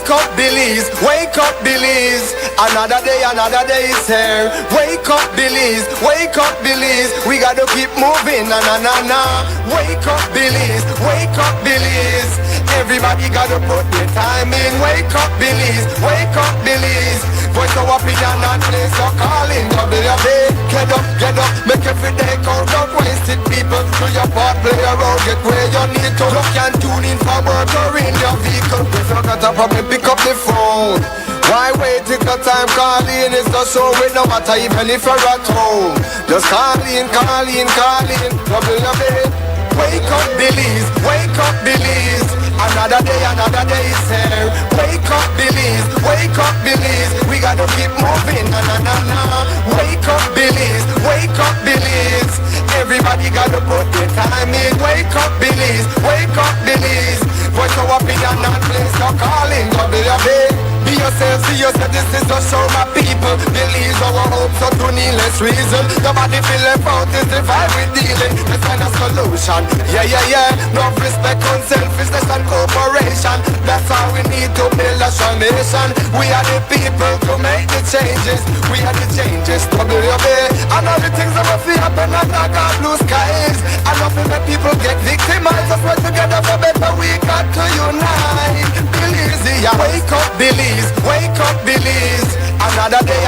Wake up, Belize. Wake up, Belize. Another day is here. Wake up, Belize. Wake up, Belize. We gotta keep moving. Na na na na. Wake up, Belize. Wake up, Belize. Everybody gotta put their time in. Wake up, Belize. Wake up, Belize. Voice of opinion and place your calling. WB. Get up, make every day count out. Wasted people. Do your part, play around. Get where you need to. You can tune in for work or in your vehicle. If you got a problem, pick up the phone. Why wait till the time calling? It's not so it no matter even if you're at home. Just call in. WB. Wake up, Belize. Wake up, Belize. Another day is here. Wake up, Belize. Wake up, Belize. We gotta keep moving. Na na na na. Wake up, Belize. Wake up, Belize. Everybody gotta put their time in. Wake up, Belize. Wake up, Belize. Voice of opinion and place your calling. WB. Be yourself, see yourself, this is just show my people. Believe our hopes are to needless reason. Nobody feel left out, is the vibe we're dealing. Let's find a solution. Yeah. No respect, unselfishness and cooperation. That's how we need to build a strong nation. We are the people to make the changes. We are the changes, WB. And all the things that will feel happen and not got blue skies. And nothing that people get victimized. Let's work together for better, we got to unite. Belize, yeah. Wake up, Belize. Wake up, Belize. Another day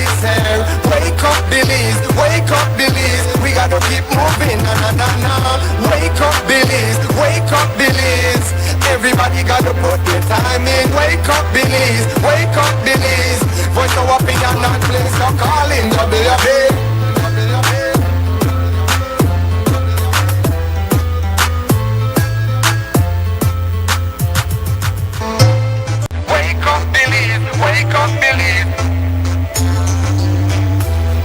is here. Wake up, Belize. Wake up, Belize. We gotta keep moving. Na na na na. Wake up, Belize. Wake up, Belize. Everybody gotta put their time in. Wake up, Belize. Wake up, Belize. Voice of opinion and place your calling. WB. Wake up, Belize. Wake up, Belize.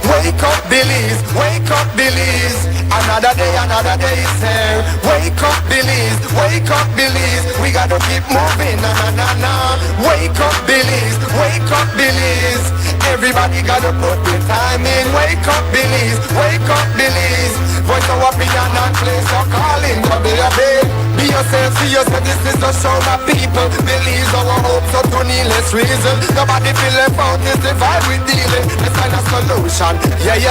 Wake up, Belize. Wake up, Belize. Another day is here. Wake up, Belize. Wake up, Belize. We gotta keep moving. Na na na na. Wake up, Belize. Wake up, Belize. Everybody gotta put their time in. Wake up, Belize. Wake up, Belize. Voice of opinion and place your calling. WB. Be yourself, see yourself, this is just show my people. Believe our hopes are to needless reason. Nobody feel left out, is the vibe we're dealing. Let's find a solution. Yeah.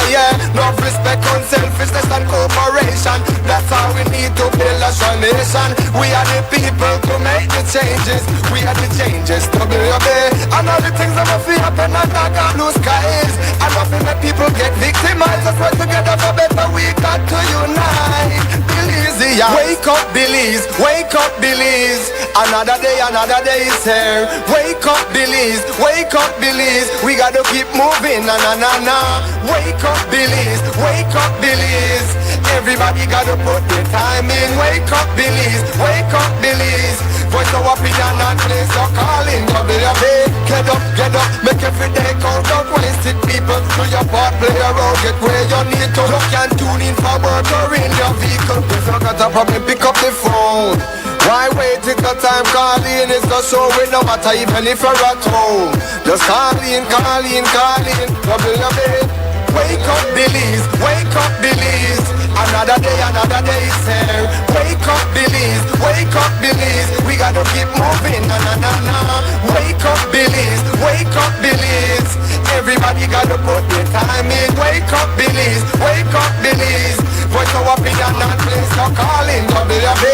No respect, unselfishness and cooperation. That's how we need to build a strong nation. We are the people to make the changes. We are the changes, WB. And all the things that will feel happen and not got blue skies. And nothing that people get victimized. Let's work together for better, we got to unite. Belize, yeah. Wake up, Belize. Wake up, Belize. Another day is here. Wake up, Belize. Wake up, Belize. We gotta keep moving. Na na na na. Wake up, Belize. Wake up, Belize. Everybody gotta put their time in. Wake up, Belize. Wake up, Belize. Voice of opinion and place your calling. WB. Get up, make every day count out. Wasted people, do your part, play around. Get where you need to. You can tune in for work or in your vehicle. If you got a problem, pick up the phone. Why wait till the time calling? It's not so it no matter even if you're at home. Just call in. WB. Wake up, Belize. Wake up, Belize. Another day is here. Wake up, Belize. Wake up, Belize. We gotta keep moving. Na na na na. Wake up, Belize. Wake up, Belize. Everybody gotta put their time in. Wake up, Belize. Wake up, Belize. Voice of opinion and place your calling. WB.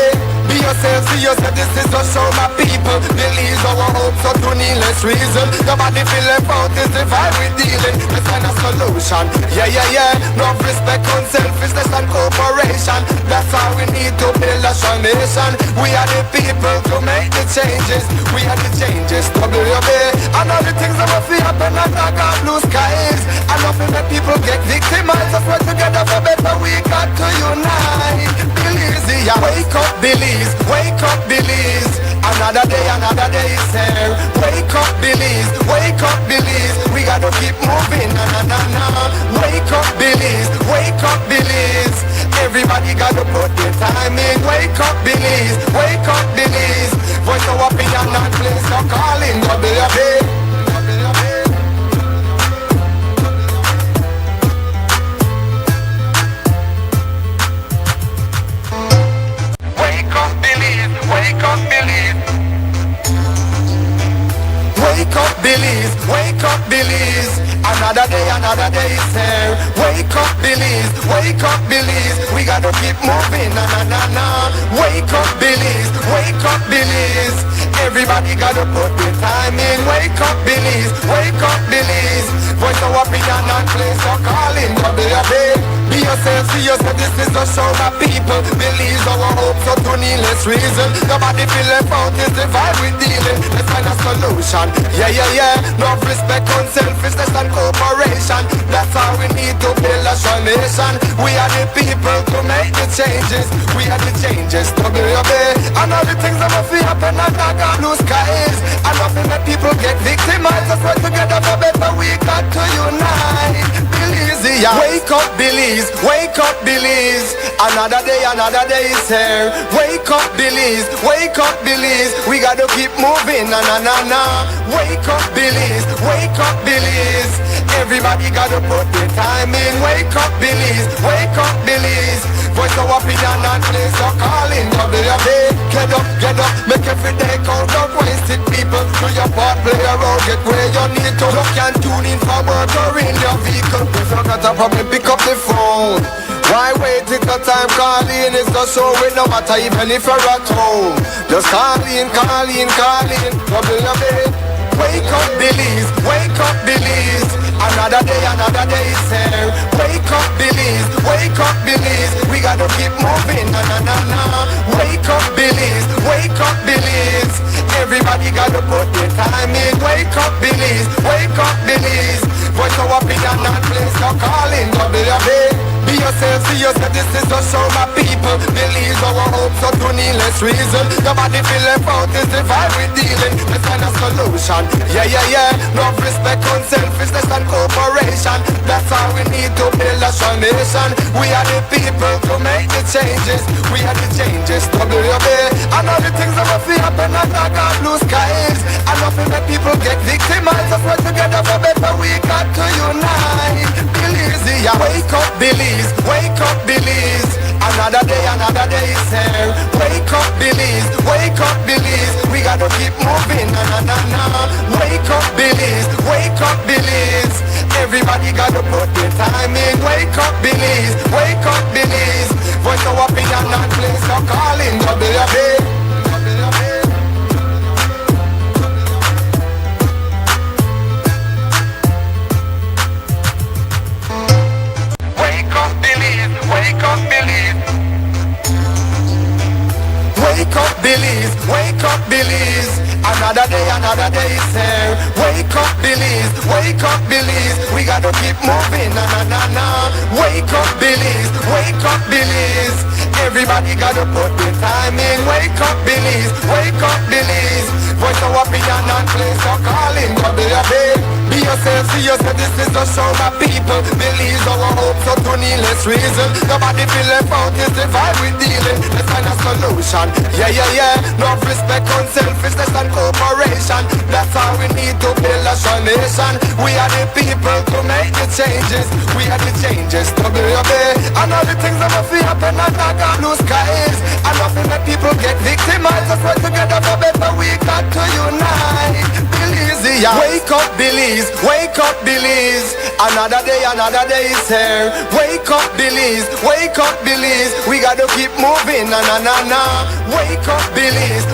Be yourself, see yourself, this is just show my people. Believe our hopes are to needless reason. Nobody feel left out, is the vibe we're dealing. Let's find a solution. Yeah. No respect, unselfishness and cooperation. That's how we need to build a strong nation. We are the people to make the changes. We are the changes, WB. And all the things that will feel happen and not got blue skies. And nothing that people get victimized. Let's work together for better, we got to unite. Belize, yeah. Wake up, Belize. Wake up, Belize. Another day is here. Wake up, Belize. Wake up, Belize. We gotta keep moving. Na na na na. Wake up, Belize. Wake up, Belize. Everybody gotta put their time in. Wake up, Belize. Wake up, Belize. Voice of opinion and place your calling. WB. Wake up, Belize. wake up Belize. Another day is here. Wake up Belize, we gotta keep moving, na na na na. Wake up Belize, everybody gotta put the time in. Wake up Belize, voice of opinion and place your calling, baby. Be yourself, see yourself, this is a show my people. Believe our hope, so to needless reason. Nobody feel left out, is the vibe we dealing. Let's find a solution, yeah. No respect, unselfishness and cooperation. That's how we need to build a strong nation. We are the people to make the changes. We are the changes to be obeyed. And all the things that will feel happen and not got blue skies. And nothing that people get victimized. Let's work together for better, we got to unite. Belize, yeah. Wake up Belize, another day is here. Wake up Belize, we gotta keep moving, na na na na. Wake up Belize, everybody gotta put the time in. Wake up Belize, voice of opinion and place your calling, baby. Get up, make every day count. Don't waste it, people. Do your part, play a role, get where you need to. Look and tune in for work or in your vehicle. If you got a problem, pick up the phone. Why wait till the time calling is the show it no matter even if you're at home. Just call in, trouble your bed. Wake up Belize, another day is here. Wake up Belize, we gotta keep moving, na na na na. Wake up Belize, everybody gotta put the time in. Wake up Belize, voice of opinion and place your calling, baby. Be yourself, see yourself, this is a show my people. Believe our hope, so to needless reason. Nobody feel left out, is the vibe we dealing. Let's find a solution, yeah. No respect, unselfishness and cooperation. That's how we need to build a strong nation. We are the people to make the changes. We are the changes to be obeyed. And all the things that will feel happen and not got blue skies. And nothing that people get victimized. Let's work together for better, we got to unite. Belize, yeah. Wake up Belize, another day is here. Wake up Belize, we gotta keep moving, na na na na. Wake up Belize, everybody gotta put the time in. Wake up Belize, voice of opinion and place your calling, baby. Wake up Belize, another day is here. Wake up Belize, we gotta keep moving, na na na na. Wake up Belize, everybody gotta put the time in. Wake up Belize, voice of opinion and place your calling, baby. Be yourself, see yourself, this is a show my people. Believe our hope, so to needless reason. Nobody feel left out, is the vibe we dealing. Let's find a solution, yeah. No respect, unselfishness and cooperation. That's how we need to build a strong nation. We are the people to make the changes. We are the changes to be obeyed. And all the things that will feel happen and not got blue skies. And nothing that people get victimized. Let's work together for better, we got to unite. Belize, yeah. Wake up Belize, another day is here. Wake up Belize, we gotta keep moving, na na na na. Wake up Belize,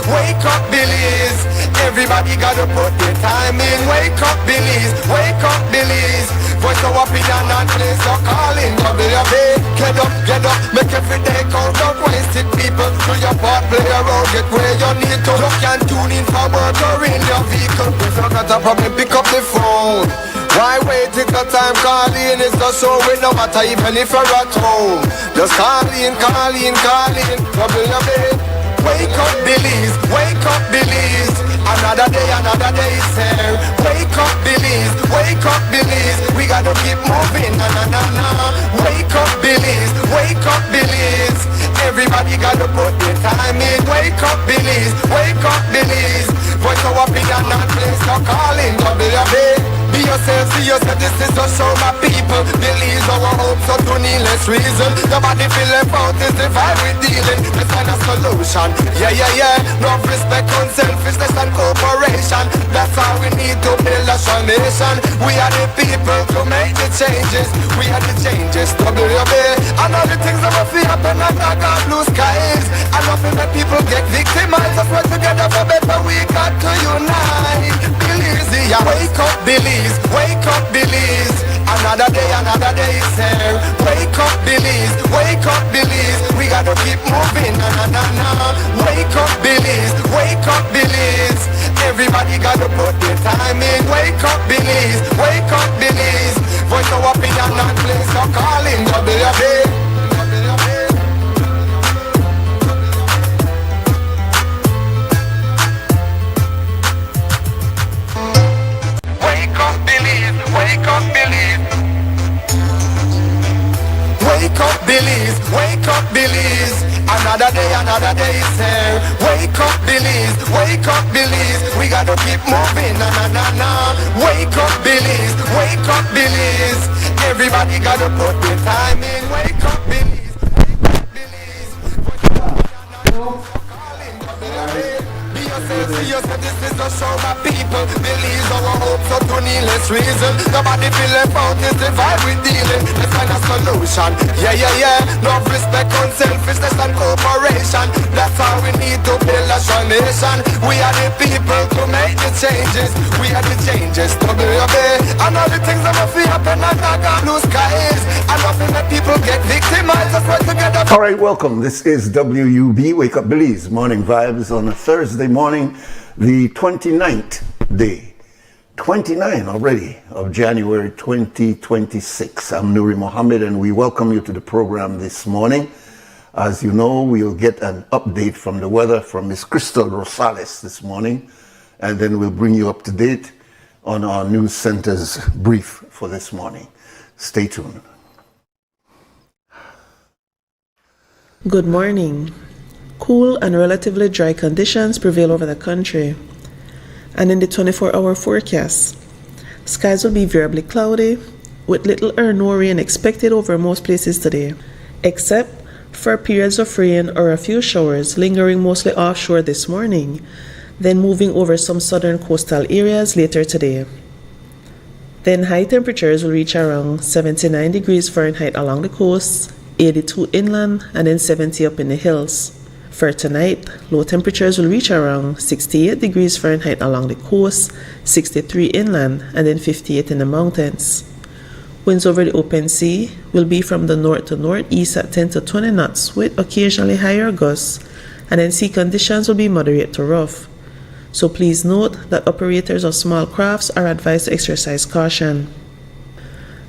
everybody gotta put the time in. Wake up Belize, voice of opinion and place your calling, baby. Get up, make every day count. Don't waste it, people. Do your part, play a role, get where you need to. Look and tune in for work or in your vehicle. If you got a problem, pick up the phone. Why wait till the time calling is the show it no matter even if you're at home. Just call in, trouble your bed. Wake up Belize, another day is here. Wake up Belize, we gotta keep moving, na na na na. Wake up Belize, everybody gotta put the time in. Wake up Belize, voice of opinion and place your calling, baby. Be yourself, see yourself, this is a show my people. Believe our hope, so to needless reason. Nobody feel left out, is the vibe we dealing. Let's find a solution. solution. Yeah, yeah, yeah. Love, respect, unselfishness and cooperation. That's how we need to build a strong nation. We are the people to make the changes. We are the changes to WUB. And all the things that will feel happen and not got blue skies. And nothing that people get victimized. Let's work together for better. We got to unite. Belize, yeah. Wake up, Belize. Wake up, Belize. Another day is here. Wake up, Belize. Wake up, Belize. We gotta keep moving. Na na na na. Wake up, Belize. Wake up, Belize. Everybody gotta put their time in. Wake up, Belize. Wake up, Belize. Voice our opinion and place your calling. WUB. Wake up, Belize. Wake up, Belize. Wake up, Belize. Wake up, Belize. Another day is here. Wake up, Belize. Wake up, Belize. We gotta keep moving. Na na na na. Wake up, Belize. Wake up, Belize. Everybody gotta put their time in. Wake up, Belize. Wake up, Belize. Be yourself, see yourself. This is a show my people. Believe our hopes up to needless reason. Nobody feel left out. It's the vibe we dealing. Let's find a solution. Yeah, yeah, yeah. Love, respect, unselfishness and cooperation. That's how we need to build a strong nation. We are the people to make the changes. We are the changes to WUB. And all the things that will feel happen and not got blue skies. And nothing that people get victimized. Let's work together. All right, welcome. This is WUB, Wake Up Belize, Morning Vibes on a Thursday morning, the 29th day, 29 already of January 2026. I'm Nuri Mohammed and we welcome you to the program this morning. As you know, we'll get an update from the weather from Miss Crystal Rosales this morning, and then we'll bring you up to date on our news center's brief for this morning. Stay tuned. Good morning. Cool and relatively dry conditions prevail over the country. And in the 24-hour forecast, skies will be variably cloudy with little or no rain expected over most places today, except for periods of rain or a few showers lingering mostly offshore this morning, then moving over some southern coastal areas later today. Then high temperatures will reach around 79 degrees Fahrenheit along the coast, 82 inland, and then 70 up in the hills. For tonight, low temperatures will reach around 68 degrees Fahrenheit along the coast, 63 inland, and then 58 in the mountains. Winds over the open sea will be from the north to northeast at 10 to 20 knots with occasionally higher gusts, and then sea conditions will be moderate to rough. So please note that operators of small crafts are advised to exercise caution.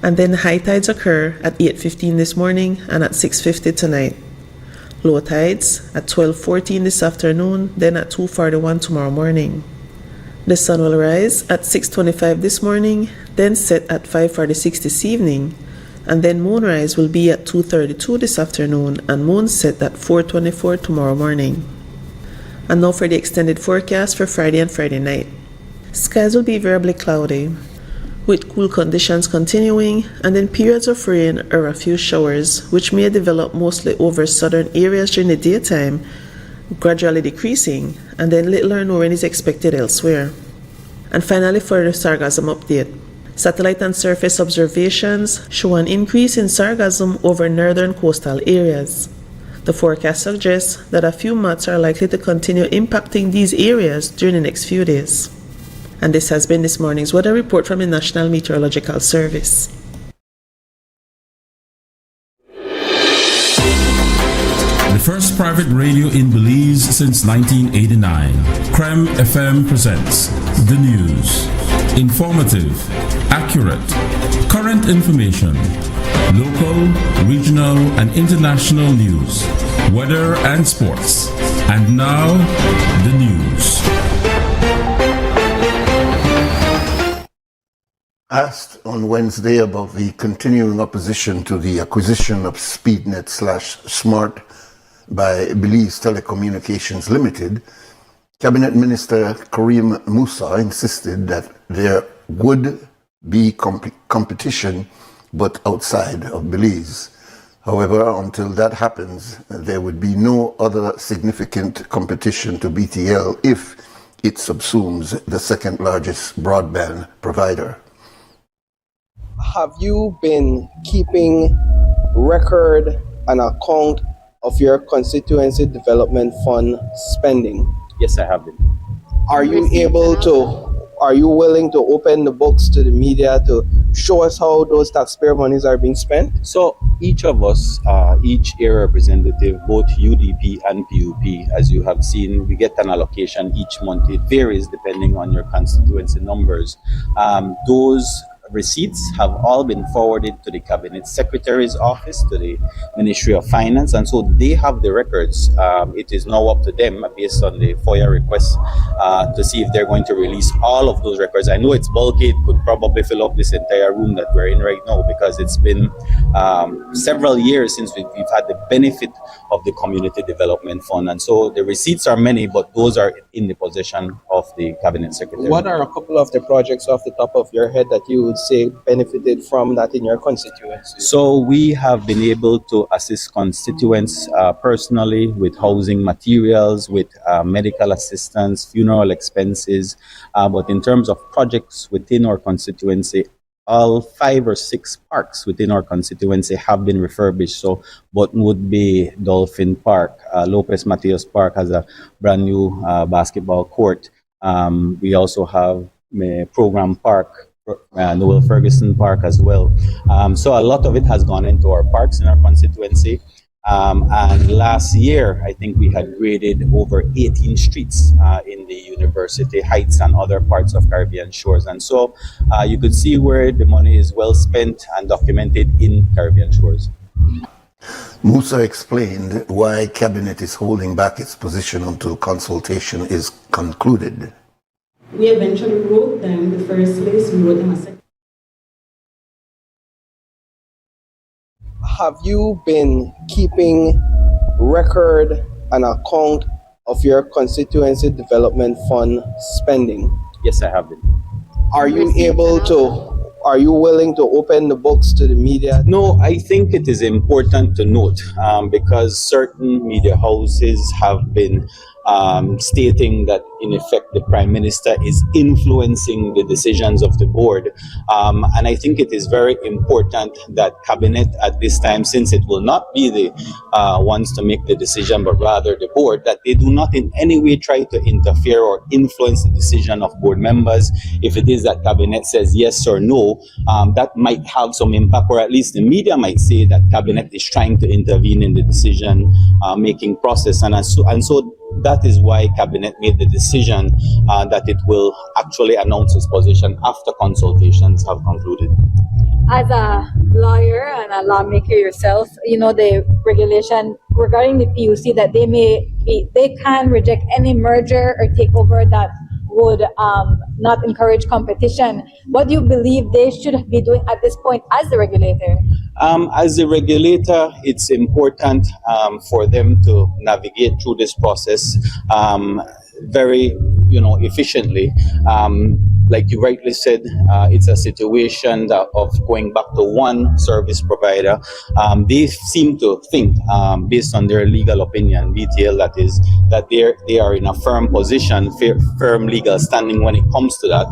And then high tides occur at 8:15 this morning and at 6:50 tonight. Low tides at 12:14 this afternoon, then at 2:41 tomorrow morning. The sun will rise at 6:25 this morning, then set at 5:46 this evening, and then moonrise will be at 2:32 this afternoon and moon set at 4:24 tomorrow morning. And now for the extended forecast for Friday and Friday night. Skies will be variably cloudy, with cool conditions continuing, and then periods of rain or a few showers, which may develop mostly over southern areas during the daytime, gradually decreasing, and then little or no rain is expected elsewhere. And finally, for the sargassum update. Satellite and surface observations show an increase in sargassum over northern coastal areas. The forecast suggests that a few mats are likely to continue impacting these areas during the next few days. And this has been this morning's weather report from the National Meteorological Service. The first private radio in Belize since 1989. Creme FM presents the news. Informative, accurate, current information, local, regional, and international news, weather and sports. And now, the news. Asked on Wednesday about the continuing opposition to the acquisition of SpeedNet/Smart by Belize Telecommunications Limited, Cabinet Minister Karim Musa insisted that there would be competition, but outside of Belize. However, until that happens, there would be no other significant competition to BTL if it subsumes the second largest broadband provider. Have you been keeping record and account of your constituency development fund spending? Yes, I have been. Are you willing to open the books to the media to show us how those taxpayer monies are being spent? So each of us, each area representative, both UDP and PUP, as you have seen, we get an allocation each month. It varies depending on your constituency numbers. Those receipts have all been forwarded to the Cabinet Secretary's office, to the Ministry of Finance, and so they have the records. It is now up to them, based on the FOIA request, to see if they're going to release all of those records. I know it's bulky, it could probably fill up this entire room that we're in right now, because it's been several years since we've had the benefit of the Community Development Fund, and so the receipts are many, but those are in the possession of the Cabinet Secretary. What are a couple of the projects off the top of your head that you would say benefited from that in your constituency? So we have been able to assist constituents personally with housing materials, with medical assistance, funeral expenses. But in terms of projects within our constituency, all 5 or 6 parks within our constituency have been refurbished. So Buttonwood Bay, Dolphin Park, Lopez Mateos Park has a brand new basketball court. We also have Program Park, Noel Ferguson Park as well. So a lot of it has gone into our parks in our constituency. And last year, I think we had graded over 18 streets in the University Heights and other parts of Caribbean Shores. And so you could see where the money is well spent and documented in Caribbean Shores. Musa explained why Cabinet is holding back its position until consultation is concluded. We eventually wrote them the first list, we wrote them a second. Have you been keeping record and account of your constituency development fund spending? Yes, I have been. Are you willing to open the books to the media? No, I think it is important to note because certain media houses have been stating that in effect the Prime Minister is influencing the decisions of the board. And I think it is very important that Cabinet at this time, since it will not be the ones to make the decision, but rather the board, that they do not in any way try to interfere or influence the decision of board members. If it is that Cabinet says yes or no, that might have some impact, or at least the media might say that Cabinet is trying to intervene in the decision making process. And so that is why Cabinet made the decision that it will actually announce its position after consultations have concluded. As a lawyer and a lawmaker yourself, you know the regulation regarding the PUC that they can reject any merger or takeover that would not encourage competition. What do you believe they should be doing at this point as the regulator? As the regulator, it's important for them to navigate through this process very, efficiently. Like you rightly said, it's a situation of going back to one service provider. They seem to think, based on their legal opinion, BTL that is, that they are in a firm position, firm legal standing when it comes to that.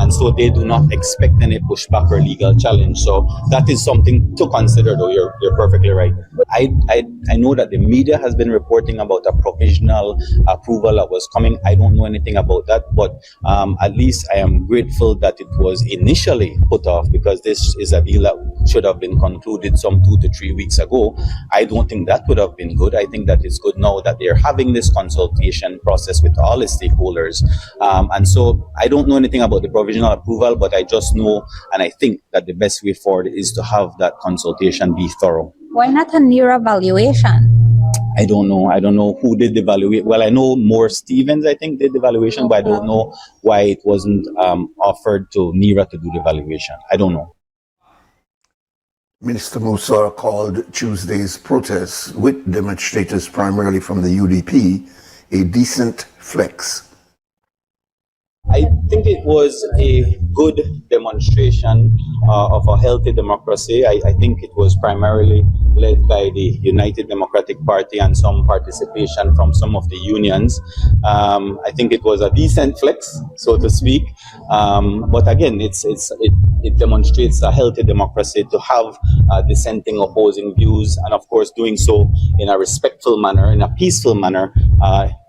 And so they do not expect any pushback or legal challenge. So that is something to consider, though. You're perfectly right. I know that the media has been reporting about a provisional approval that was coming. I don't know anything about that, but at least I am grateful that it was initially put off, because this is a deal that should have been concluded some 2 to 3 weeks ago. I don't think that would have been good. I think that it's good now that they're having this consultation process with all the stakeholders. And so I don't know anything about the provisional approval, but I just know, and I think that the best way forward is to have that consultation be thorough. Why not a NERA valuation? I don't know who did the valuation. Well, I know Moore Stevens, I think, did the valuation, but I don't know why it wasn't offered to NERA to do the valuation. I don't know. Minister Musa called Tuesday's protests with demonstrators primarily from the UDP a decent flex. I think it was a good demonstration of a healthy democracy. I think it was primarily led by the United Democratic Party and some participation from some of the unions. I think it was a decent flex, so to speak. But again, it demonstrates a healthy democracy to have dissenting, opposing views, and of course doing so in a respectful manner, in a peaceful manner.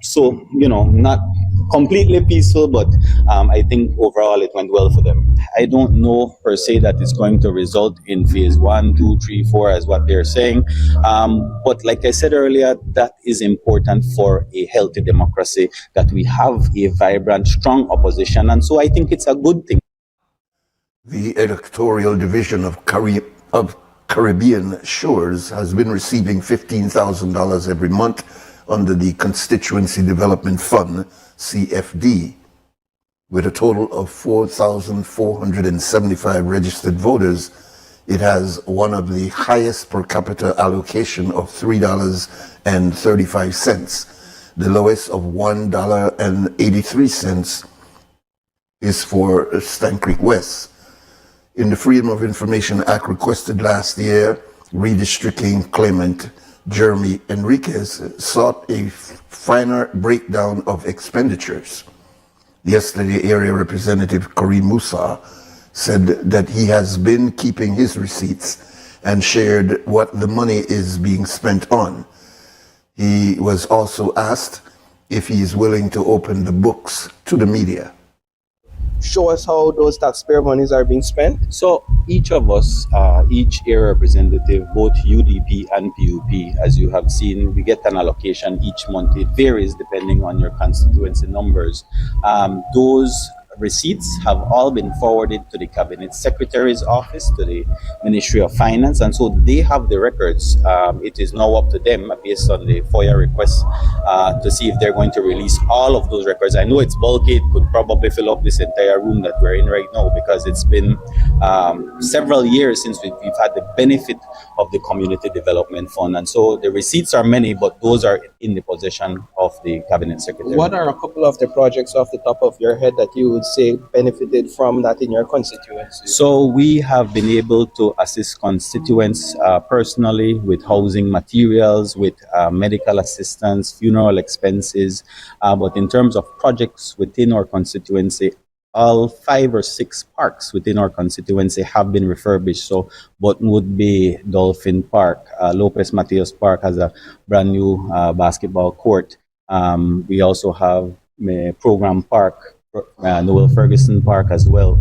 So, not completely peaceful, but I think overall it went well for them. I don't know per se that it's going to result in phase 1, 2, 3, 4 as what they're saying. But like I said earlier, that is important for a healthy democracy, that we have a vibrant, strong opposition. And so I think it's a good thing. The editorial division of Caribbean Shores has been receiving $15,000 every month under the Constituency Development Fund, CFD. With a total of 4,475 registered voters, it has one of the highest per capita allocation of $3.35. The lowest of $1.83 is for Stann Creek West. In the Freedom of Information Act requested last year, redistricting claimant Jeremy Enriquez sought a finer breakdown of expenditures. Yesterday, Area Representative Kareem Musa said that he has been keeping his receipts and shared what the money is being spent on. He was also asked if he is willing to open the books to the media. Show us how those taxpayer monies are being spent. So each of us, each area representative, both UDP and PUP, as you have seen, we get an allocation each month. It varies depending on your constituency numbers. Those receipts have all been forwarded to the Cabinet Secretary's office, to the Ministry of Finance, and so they have the records. It is now up to them, based on the FOIA request, to see if they're going to release all of those records. I know it's bulky, it could probably fill up this entire room that we're in right now, because it's been several years since we've had the benefit of the Community Development Fund, and so the receipts are many, but those are in the possession of the Cabinet Secretary. What are a couple of the projects off the top of your head that you would say benefited from that in your constituency? So we have been able to assist constituents personally with housing materials, with medical assistance, funeral expenses. But in terms of projects within our constituency, all 5 or 6 parks within our constituency have been refurbished. So Buttonwood Bay, Dolphin Park, Lopez Mateos Park has a brand new basketball court. We also have Program Park, Noel Ferguson Park as well.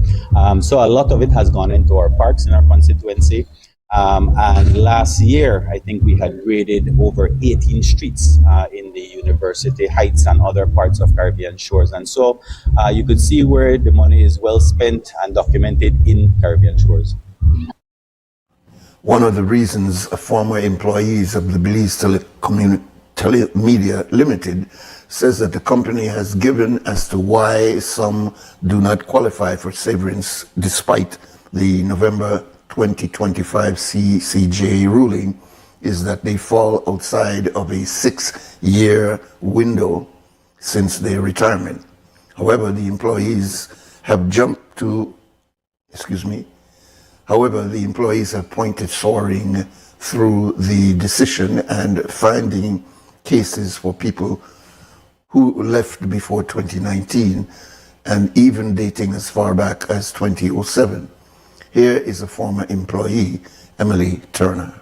So a lot of it has gone into our parks in our constituency. And last year, I think we had graded over 18 streets in the University Heights and other parts of Caribbean Shores. And so you could see where the money is well spent and documented in Caribbean Shores. One of the reasons former employees of the Belize Telemedia Limited says that the company has given as to why some do not qualify for severance despite the November 2025 CCJ ruling is that they fall outside of a 6-year window since their retirement. However, the employees have pointed soaring through the decision and finding cases for people who left before 2019 and even dating as far back as 2007. Here is a former employee, Emily Turner.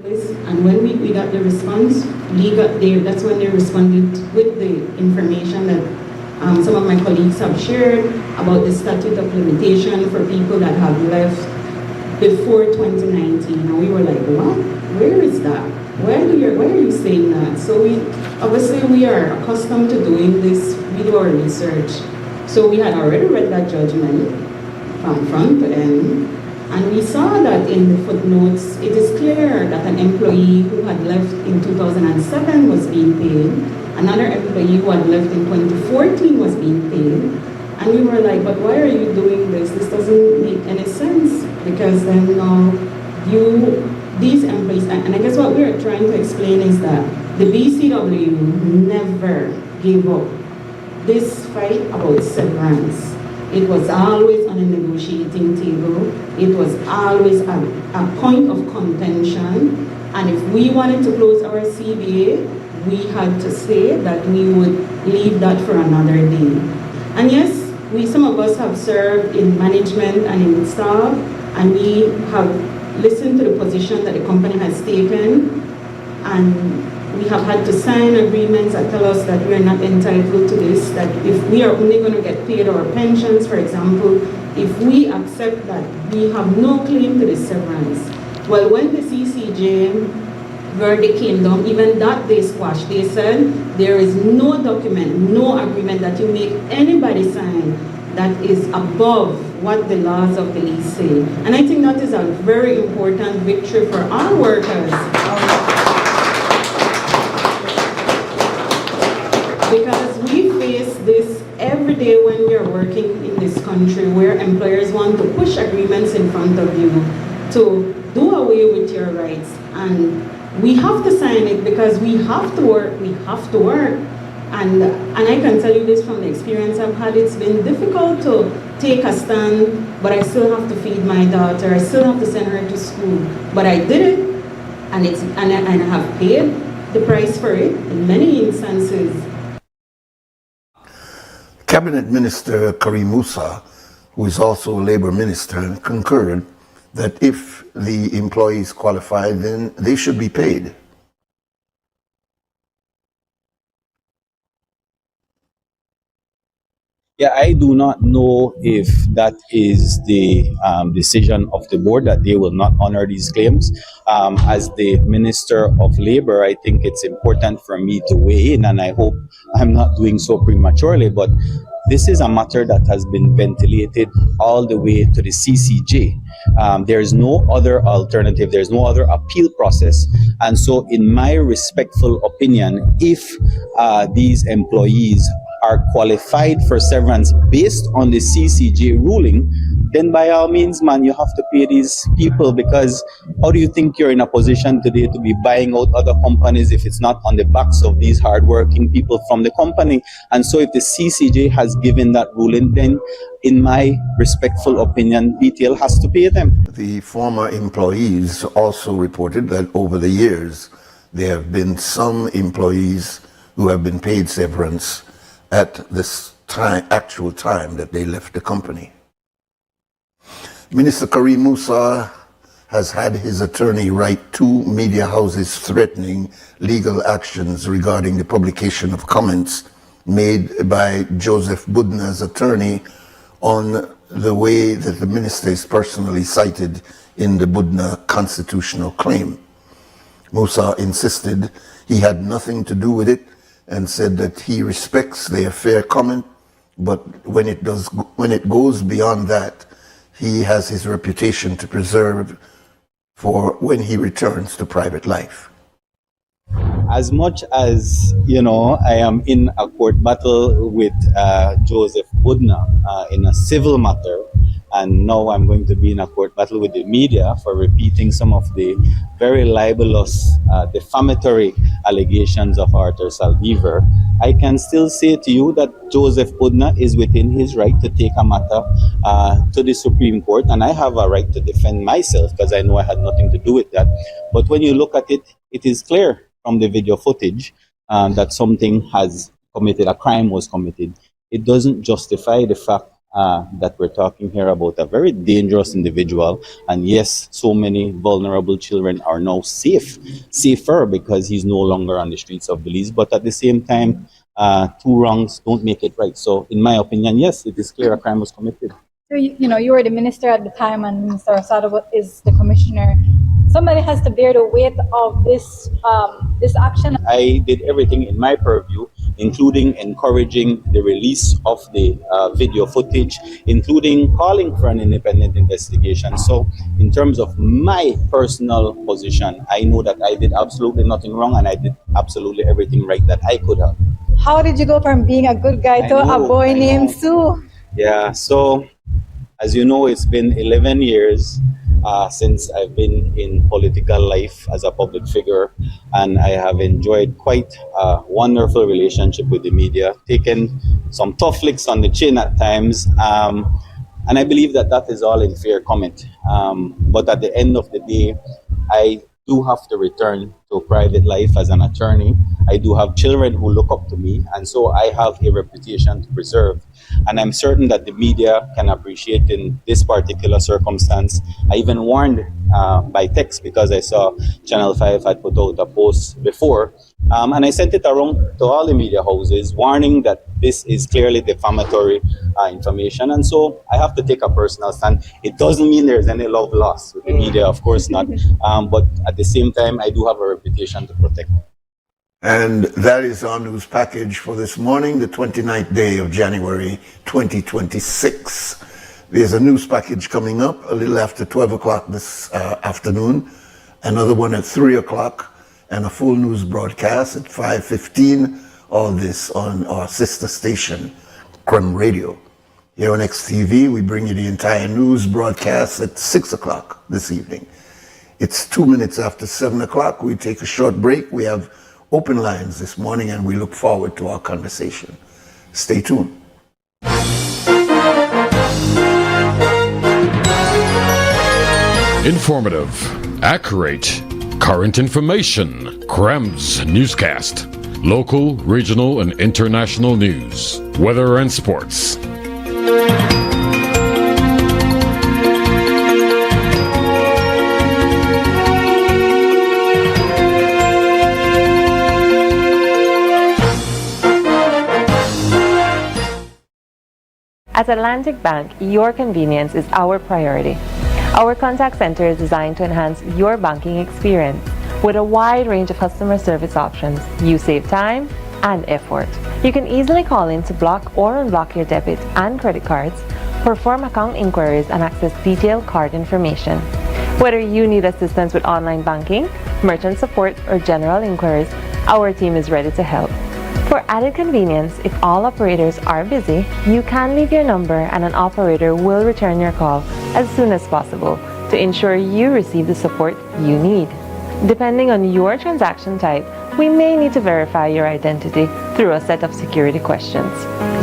And when we got the response, that's when they responded with the information that some of my colleagues have shared about the statute of limitation for people that have left before 2019. And we were like, what? Where is that? Why are you saying that? So we are accustomed to doing this. We do our research. So we had already read that judgment from front to end, and we saw that in the footnotes, it is clear that an employee who had left in 2007 was being paid, another employee who had left in 2014 was being paid, and we were like, but why are you doing this? This doesn't make any sense, because then these employees, and I guess what we are trying to explain is that the BCW never gave up this fight about severance, it was always on a negotiating table. It was always a point of contention. And if we wanted to close our CBA, we had to say that we would leave that for another day. And yes, some of us have served in management and in staff, and we have listened to the position that the company has taken, and we have had to sign agreements that tell us that we are not entitled to this, that if we are only going to get paid our pensions, for example, if we accept that we have no claim to the severance. Well, when the CCJ verdict came down, even that they squashed. They said there is no document, no agreement that you make anybody sign that is above what the laws of the lease say. And I think that is a very important victory for our workers. Because we face this every day when we are working in this country, where employers want to push agreements in front of you to do away with your rights. And we have to sign it because we have to work, And I can tell you this from the experience I've had. It's been difficult to take a stand, but I still have to feed my daughter. I still have to send her to school. But I did it, and I have paid the price for it in many instances. Cabinet Minister Karim Musa, who is also a Labour Minister, concurred that if the employees qualify, then they should be paid. Yeah, I do not know if that is the decision of the board, that they will not honor these claims. As the Minister of Labour, I think it's important for me to weigh in, and I hope I'm not doing so prematurely, but this is a matter that has been ventilated all the way to the CCJ. There's no other alternative, there's no other appeal process. And so in my respectful opinion, if these employees are qualified for severance based on the CCJ ruling, then by all means, man, you have to pay these people, because how do you think you're in a position today to be buying out other companies if it's not on the backs of these hardworking people from the company? And so if the CCJ has given that ruling, then in my respectful opinion, BTL has to pay them. The former employees also reported that over the years, there have been some employees who have been paid severance at this time, actual time that they left the company. Minister Karim Musa has had his attorney write 2 media houses threatening legal actions regarding the publication of comments made by Joseph Budna's attorney on the way that the minister is personally cited in the Budna constitutional claim. Musa insisted he had nothing to do with it and said that he respects their fair comment, but when it goes beyond that, he has his reputation to preserve for when he returns to private life. As much as, I am in a court battle with Joseph Budna in a civil matter, and now I'm going to be in a court battle with the media for repeating some of the very libelous, defamatory allegations of Arthur Saldivar, I can still say to you that Joseph Budna is within his right to take a matter to the Supreme Court, and I have a right to defend myself because I know I had nothing to do with that. But when you look at it, it is clear from the video footage that something has committed, a crime was committed. It doesn't justify the fact that we're talking here about a very dangerous individual, and yes, so many vulnerable children are now safer because he's no longer on the streets of Belize. But at the same time, 2 wrongs don't make it right. So in my opinion, yes, it is clear a crime was committed. So, you were the minister at the time, and Minister Asada is the commissioner. Somebody has to bear the weight of this action. I did everything in my purview, including encouraging the release of the video footage, including calling for an independent investigation. So in terms of my personal position, I know that I did absolutely nothing wrong, and I did absolutely everything right that I could have. How did you go from being a good guy to a boy named Sue? Yeah, so as you know, it's been 11 years since I've been in political life as a public figure, and I have enjoyed quite a wonderful relationship with the media, taken some tough licks on the chin at times, and I believe that that is all in fair comment. But at the end of the day, I do have to return to private life as an attorney. I do have children who look up to me, and so I have a reputation to preserve. And I'm certain that the media can appreciate in this particular circumstance. I even warned by text because I saw Channel 5 had put out a post before. And I sent it around to all the media houses, warning that this is clearly defamatory information. And so I have to take a personal stand. It doesn't mean there's any love lost with the media, of course not. But at the same time, I do have a reputation to protect. And that is our news package for this morning, the 29th day of January 2026. There's a news package coming up a little after 12 o'clock this afternoon, another one at 3 o'clock, and a full news broadcast at 5:15. All this on our sister station, Creme Radio. Here on XTV, we bring you the entire news broadcast at 6 o'clock this evening. It's 2 minutes after 7 o'clock. We take a short break. We have open lines this morning, and we look forward to our conversation. Stay tuned. Informative, accurate, current information. Krem's newscast. Local, regional, and international news. Weather and sports. At Atlantic Bank, your convenience is our priority. Our contact center is designed to enhance your banking experience. With a wide range of customer service options, you save time and effort. You can easily call in to block or unblock your debit and credit cards, perform account inquiries, and access detailed card information. Whether you need assistance with online banking, merchant support, or general inquiries, our team is ready to help. For added convenience, if all operators are busy, you can leave your number and an operator will return your call as soon as possible to ensure you receive the support you need. Depending on your transaction type, we may need to verify your identity through a set of security questions.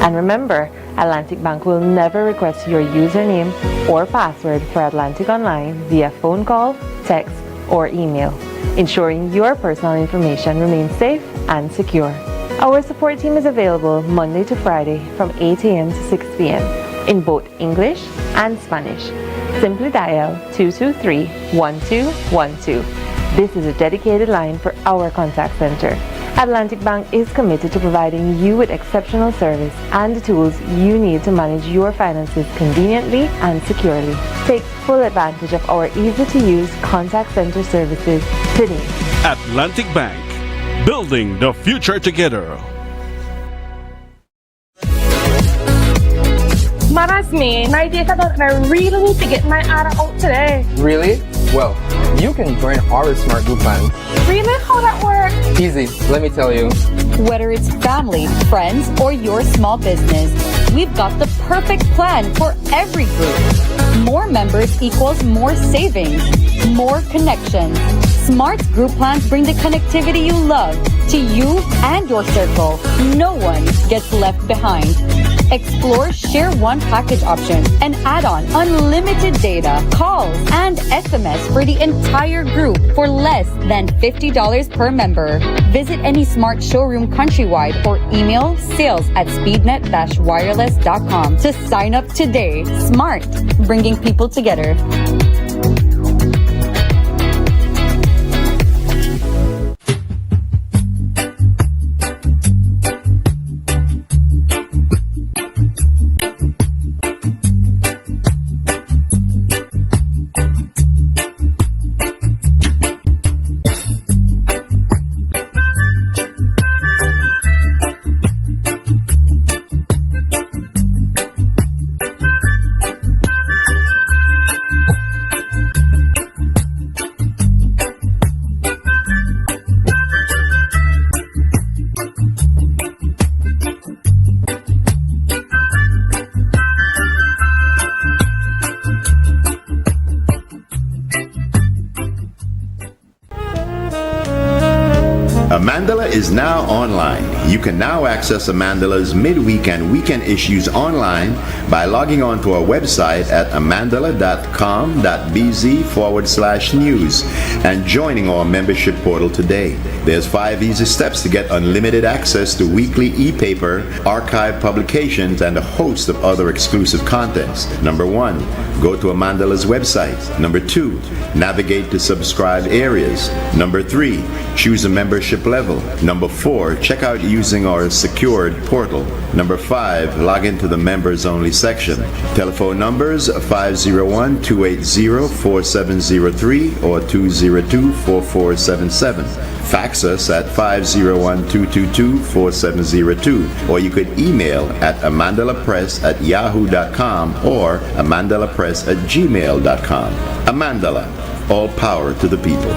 And remember, Atlantic Bank will never request your username or password for Atlantic Online via phone call, text, or email, ensuring your personal information remains safe and secure. Our support team is available Monday to Friday from 8 a.m. to 6 p.m. in both English and Spanish. Simply dial 223-1212. This is a dedicated line for our contact center. Atlantic Bank is committed to providing you with exceptional service and the tools you need to manage your finances conveniently and securely. Take full advantage of our easy-to-use contact center services today. Atlantic Bank. Building the future together. Maras me, my data and I really need to get my ARA out today. Really? Well, you can join our Smart Group plan. Really? How that works? Easy, let me tell you. Whether it's family, friends, or your small business, we've got the perfect plan for every group. More members equals more savings, more connections. Smart group plans bring the connectivity you love to you and your circle. No one gets left behind. Explore Share One package options and add on unlimited data, calls, and SMS for the entire group for less than $50 per member. Visit any Smart showroom countrywide or email sales@speednet-wireless.com to sign up today. Smart, bringing people together. is now online. You can now access Amandala's midweek and weekend issues online by logging on to our website at amandala.com.bz/news and joining our membership portal today. There's 5 easy steps to get unlimited access to weekly e-paper, archive publications, and a host of other exclusive contents. Number 1, go to Amandala's website. Number 2, navigate to subscribe areas. Number 3, choose a membership level. Number 4, check out using our secured portal. Number 5, log into the members only section. Telephone numbers 501-280-4703 or 202-4477. Fax us at 501-222-4702, or you could email at amandalapress@yahoo.com or amandalapress@gmail.com. Amandala, all power to the people.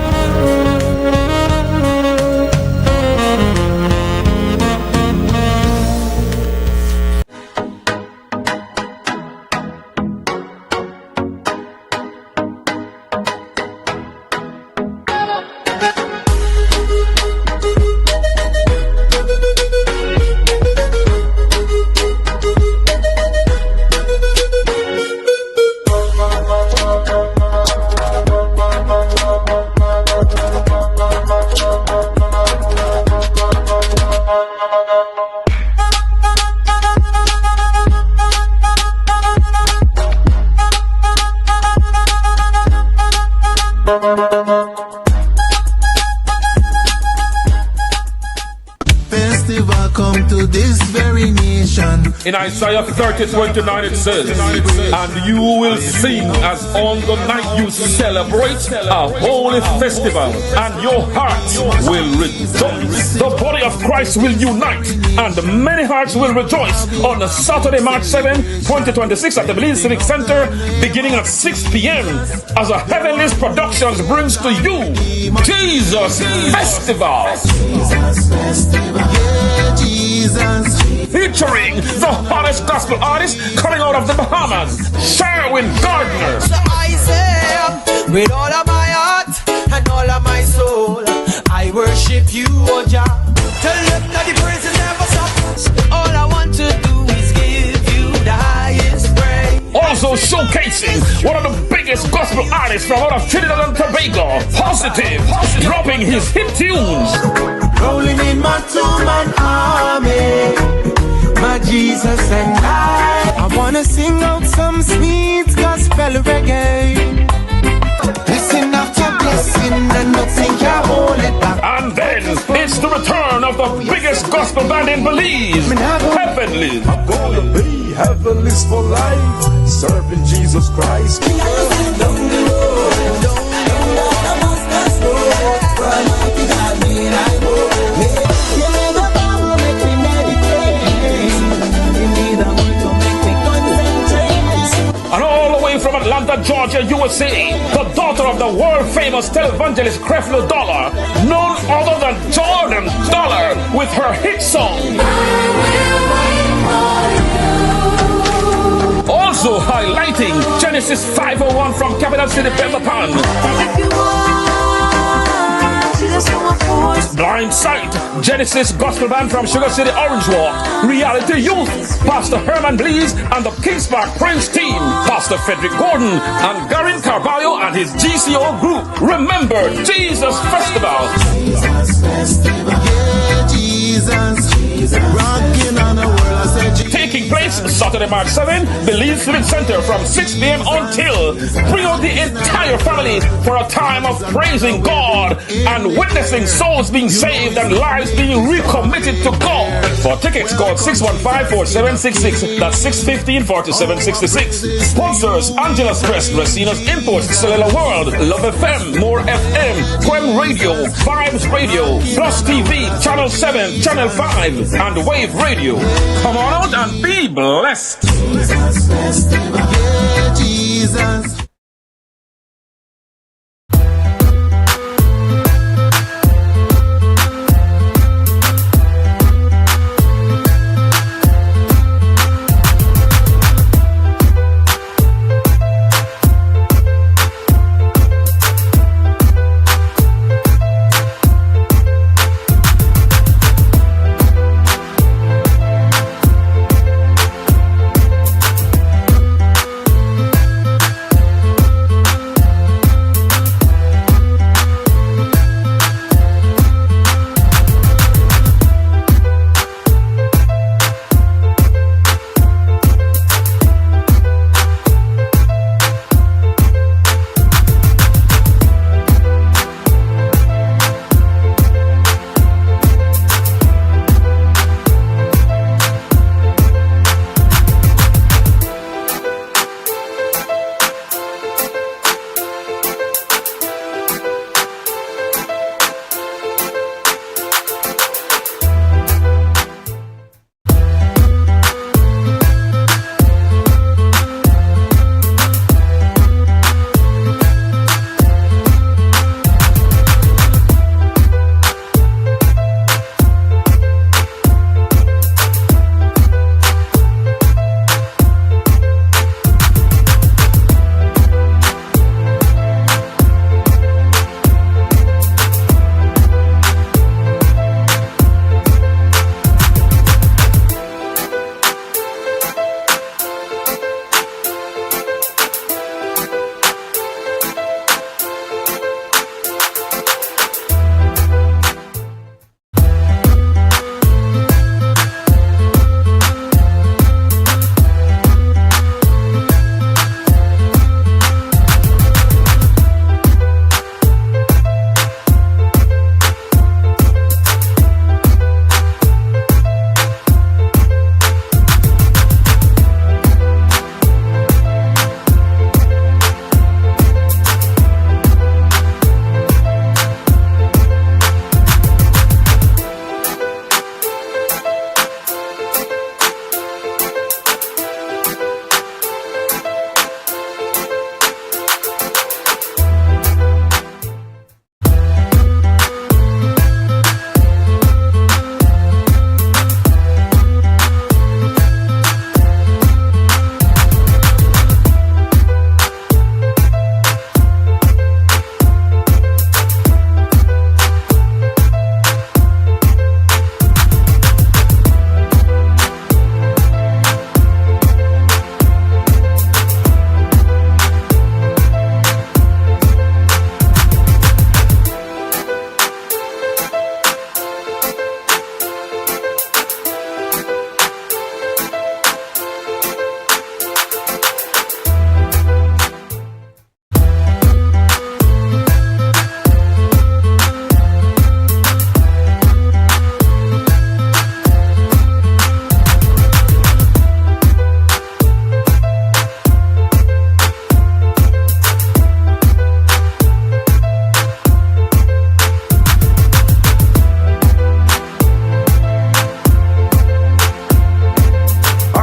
Festival come to this very nation. In Isaiah 30:29 it says, and you will sing as on the night you celebrate a holy festival, and your heart will rejoice. The body of Christ will unite, and many hearts will rejoice on the Saturday, March 7, 2026 at the Belize Civic Center, beginning at 6 p.m. as a Heavenly Productions brings to you Jesus Festival. Featuring the hottest gospel artist coming out of the Bahamas, Sherwin Gardner. So I say, with all of my heart and all of my soul, I worship you, O Jah. Tell them that the praise will never stop. All I want to do is give you the highest praise. Also showcasing one of the biggest gospel artists from out of Trinidad and Tobago, Positive, dropping his hit tunes. Rolling in my two-man army, my Jesus and I wanna sing out some sweet gospel reggae. Blessing after blessing and nothing can hold it back. And then it's the return of the biggest gospel band in Belize, Heavenly. I'm gonna be heavenly's for life, serving Jesus Christ. And all the way from Atlanta, Georgia, USA, the daughter of the world-famous televangelist Creflo Dollar, none other than Jordan Dollar, with her hit song. Also highlighting Genesis 501 from Capital City, Pepperpan. Blind Sight, Genesis Gospel Band from Sugar City, Orange Walk. Reality Youth, Pastor Herman Blees and the Kings Park Prince team. Pastor Frederick Gordon and Garin Carballo and his GCO group. Remember, Jesus Festival. Jesus Festival, yeah, Jesus. Rocking on the world, I said Jesus. Taking place Saturday, March 7, Belize Civic Center from 6 p.m. until. Bring out the entire family for a time of praising God and witnessing souls being saved and lives being recommitted to God. For tickets, call 615-4766. That's 615-4766. Sponsors: Angela's Press, Racina's Imports, Cellular World, Love FM, More FM, Quem Radio, Vibes Radio, Plus TV, Channel 7, Channel 5, and Wave Radio. Come on out and be blessed. Jesus Festival, yeah, Jesus.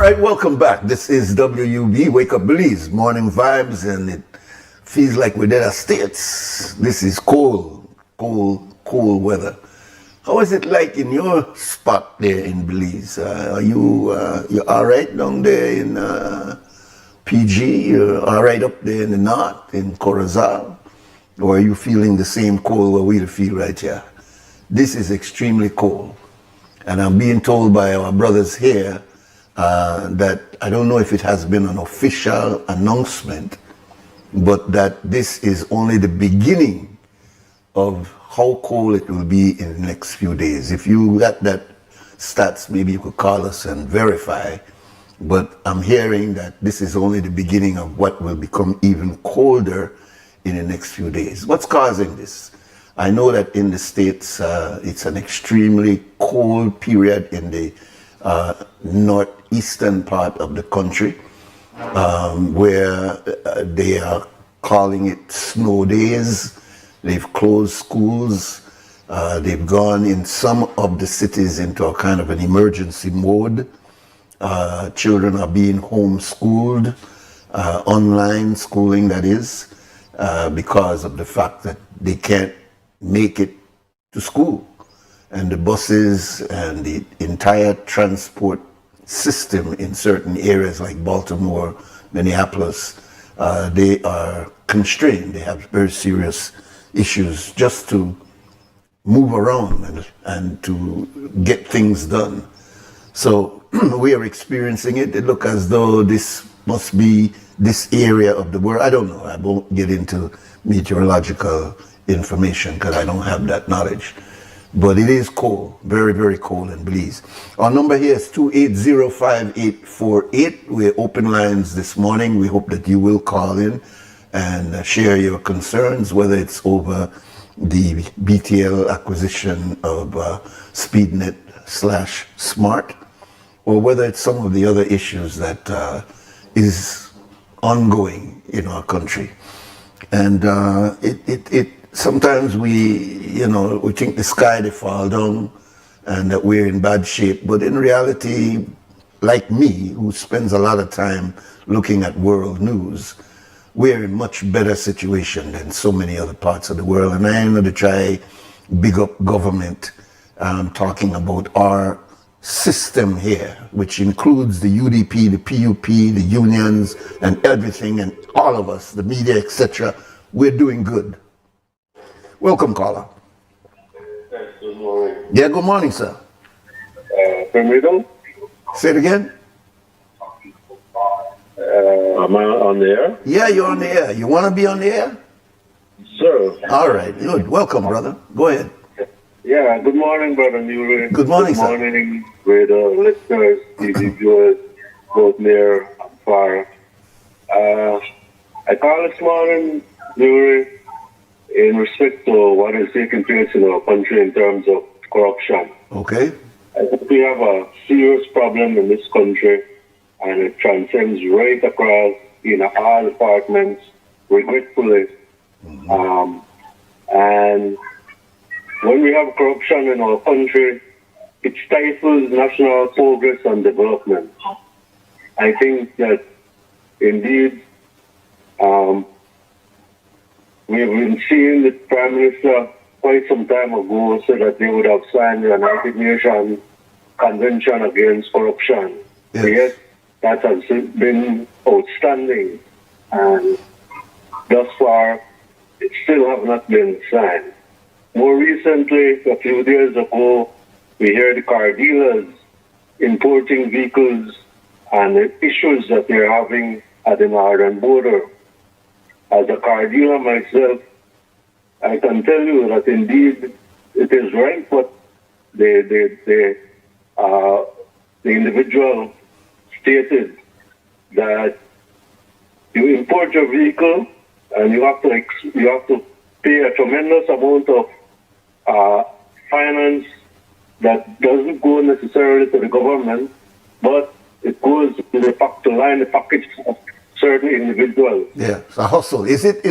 right, welcome back. This is WUB, Wake Up Belize, morning vibes, and it feels like we're at States. This is cool weather. How is it like in your spot there in Belize? Are you all right down there in PG? You're all right up there in the north, in Corozal? Or are you feeling the same cold where we feel right here? This is extremely cold. And I'm being told by our brothers here that I don't know if it has been an official announcement, but that this is only the beginning of how cold it will be in the next few days. If you got that stats, maybe you could call us and verify. But I'm hearing that this is only the beginning of what will become even colder in the next few days. What's causing this? I know that in the States, it's an extremely cold period in the northeastern part of the country, where they are calling it snow days. They've closed schools. They've gone in some of the cities into a kind of an emergency mode. Children are being homeschooled, online schooling that is, because of the fact that they can't make it to school. And the buses and the entire transport system in certain areas like Baltimore, Minneapolis, they are constrained. They have very serious issues just to move around and to get things done. So we are experiencing it. It looks as though this must be this area of the world. I don't know. I won't get into meteorological information because I don't have that knowledge. But it is cold, very, very cold in Belize. Our number here is 280-5848. We're open lines this morning. We hope that you will call in and share your concerns, whether it's over the BTL acquisition of SpeedNet/Smart, or whether it's some of the other issues that is ongoing in our country. And sometimes we think the sky they fall down and that we're in bad shape. But in reality, like me, who spends a lot of time looking at world news, we're in much better situation than so many other parts of the world. And I am going to try big up government, talking about our system here, which includes the UDP, the PUP, the unions, and everything, and all of us, the media, etc. We're doing good. Welcome, caller. Good morning. Yeah, good morning, sir. Permido? Say it again. Am I on the air? Yeah, you're on the air. You want to be on the air? Sure. All right, good. Welcome, brother. Go ahead. Yeah, good morning, Brother Nuri. Good morning, sir. Good morning, radio listeners, TV viewers, both near and far. I call this morning, Nuri, in respect to what is taking place in our country in terms of corruption. Okay. I think we have a serious problem in this country, and it transcends right across in all departments, regretfully. And when we have corruption in our country, it stifles national progress and development. I think that indeed we've been seeing the Prime Minister quite some time ago said that they would have signed the United Nations Convention Against Corruption. Yes. Yet that has been outstanding, and thus far it still have not been signed. More recently, a few days ago, we heard the car dealers importing vehicles and the issues that they're having at the northern border. As a car dealer myself, I can tell you that indeed it is right what the individual stated, that you import your vehicle and you have to pay a tremendous amount of finance that doesn't go necessarily to the government, but it goes to line the pockets of certain individuals. Yeah, it's a hustle. Is it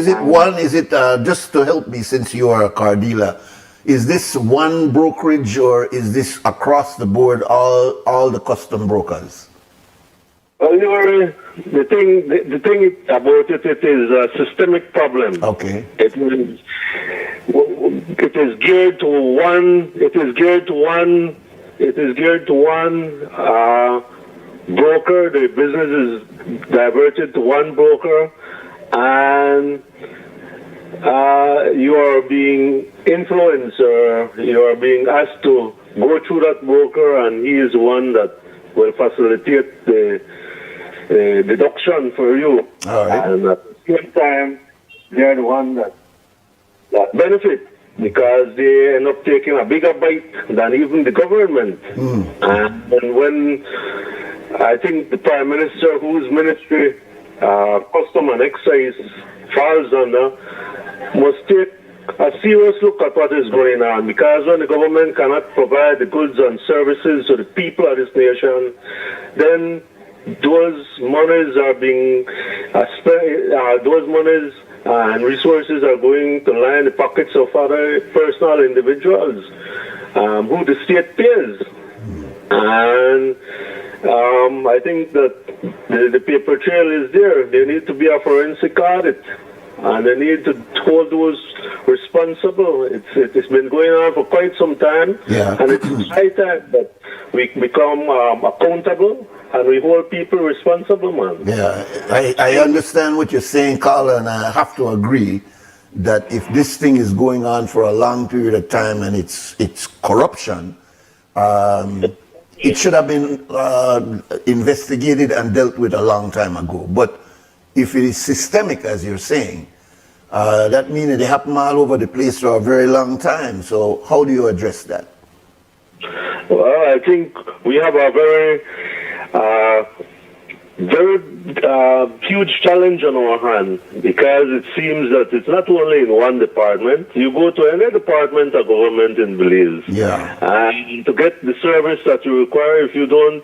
just to help me, since you are a car dealer, is this one brokerage or is this across the board all the custom brokers? Well, the thing about it is a systemic problem. Okay. It is geared to one. It is geared to one broker. The business is diverted to one broker, and you are being influenced, or you are being asked to go through that broker, and he is the one that will facilitate the deduction for you. All right. And at the same time, they are the one that benefit, because they end up taking a bigger bite than even the government. And when I think the Prime Minister, whose ministry Custom and Excise falls under, must take a serious look at what is going on, because when the government cannot provide the goods and services to the people of this nation, then those monies are being those monies and resources are going to line the pockets of other personal individuals who the state pays. And I think that the paper trail is there. There needs to be a forensic audit, and they need to hold those responsible. It's been going on for quite some time, and it's high time that we become accountable and we hold people responsible, man. Yeah, I understand what you're saying, Carl, and I have to agree that if this thing is going on for a long period of time and it's corruption, it should have been investigated and dealt with a long time ago. But if it is systemic, as you're saying, that means it happened all over the place for a very long time. So how do you address that? Well, I think we have a very huge challenge on our hand, because it seems that it's not only in one department. You go to any department of government in Belize, and to get the service that you require, if you don't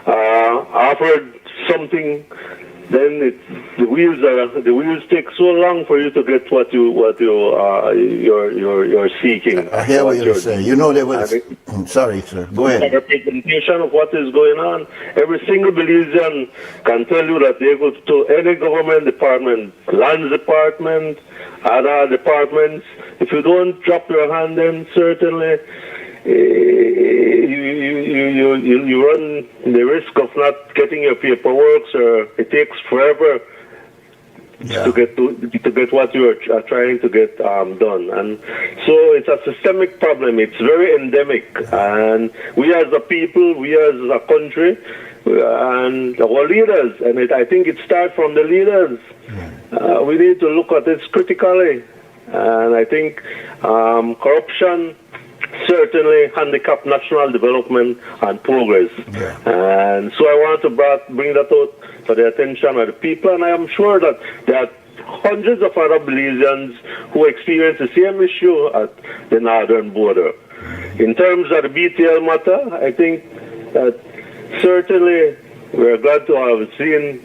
offer something, then the wheels take so long for you to get what you're seeking. I hear what you're saying. You know, there was. Sorry, sir. Go ahead. A representation of what is going on. Every single Belizean can tell you that they go to any government department, lands department, other departments. If you don't drop your hand, then certainly you run the risk of not getting your paperwork, or it takes forever to get what you are trying to get done. And so it's a systemic problem. It's very endemic, and we as a people, we as a country, and our leaders, and I think it starts from the leaders. We need to look at this critically, and I think corruption certainly handicap national development and progress. And so I want to bring that out for the attention of the people, and I am sure that there are hundreds of other Belizeans who experience the same issue at the northern border. In terms of the BTL matter, I think that certainly we're glad to have seen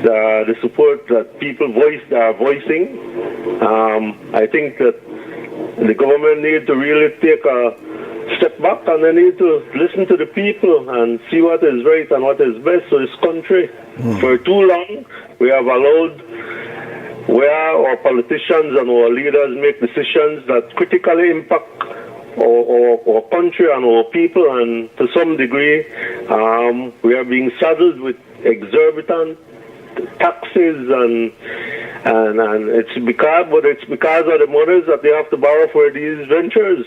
the support that people are voicing. I think that the government needs to really take a step back, and they need to listen to the people and see what is right and what is best for this country. For too long, we have allowed where our politicians and our leaders make decisions that critically impact our country and our people, and to some degree, we are being saddled with exorbitant taxes, and it's because of the monies that they have to borrow for these ventures.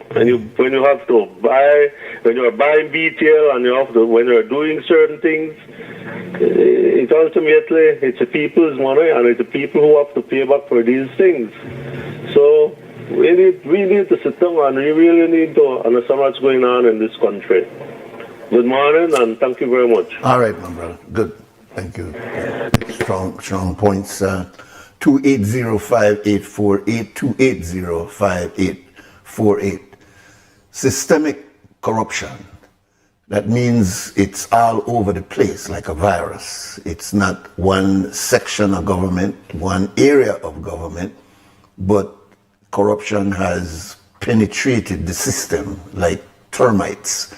And when you have to buy, when you are buying BTL, and when you are doing certain things, it's the people's money, and it's the people who have to pay back for these things. So we need to sit down, and we really need to understand what's going on in this country. Good morning, and thank you very much. All right, my brother. Good. Thank you. Strong points. 2805848, 2805848. Systemic corruption. That means it's all over the place like a virus. It's not one section of government, one area of government, but corruption has penetrated the system like termites.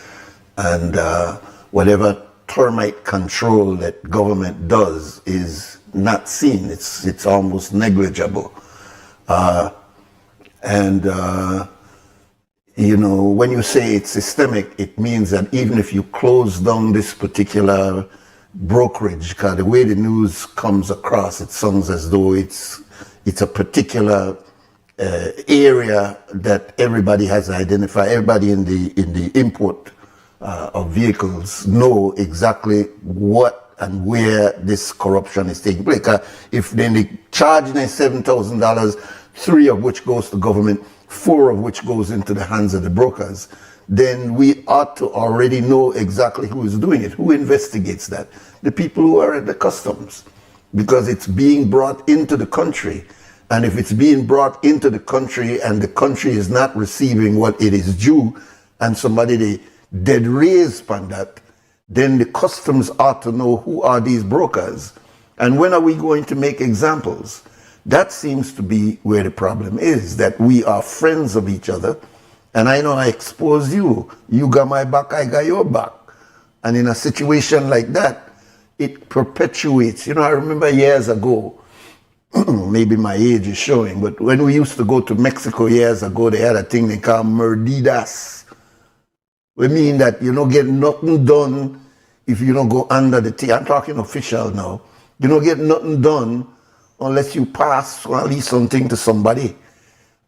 And whatever termite control that government does is not seen. It's almost negligible. You know, when you say it's systemic, it means that even if you close down this particular brokerage, because the way the news comes across, it sounds as though it's a particular area that everybody has identified. Everybody in the import of vehicles know exactly what and where this corruption is taking place. If then they charge them $7,000, 3 of which goes to government, 4 of which goes into the hands of the brokers, then we ought to already know exactly who is doing it. Who investigates that? The people who are at the customs, because it's being brought into the country. And if it's being brought into the country and the country is not receiving what it is due, and somebody they dead raise upon that, then the customs ought to know who are these brokers. And when are we going to make examples? That seems to be where the problem is, that we are friends of each other. And I know I exposed you. You got my back, I got your back. And in a situation like that, it perpetuates. You know, I remember years ago, maybe my age is showing, but when we used to go to Mexico years ago, they had a thing they call mordidas. We mean that you don't get nothing done if you don't go under the T. I'm talking official now. You don't get nothing done unless you pass or at least something to somebody.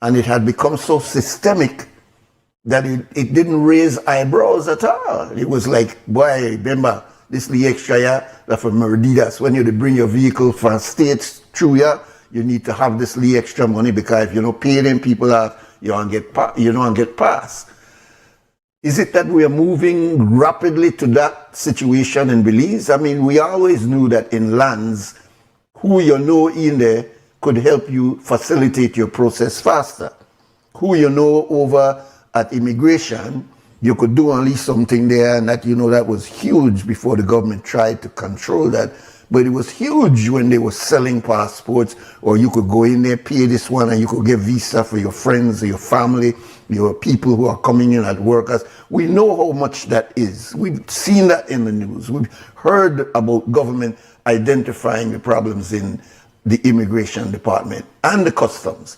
And it had become so systemic that it didn't raise eyebrows at all. It was like, boy, remember, this the extra year, that for mordidas, when you bring your vehicle from states through here, you need to have this little extra money, because if you don't pay them people off, you don't get passed. Is it that we are moving rapidly to that situation in Belize? I mean, we always knew that in lands, who you know in there could help you facilitate your process faster. Who you know over at immigration, you could do only something there, and that, you know, that was huge before the government tried to control that. But it was huge when they were selling passports, or you could go in there, pay this one, and you could get visa for your friends or your family, your people who are coming in as workers. We know how much that is. We've seen that in the news. We've heard about government identifying the problems in the immigration department and the customs.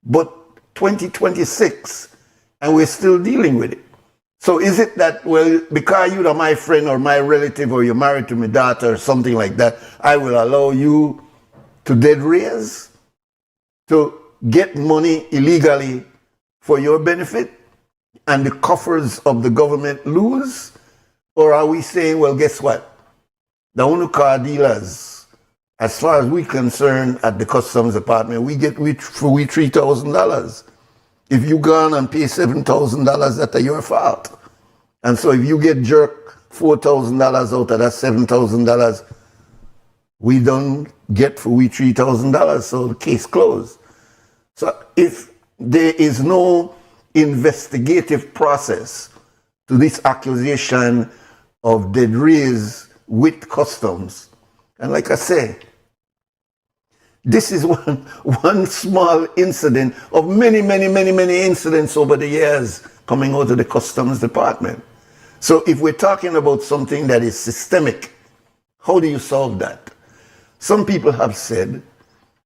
But 2026, and we're still dealing with it. So is it that, well, because you're my friend or my relative, or you're married to my daughter or something like that, I will allow you to dead raise, to get money illegally for your benefit, and the coffers of the government lose? Or are we saying, well, guess what? The only car dealers, as far as we're concerned at the customs department, we get $3,000. If you go on and pay $7,000, that's your fault. And so if you get jerked $4,000 out of that $7,000, we don't get for we $3,000, so the case closed. So if there is no investigative process to this accusation of dead raise with customs, and like I say, this is one small incident of many incidents over the years coming out of the customs department. So if we're talking about something that is systemic, how do you solve that? Some people have said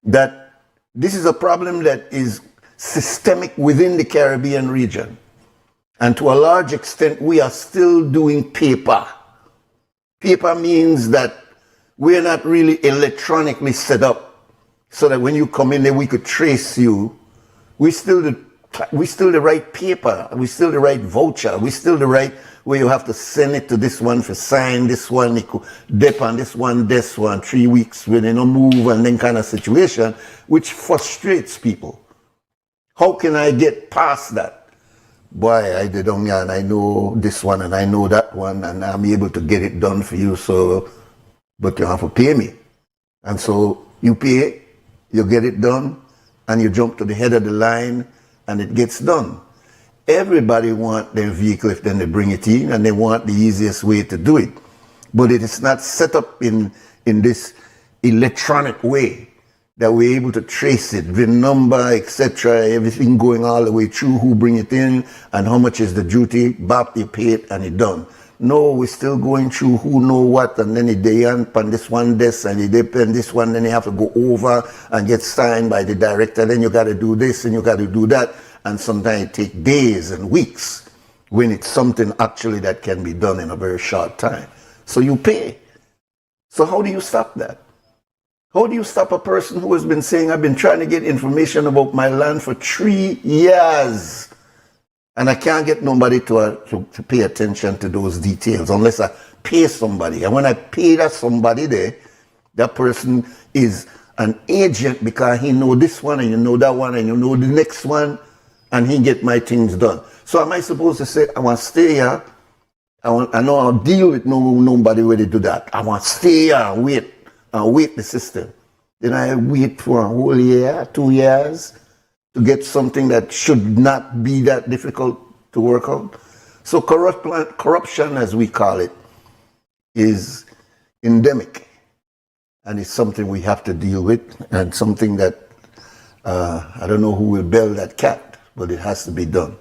that this is a problem that is systemic within the Caribbean region. And to a large extent, we are still doing paper. Paper means that we're not really electronically set up so that when you come in there, we could trace you. We still the right paper. We still the right voucher. We still the right where you have to send it to this one for sign, this one, it could dip on this one, 3 weeks when they don't move, and then kind of situation, which frustrates people. How can I get past that? Boy, I did on and I know this one and I know that one, and I'm able to get it done for you, so, but you have to pay me. And so you pay, you get it done, and you jump to the head of the line, and it gets done. Everybody want their vehicle if then they bring it in, and they want the easiest way to do it. But it is not set up in this electronic way that we're able to trace it, VIN number, etc., everything going all the way through, who bring it in, and how much is the duty, bap, you pay it, and it's done. No, we're still going through who know what, and then they on this one this, and they on this one, then you have to go over and get signed by the director, then you got to do this and you got to do that, and sometimes it take days and weeks when it's something actually that can be done in a very short time. So you pay. So how do you stop that? How do you stop a person who has been saying, I've been trying to get information about my land for 3 years, and I can't get nobody to pay attention to those details unless I pay somebody. And when I pay that somebody there, that person is an agent because he know this one and you know that one and you know the next one, and he get my things done. So am I supposed to say, I want to stay here? I know I'll deal with nobody where they do that. I want to stay here and wait the system. Then I wait for a whole year, 2 years to get something that should not be that difficult to work out. So corruption, as we call it, is endemic. And it's something we have to deal with, and something that I don't know who will bail that cat, but it has to be done.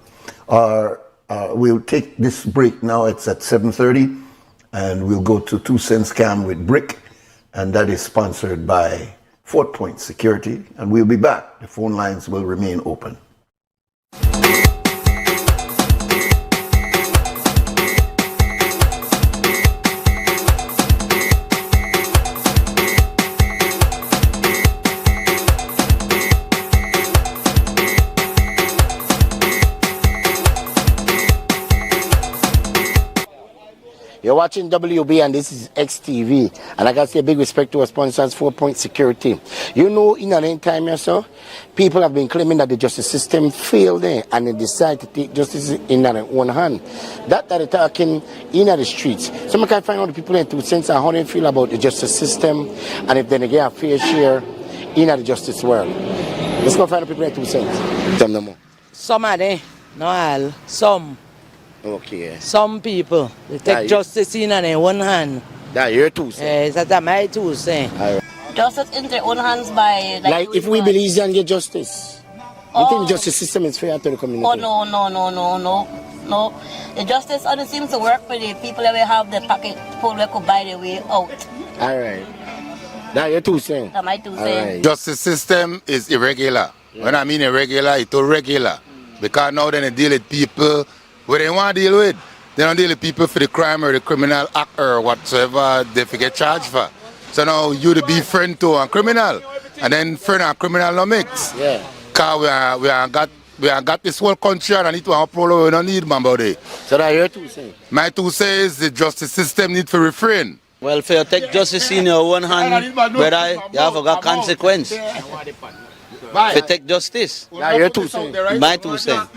We'll take this break now. It's at 7:30, and we'll go to 2 Cents Cam with Brick, and that is sponsored by Fort Point Security, and we'll be back. The phone lines will remain open. You're watching WB, and this is XTV, and I got to say a big respect to our sponsors, 4 Point Security. You know, in an time or so, people have been claiming that the justice system failed there, and they decide to take justice in their own hand. That they're talking in the streets. So I can find out the people in 2 cents and how they feel about the justice system, and if they get a fair share in the justice world. Let's go find the people in 2 cents. Tell them more. Some of them, not all, some. Okay. Some people, they take justice in their own hand. That's your 2 cents. That's my 2 cents. Right. Justice in their own hands by... Like if we believe and get justice. You think the justice system is fair to the community? Oh, no. The justice only seems to work for the people that will have the pocket full that could buy their way out. All right. That's your 2 cents. That's my 2 cents. Right. Justice system is irregular. Yeah. When I mean irregular, it's irregular. Because now they deal with people where they want to deal with. They don't deal with people for the crime or the criminal act or whatsoever they get charged for. So now you to be friend to a criminal, and then friend and criminal no mix. Yeah. Cause we have got this whole country and it to problem we don't need, man, buddy. So that's your 2 cents. My 2 cents is the justice system need to refrain. Well, if you take justice in your own hand, brother, you have got consequence. If you take justice, that's your 2 cents. My 2 cents.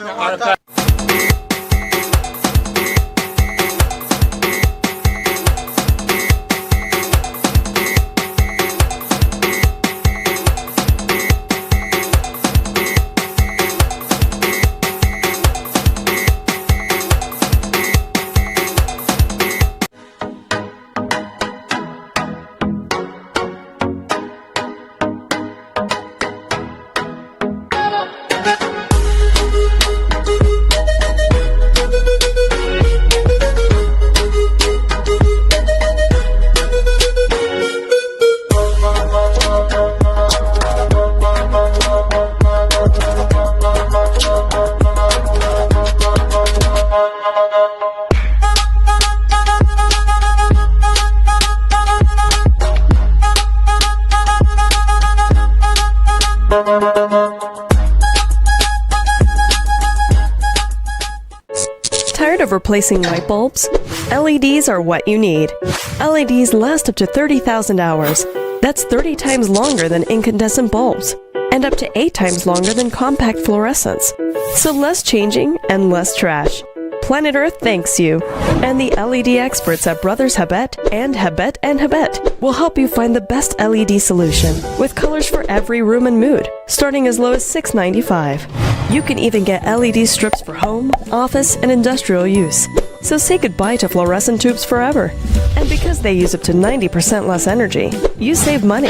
Tired of replacing light bulbs? LEDs are what you need. LEDs last up to 30,000 hours. That's 30 times longer than incandescent bulbs, and up to 8 times longer than compact fluorescents. So less changing and less trash. Planet Earth thanks you. And the LED experts at Brothers Habet and Habet will help you find the best LED solution with colors for every room and mood, starting as low as $6.95. You can even get LED strips for home, office, and industrial use. So say goodbye to fluorescent tubes forever. And because they use up to 90% less energy, you save money.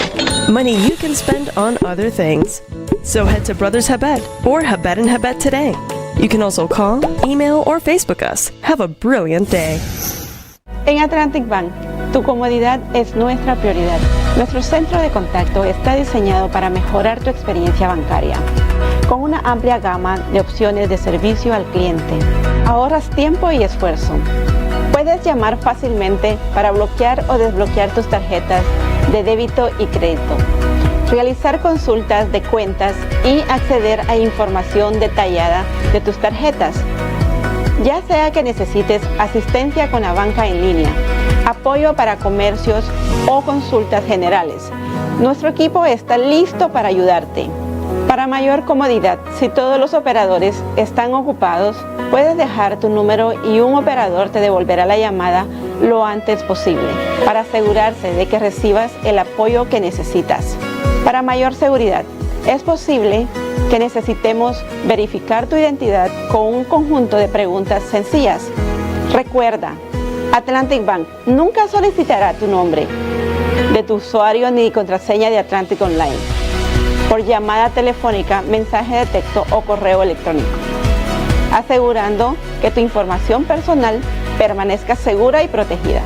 Money you can spend on other things. So head to Brothers Habet or Habet and Habet today. You can also call, email, or Facebook us. Have a brilliant day. En Atlantic Bank, tu comodidad es nuestra prioridad. Nuestro centro de contacto está diseñado para mejorar tu experiencia bancaria, con una amplia gama de opciones de servicio al cliente. Ahorras tiempo y esfuerzo. Puedes llamar fácilmente para bloquear o desbloquear tus tarjetas de débito y crédito, realizar consultas de cuentas y acceder a información detallada de tus tarjetas. Ya sea que necesites asistencia con la banca en línea, apoyo para comercios o consultas generales, nuestro equipo está listo para ayudarte. Para mayor comodidad, si todos los operadores están ocupados, puedes dejar tu número y un operador te devolverá la llamada lo antes posible para asegurarse de que recibas el apoyo que necesitas. Para mayor seguridad, es posible que necesitemos verificar tu identidad con un conjunto de preguntas sencillas. Recuerda, Atlantic Bank nunca solicitará tu nombre de tu usuario ni contraseña de Atlantic Online por llamada telefónica, mensaje de texto o correo electrónico, asegurando que tu información personal permanezca segura y protegida.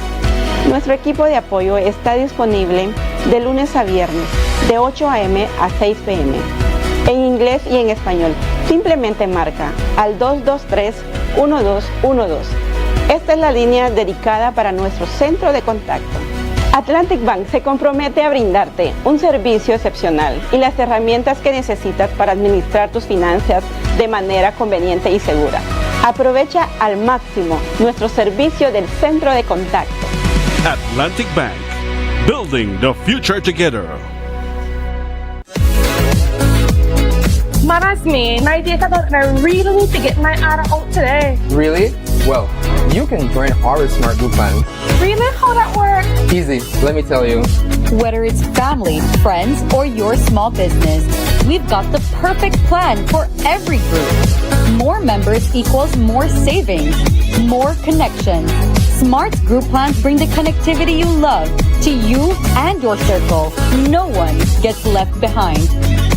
Nuestro equipo de apoyo está disponible de lunes a viernes, de 8 a.m. a 6 p.m. en inglés y en español. Simplemente marca al 223-1212. Esta es la línea dedicada para nuestro centro de contacto. Atlantic Bank se compromete a brindarte un servicio excepcional y las herramientas que necesitas para administrar tus finanzas de manera conveniente y segura. Aprovecha al máximo nuestro servicio del centro de contacto. Atlantic Bank, building the future together. Mama's me. My data don't, and I really need to get my ARA out today. Really? Well, you can join our Smart Group plan. Really? How that work? Easy, let me tell you. Whether it's family, friends, or your small business, we've got the perfect plan for every group. More members equals more savings, more connections. Smart group plans bring the connectivity you love to you and your circle. No one gets left behind.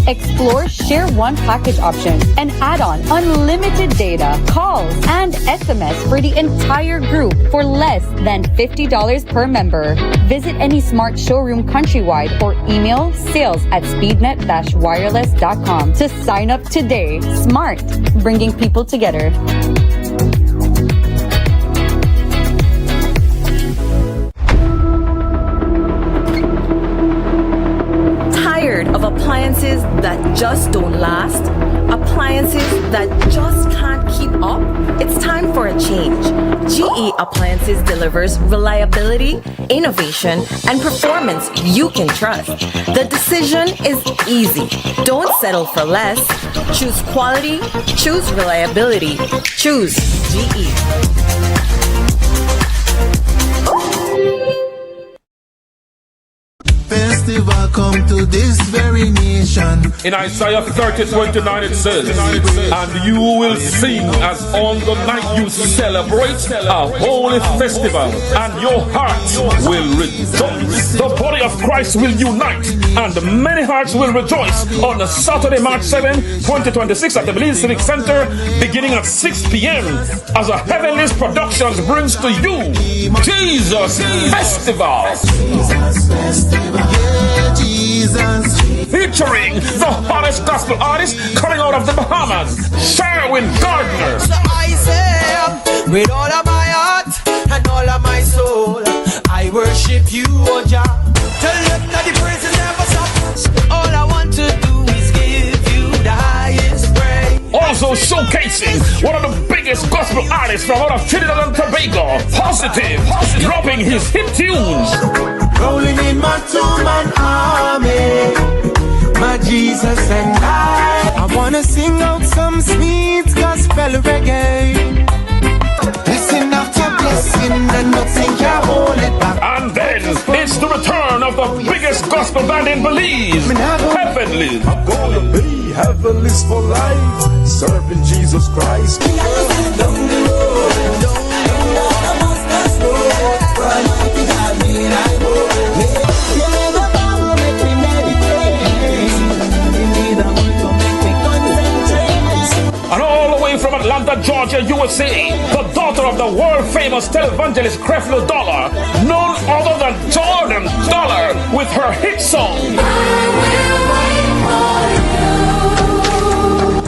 Explore Share One package option and add on unlimited data, calls, and SMS for the entire group for less than $50 per member. Visit any Smart showroom countrywide or email sales@speednet-wireless.com to sign up today. Smart, bringing people together. Of appliances that just don't last, appliances that just can't keep up, it's time for a change. GE Appliances delivers reliability, innovation, and performance you can trust. The decision is easy. Don't settle for less. Choose quality, choose reliability, choose GE. Festival come to this very nation. In Isaiah 30:29 it says, and you will sing as on the night you celebrate a holy festival, and your hearts will rejoice. The body of Christ will unite, and many hearts will rejoice on the Saturday, March 7, 2026 at the Belize Civic Center, beginning at 6 p.m. as a Heavenly's Productions brings to you Jesus Festival. Yeah, Jesus. Featuring the hottest gospel artist coming out of the Bahamas, Sherwin Gardner. So I say, with all of my heart and all of my soul, I worship you, oh Jah. Tell them that the praise never stops. All I want to do is give you the highest praise. Also showcasing one of the biggest gospel artists from out of Trinidad and Tobago, Positive, dropping his hit tunes. Rolling in my two-man army, my Jesus and I wanna sing out some sweet gospel reggae. Blessing after blessing and nothing can hold it back. And then it's the return of the biggest gospel band in Belize, Heavenly. I'm gonna be heavenly's for life, serving Jesus Christ. And all the way from Atlanta, Georgia, USA, the daughter of the world famous famous televangelist Creflo Dollar, none other than Jordan Dollar, with her hit song.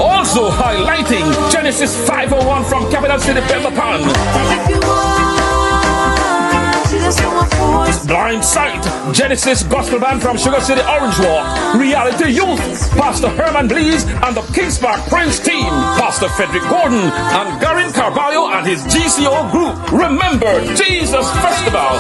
Also highlighting Genesis 501 from Capital City, Pemberton. Blind Sight, Genesis Gospel Band from Sugar City, Orange Walk. Reality Youth, Pastor Herman Blees and the Kings Park Prince team. Pastor Frederick Gordon and Garin Carvalho and his GCO group. Remember, Jesus Festival.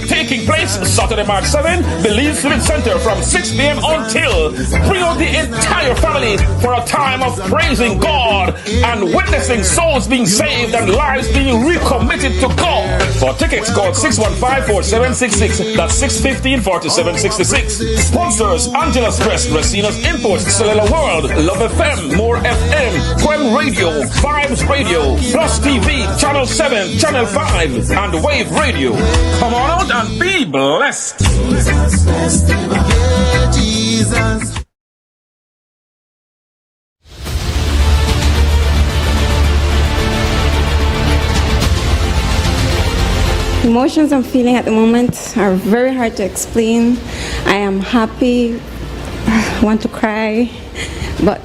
Taking place Saturday, March 7, Belize Civic Center from 6 p.m. until. Bring out the entire family for a time of praising God and witnessing souls being saved and lives being recommitted to God. For tickets, call 615-4766. That's 615-4766. Sponsors: Angela's Press, Racina's Imports, Cellular World, Love FM, More FM, Quem Radio, Vibes Radio, Plus TV, Channel 7, Channel 5, and Wave Radio. Come on out and be blessed. Jesus. Emotions I'm feeling at the moment are very hard to explain. I am happy, want to cry, but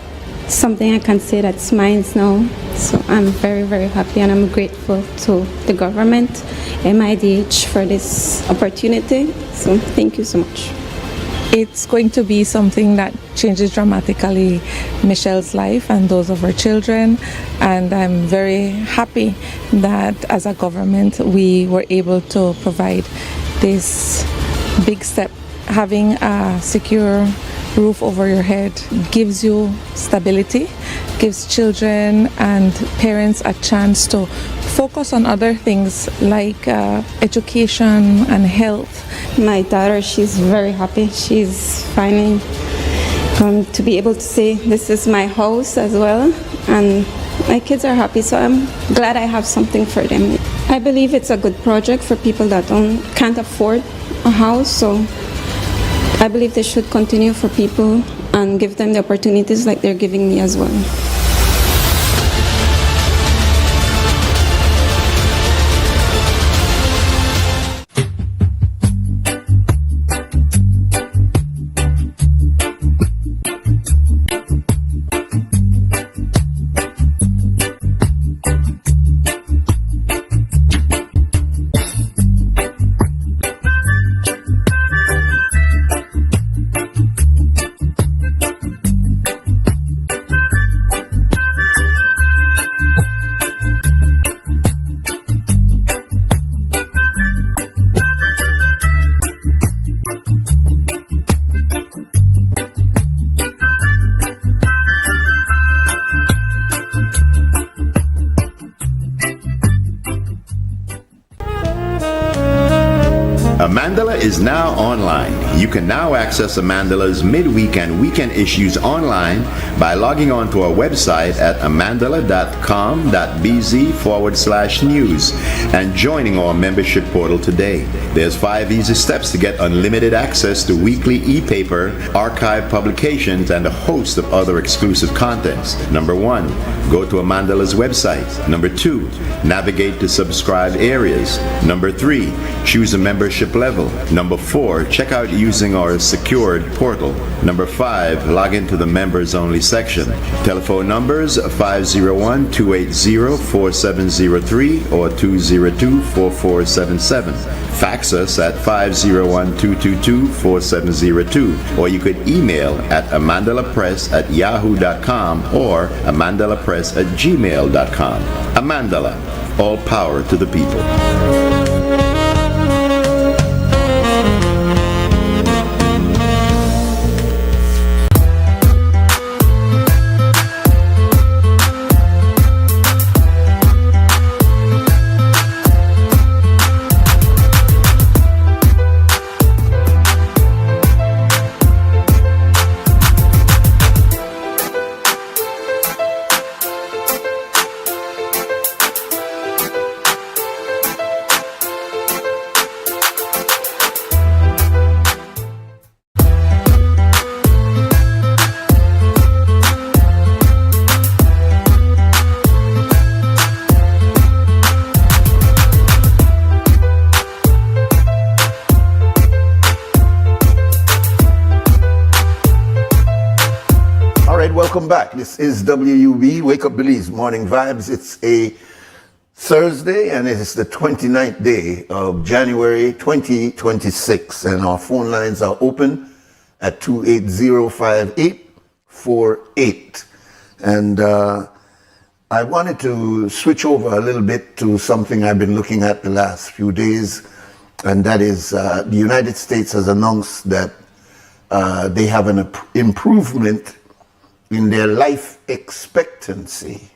something I can say that's mine now. So I'm very, very happy, and I'm grateful to the government, MIDH, for this opportunity. So thank you so much. It's going to be something that changes dramatically Michelle's life and those of her children, and I'm very happy that as a government we were able to provide this big step. Having a secure roof over your head gives you stability, gives children and parents a chance to focus on other things like education and health. My daughter, she's very happy. She's finally to be able to say this is my house as well, and my kids are happy, so I'm glad I have something for them. I believe it's a good project for people that can't afford a house, so I believe they should continue for people and give them the opportunities like they're giving me as well. Amandala is now online. You can now access Amandala's midweek and weekend issues online by logging on to our website at amandala.com.bz/news and joining our membership portal today. There's 5 easy steps to get unlimited access to weekly e-paper, archive publications, and a host of other exclusive contents. Number 1, go to Amandala's website. Number 2, navigate to subscribed areas. Number 3, choose a membership level. Number 4, check out using our secured portal. Number 5, log into the members only section. Telephone numbers 501-280-4703 or 202-4477. Fax us at 501-222-4702, or you could email at amandalapress@yahoo.com or amandalapress@gmail.com. Amandala, all power to the people. Welcome back. This is WUB, Wake Up Belize, Morning Vibes. It's a Thursday, and it is the 29th day of January 2026, and our phone lines are open at 280-5848. And I wanted to switch over a little bit to something I've been looking at the last few days, and that is the United States has announced that they have an improvement in their life expectancy.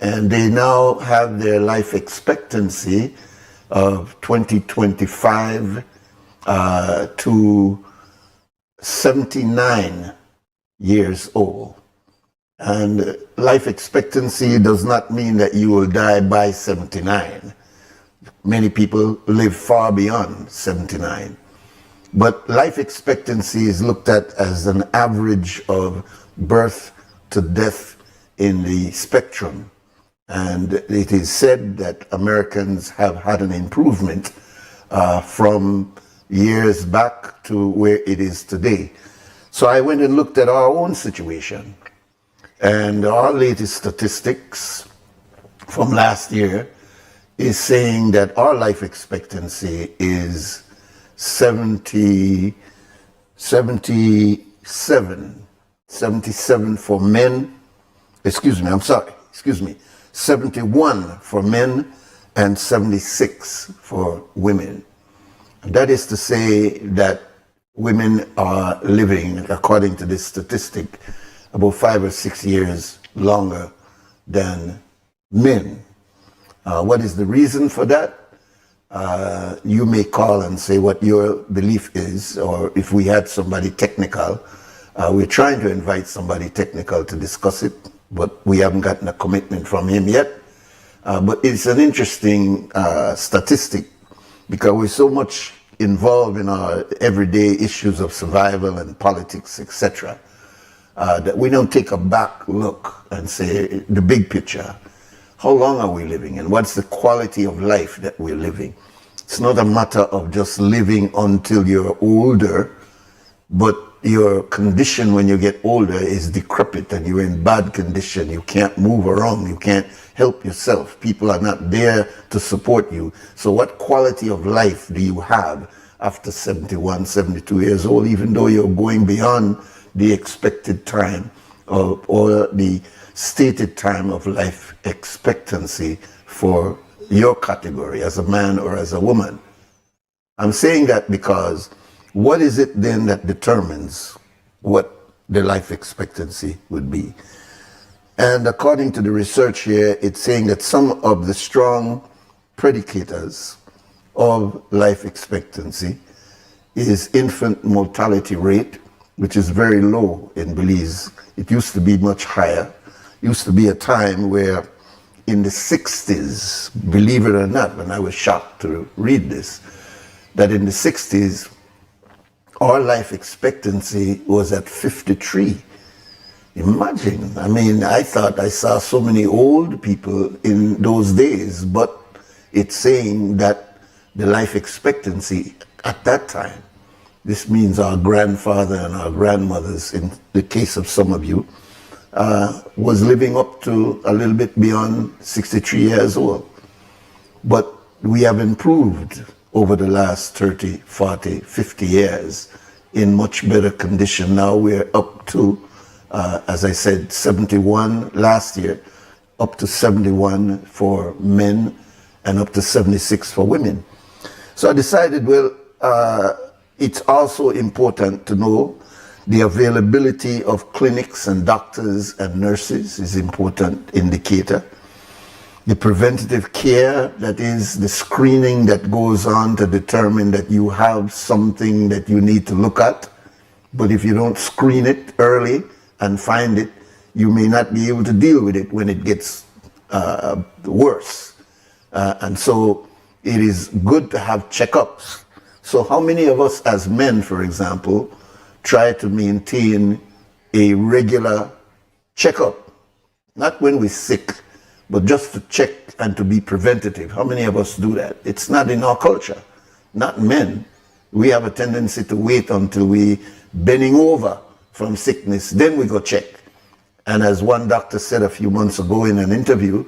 And they now have their life expectancy of 2025 to 79 years old. And life expectancy does not mean that you will die by 79. Many people live far beyond 79. But life expectancy is looked at as an average of birth to death in the spectrum. And it is said that Americans have had an improvement from years back to where it is today. So I went and looked at our own situation. And our latest statistics from last year is saying that our life expectancy is 77 for men, 71 for men and 76 for women. And that is to say that women are living, according to this statistic, about 5 or 6 years longer than men. What is the reason for that? You may call and say what your belief is, or if we had somebody technical. We're trying to invite somebody technical to discuss it, but we haven't gotten a commitment from him yet. But it's an interesting statistic because we're so much involved in our everyday issues of survival and politics, etc., that we don't take a back look and say the big picture. How long are we living, and what's the quality of life that we're living? It's not a matter of just living until you're older, but your condition when you get older is decrepit and you're in bad condition. You can't move around. You can't help yourself. People are not there to support you. So what quality of life do you have after 71, 72 years old, even though you're going beyond the expected time or the stated time of life expectancy for your category as a man or as a woman? I'm saying that because what is it then that determines what the life expectancy would be? And according to the research here, it's saying that some of the strong predicators of life expectancy is infant mortality rate, which is very low in Belize. It used to be much higher. Used to be a time where in the 60s, believe it or not, when I was shocked to read this, that in the 60s, our life expectancy was at 53. Imagine, I mean, I thought I saw so many old people in those days, but it's saying that the life expectancy at that time, this means our grandfather and our grandmothers, in the case of some of you, was living up to a little bit beyond 63 years old. But we have improved over the last 30, 40, 50 years in much better condition. Now we're up to, as I said, 71 last year, up to 71 for men and up to 76 for women. So I decided, well, it's also important to know the availability of clinics and doctors and nurses is important indicator. The preventative care, that is the screening that goes on to determine that you have something that you need to look at. But if you don't screen it early and find it, you may not be able to deal with it when it gets worse. And so it is good to have checkups. So how many of us as men, for example, try to maintain a regular checkup? Not when we're sick, but just to check and to be preventative. How many of us do that? It's not in our culture, not men. We have a tendency to wait until we bending over from sickness, then we go check. And as one doctor said a few months ago in an interview,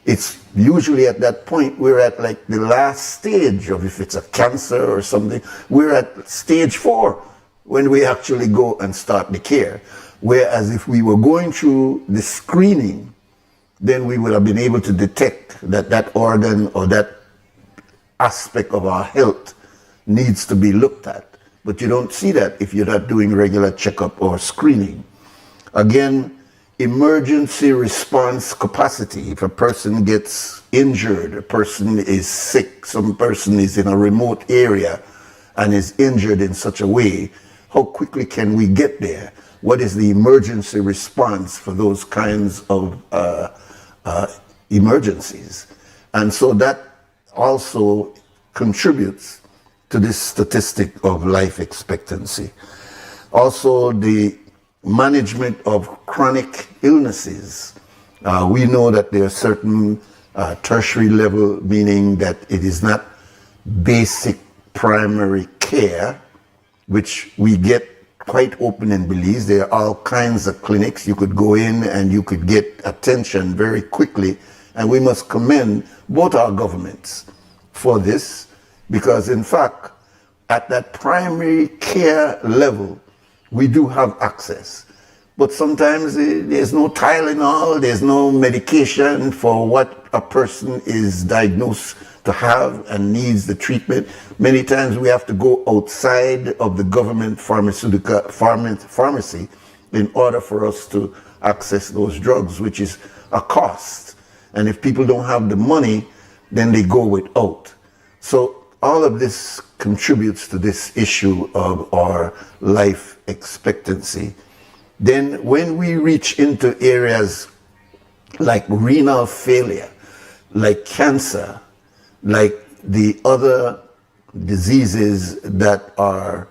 it's usually at that point we're at like the last stage of, if it's a cancer or something, we're at stage 4 when we actually go and start the care. Whereas if we were going through the screening, then we would have been able to detect that that organ or that aspect of our health needs to be looked at. But you don't see that if you're not doing regular checkup or screening. Again, emergency response capacity. If a person gets injured, a person is sick, some person is in a remote area and is injured in such a way, how quickly can we get there? What is the emergency response for those kinds of emergencies? And so that also contributes to this statistic of life expectancy. Also, the management of chronic illnesses. We know that there are certain tertiary level, meaning that it is not basic primary care, which we get quite open in Belize. There are all kinds of clinics. You could go in and you could get attention very quickly. And we must commend both our governments for this, because in fact, at that primary care level, we do have access. But sometimes there's no Tylenol, there's no medication for what a person is diagnosed to have and needs the treatment. Many times we have to go outside of the government pharmacy in order for us to access those drugs, which is a cost. And if people don't have the money, then they go without. So all of this contributes to this issue of our life expectancy. Then when we reach into areas like renal failure, like cancer, like the other diseases that are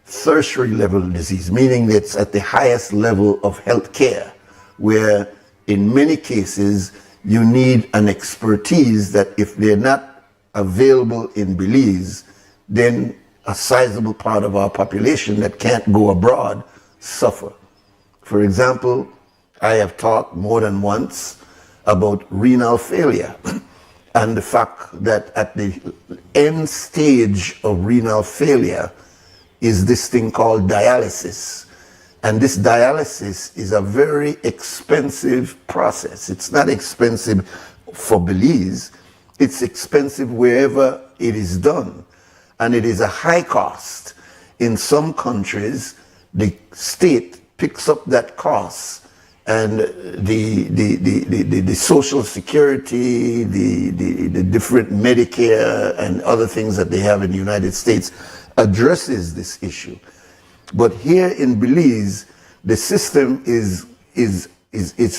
tertiary level disease, meaning it's at the highest level of health care, where in many cases you need an expertise that if they're not available in Belize, then a sizable part of our population that can't go abroad suffer. For example, I have talked more than once about renal failure and the fact that at the end stage of renal failure is this thing called dialysis. And this dialysis is a very expensive process. It's not expensive for Belize. It's expensive wherever it is done. And it is a high cost. In some countries, the state picks up that cost, and the Social Security, the different Medicare and other things that they have in the United States addresses this issue. But here in Belize, the system is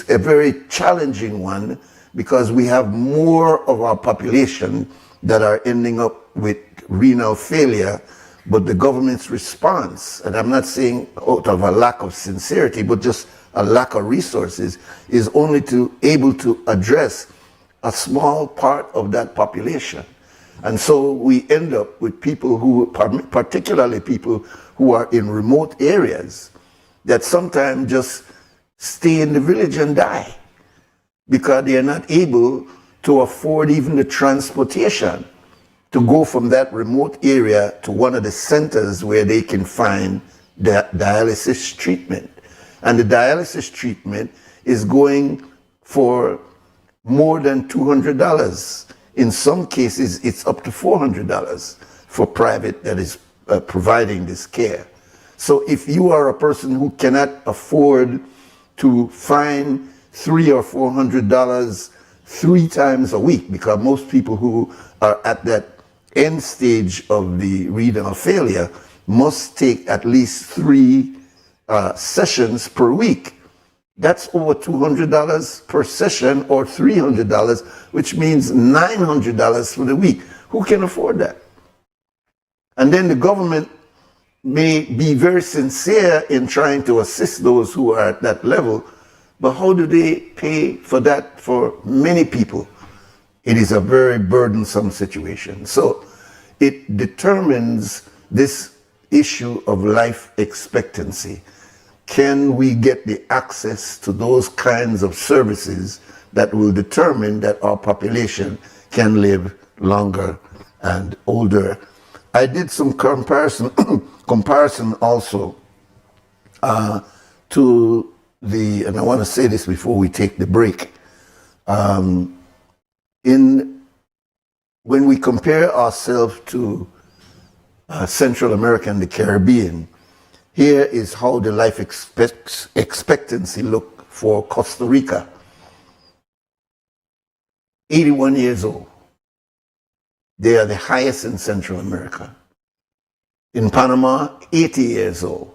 a very challenging one, because we have more of our population that are ending up with renal failure, but the government's response, and I'm not saying out of a lack of sincerity, but just a lack of resources, is only able to address a small part of that population. And so we end up with people who, particularly people who are in remote areas, that sometimes just stay in the village and die because they are not able to afford even the transportation to go from that remote area to one of the centers where they can find the dialysis treatment. And the dialysis treatment is going for more than $200. In some cases, it's up to $400 for private that is providing this care. So if you are a person who cannot afford to find $300 or $400 3 times a week, because most people who are at that end stage of the renal failure must take at least 3 sessions per week. That's over $200 per session, or $300, which means $900 for the week. Who can afford that? And then the government may be very sincere in trying to assist those who are at that level, but how do they pay for that for many people? It is a very burdensome situation. So it determines this issue of life expectancy. can we get the access to those kinds of services that will determine that our population can live longer and older. I did some comparison also to the, and I want to say this before we take the break, when we compare ourselves to Central America and the Caribbean, here is how the life expectancy look for Costa Rica. 81 years old. They are the highest in Central America. In Panama, 80 years old.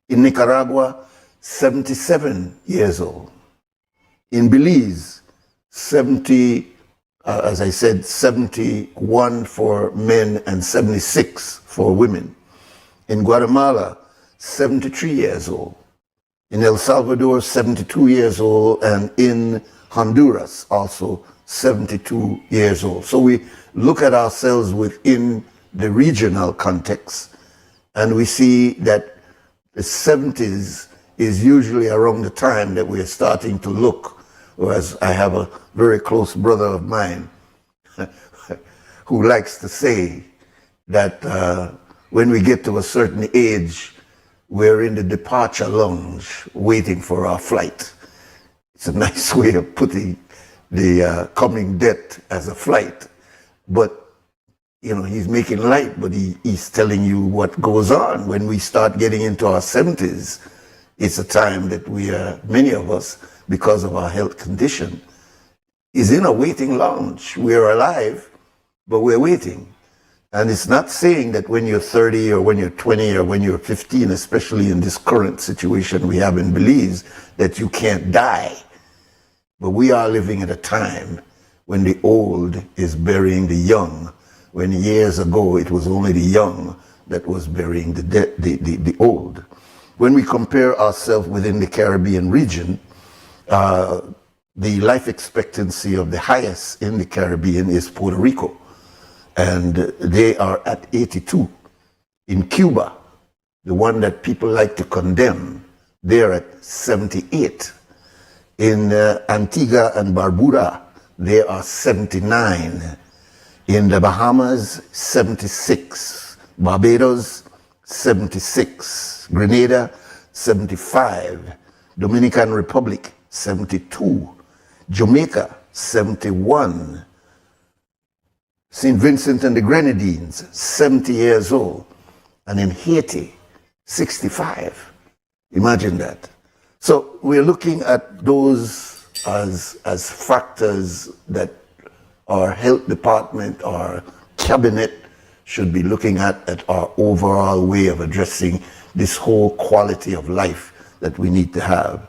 In Nicaragua, 77 years old. In Belize, 70, as I said, 71 for men and 76 for women. In Guatemala, 73 years old. In El Salvador, 72 years old. And in Honduras, also 72 years old. So we look at ourselves within the regional context, and we see that the 70s is usually around the time that we're starting to look, or as I have a very close brother of mine who likes to say that when we get to a certain age, we're in the departure lounge waiting for our flight. It's a nice way of putting the coming death as a flight. But, you know, he's making light, but he's telling you what goes on. When we start getting into our 70s, it's a time that we are, many of us, because of our health condition, is in a waiting lounge. We're alive, but we're waiting. And it's not saying that when you're 30 or when you're 20 or when you're 15, especially in this current situation we have in Belize, that you can't die. But we are living at a time when the old is burying the young, when years ago it was only the young that was burying the old. When we compare ourselves within the Caribbean region, the life expectancy of the highest in the Caribbean is Puerto Rico, and they are at 82. In Cuba, the one that people like to condemn, they're at 78. In Antigua and Barbuda, they are 79. In the Bahamas, 76. Barbados, 76. Grenada, 75. Dominican Republic, 72. Jamaica, 71. St. Vincent and the Grenadines, 70 years old. And in Haiti, 65. Imagine that. So we're looking at those as factors that our health department, our cabinet should be looking at our overall way of addressing this whole quality of life that we need to have.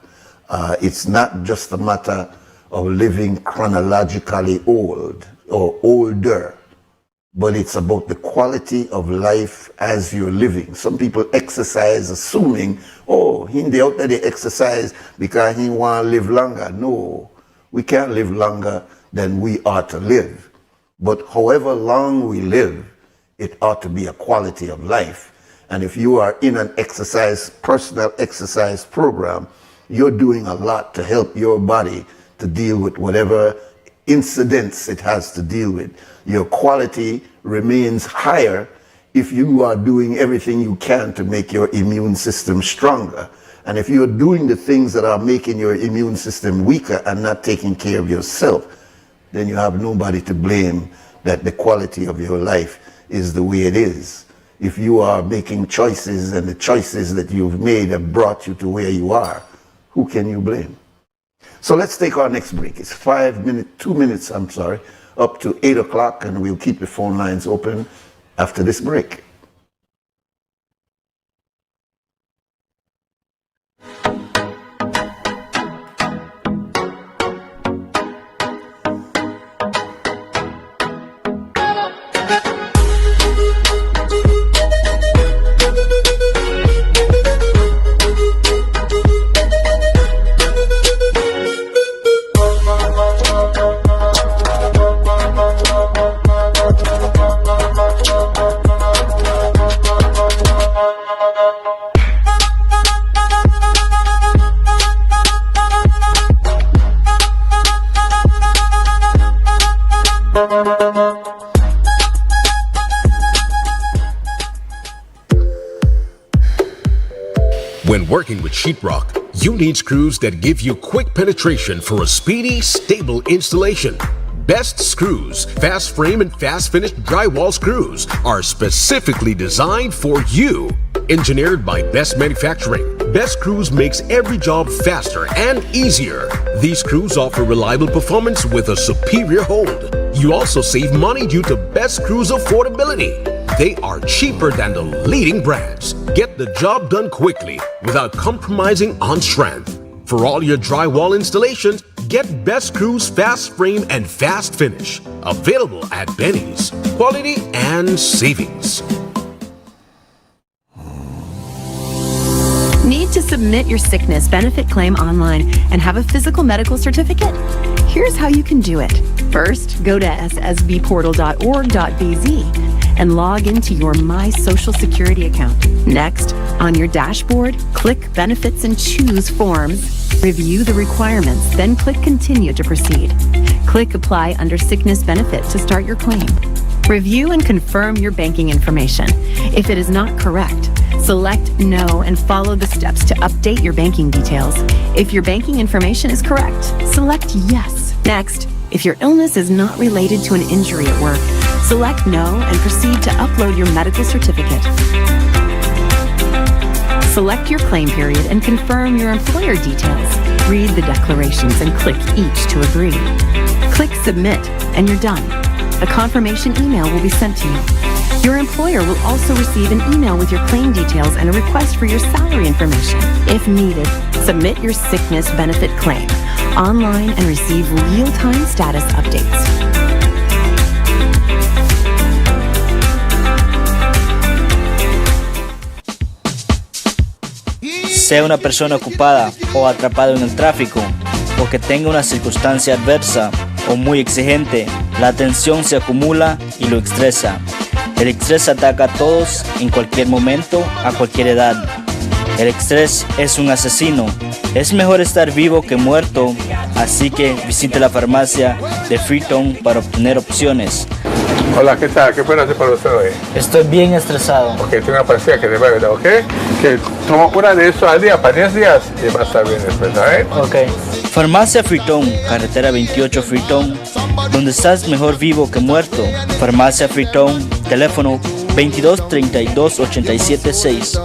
It's not just a matter of living chronologically old or older, but it's about the quality of life as you're living. Some people exercise assuming, oh, he out there they exercise because he want to live longer. No, we can't live longer than we ought to live. But however long we live, it ought to be a quality of life. And if you are in an personal exercise program, you're doing a lot to help your body to deal with whatever incidents it has to deal with. Your quality remains higher if you are doing everything you can to make your immune system stronger. And if you're doing the things that are making your immune system weaker and not taking care of yourself, then you have nobody to blame that the quality of your life is the way it is. If you are making choices and the choices that you've made have brought you to where you are, who can you blame? So let's take our next break. It's 2 minutes, up to 8 o'clock, and we'll keep the phone lines open after this break. When working with sheetrock, you need screws that give you quick penetration for a speedy, stable installation. Best Screws, fast frame and fast finish drywall screws are specifically designed for you. Engineered by Best Manufacturing, Best Screws makes every job faster and easier. These screws offer reliable performance with a superior hold. You also save money due to Best Screws affordability. They are cheaper than the leading brands. Get the job done quickly without compromising on strength. For all your drywall installations, get Best Screws Fast Frame and Fast Finish. Available at Benny's. Quality and savings. Need to submit your sickness benefit claim online and have a physical medical certificate? Here's how you can do it. First, go to ssbportal.org.bz and log into your My Social Security account. Next, on your dashboard, click Benefits and choose Forms. Review the requirements, then click Continue to proceed. Click Apply under Sickness Benefit to start your claim. Review and confirm your banking information. If it is not correct, select No and follow the steps to update your banking details. If your banking information is correct, select Yes. Next, if your illness is not related to an injury at work, select No and proceed to upload your medical certificate. Select your claim period and confirm your employer details. Read the declarations and click each to agree. Click Submit and you're done. A confirmation email will be sent to you. Your employer will also receive an email with your claim details and a request for your salary information. If needed, submit your sickness benefit claim online and receive real-time status updates. Sea una persona ocupada o atrapada en el tráfico, o que tenga una circunstancia adversa o muy exigente, la tensión se acumula y lo estresa. El estrés ataca a todos en cualquier momento, a cualquier edad. El estrés es un asesino. Es mejor estar vivo que muerto, así que visite la farmacia de Freetown para obtener opciones. Hola, ¿qué tal? ¿Qué puedo hacer para usted hoy? Estoy bien estresado. Ok, tengo una pastilla que te va a ayudar, ¿ok? Que toma una de eso al día, para 10 días, y va a estar bien después, ¿sabes? Ok. Farmacia Freetown, carretera 28 Freetown, donde estás mejor vivo que muerto. Farmacia Freetown, teléfono 22 32 87 6.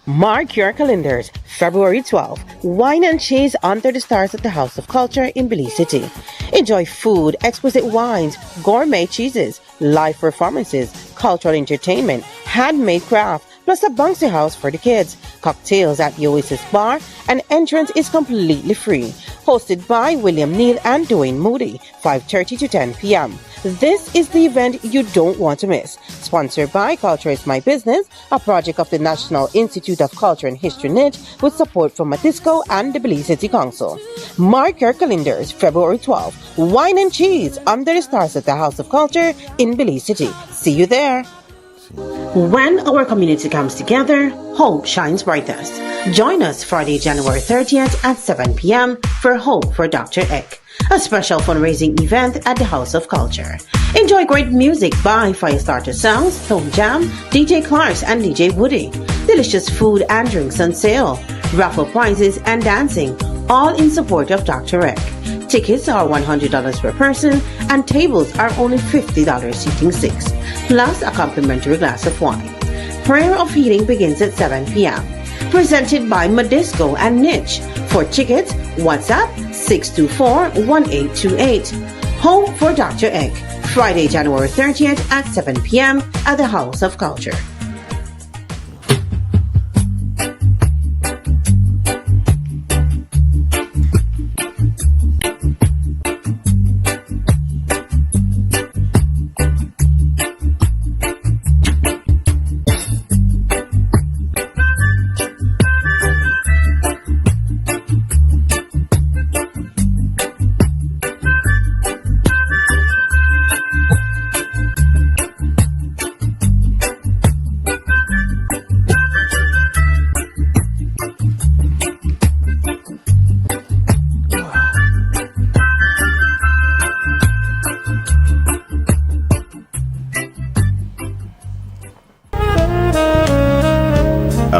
Mark your calendars. February 12th, Wine and Cheese Under the Stars at the House of Culture in Belize City. Enjoy food, exquisite wines, gourmet cheeses, live performances, cultural entertainment, handmade craft, plus a bouncy house for the kids, cocktails at the Oasis Bar, and entrance is completely free. Hosted by William Neal and Dwayne Moody, 5:30 to 10 p.m. This is the event you don't want to miss. Sponsored by Culture is My Business, a project of the National Institute of Culture and History NIT, with support from Matisco and the Belize City Council. Mark your calendars, February 12th, Wine and Cheese Under the Stars at the House of Culture in Belize City. See you there. When our community comes together, hope shines brightest. Join us Friday, January 30th at 7 p.m. for Hope for Dr. Eck, a special fundraising event at the House of Culture. Enjoy great music by Firestarter Sounds, Tone Jam, DJ Clarks, and DJ Woody. Delicious food and drinks on sale, raffle prizes, and dancing, all in support of Dr. Eck. Tickets are $100 per person, and tables are only $50 seating 6, plus a complimentary glass of wine. Prayer of Healing begins at 7 p.m. Presented by Modisco and Niche. For tickets, WhatsApp 624-1828. Hope for Dr. Eck. Friday, January 30th at 7 p.m. at the House of Culture.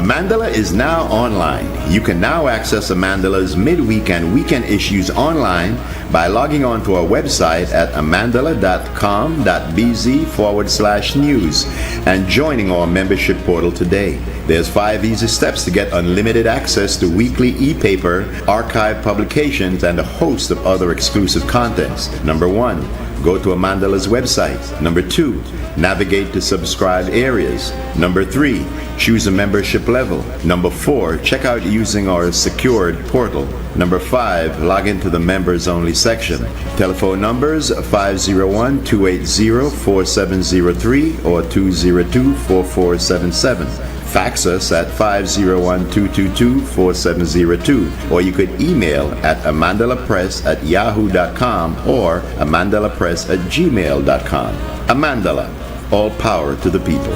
Amandala is now online. You can now access Amandala's midweek and weekend issues online by logging on to our website at amandala.com.bz/news and joining our membership portal today. There's 5 easy steps to get unlimited access to weekly e-paper, archive publications, and a host of other exclusive contents. Number 1, go to Amandala's website. Number 2, navigate to subscribed areas. Number 3, choose a membership level. Number 4, check out using our secured portal. Number 5, log into the members only section. Telephone numbers 501-280-4703 or 202-4477. Fax us at 501-222-4702, or you could email at amandalapress@yahoo.com or amandalapress@gmail.com. Amandala, all power to the people.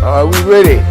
Are we ready?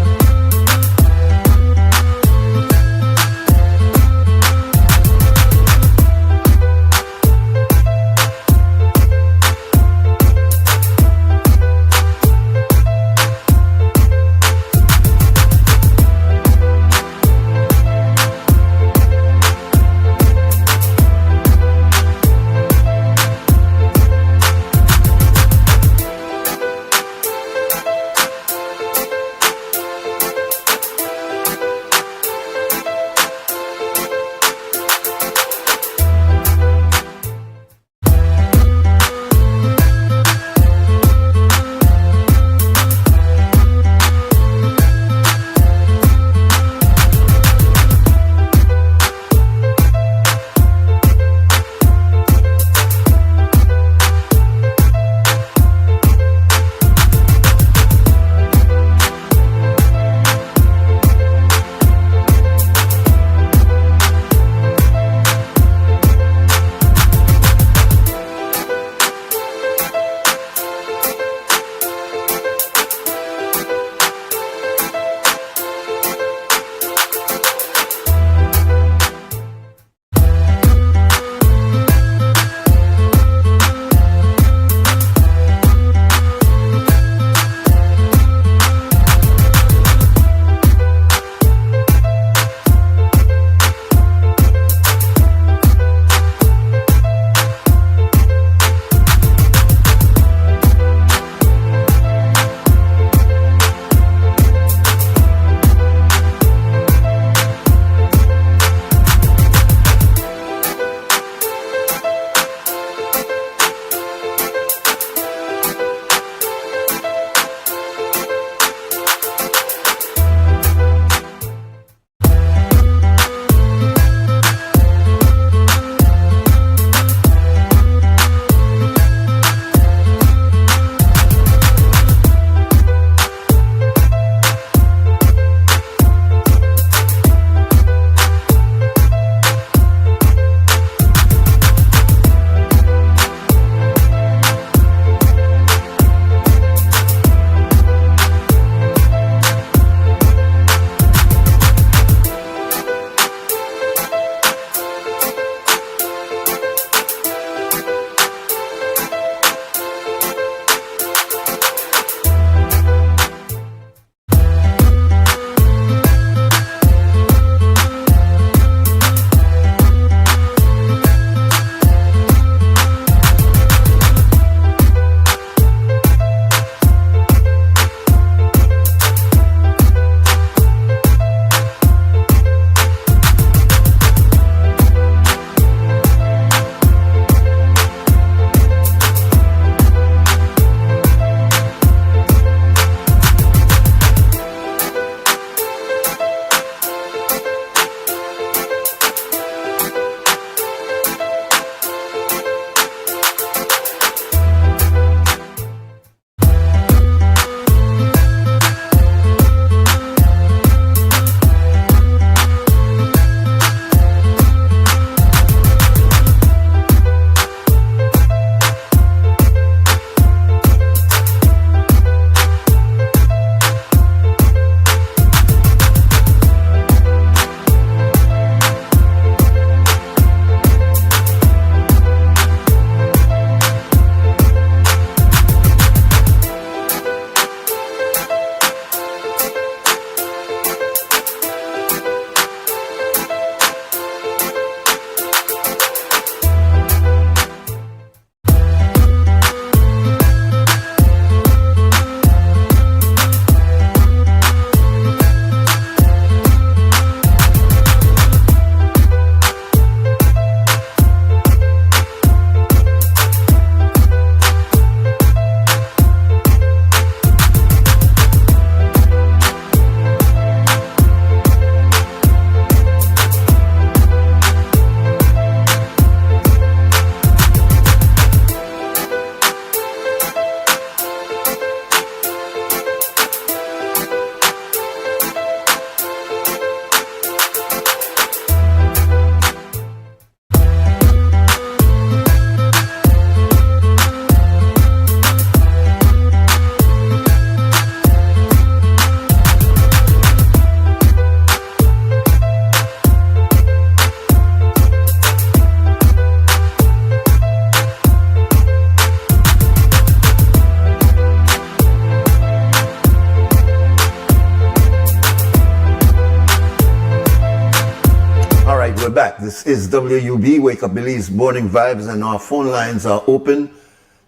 we're back. This is WUB, Wake Up Belize Morning Vibes, and our phone lines are open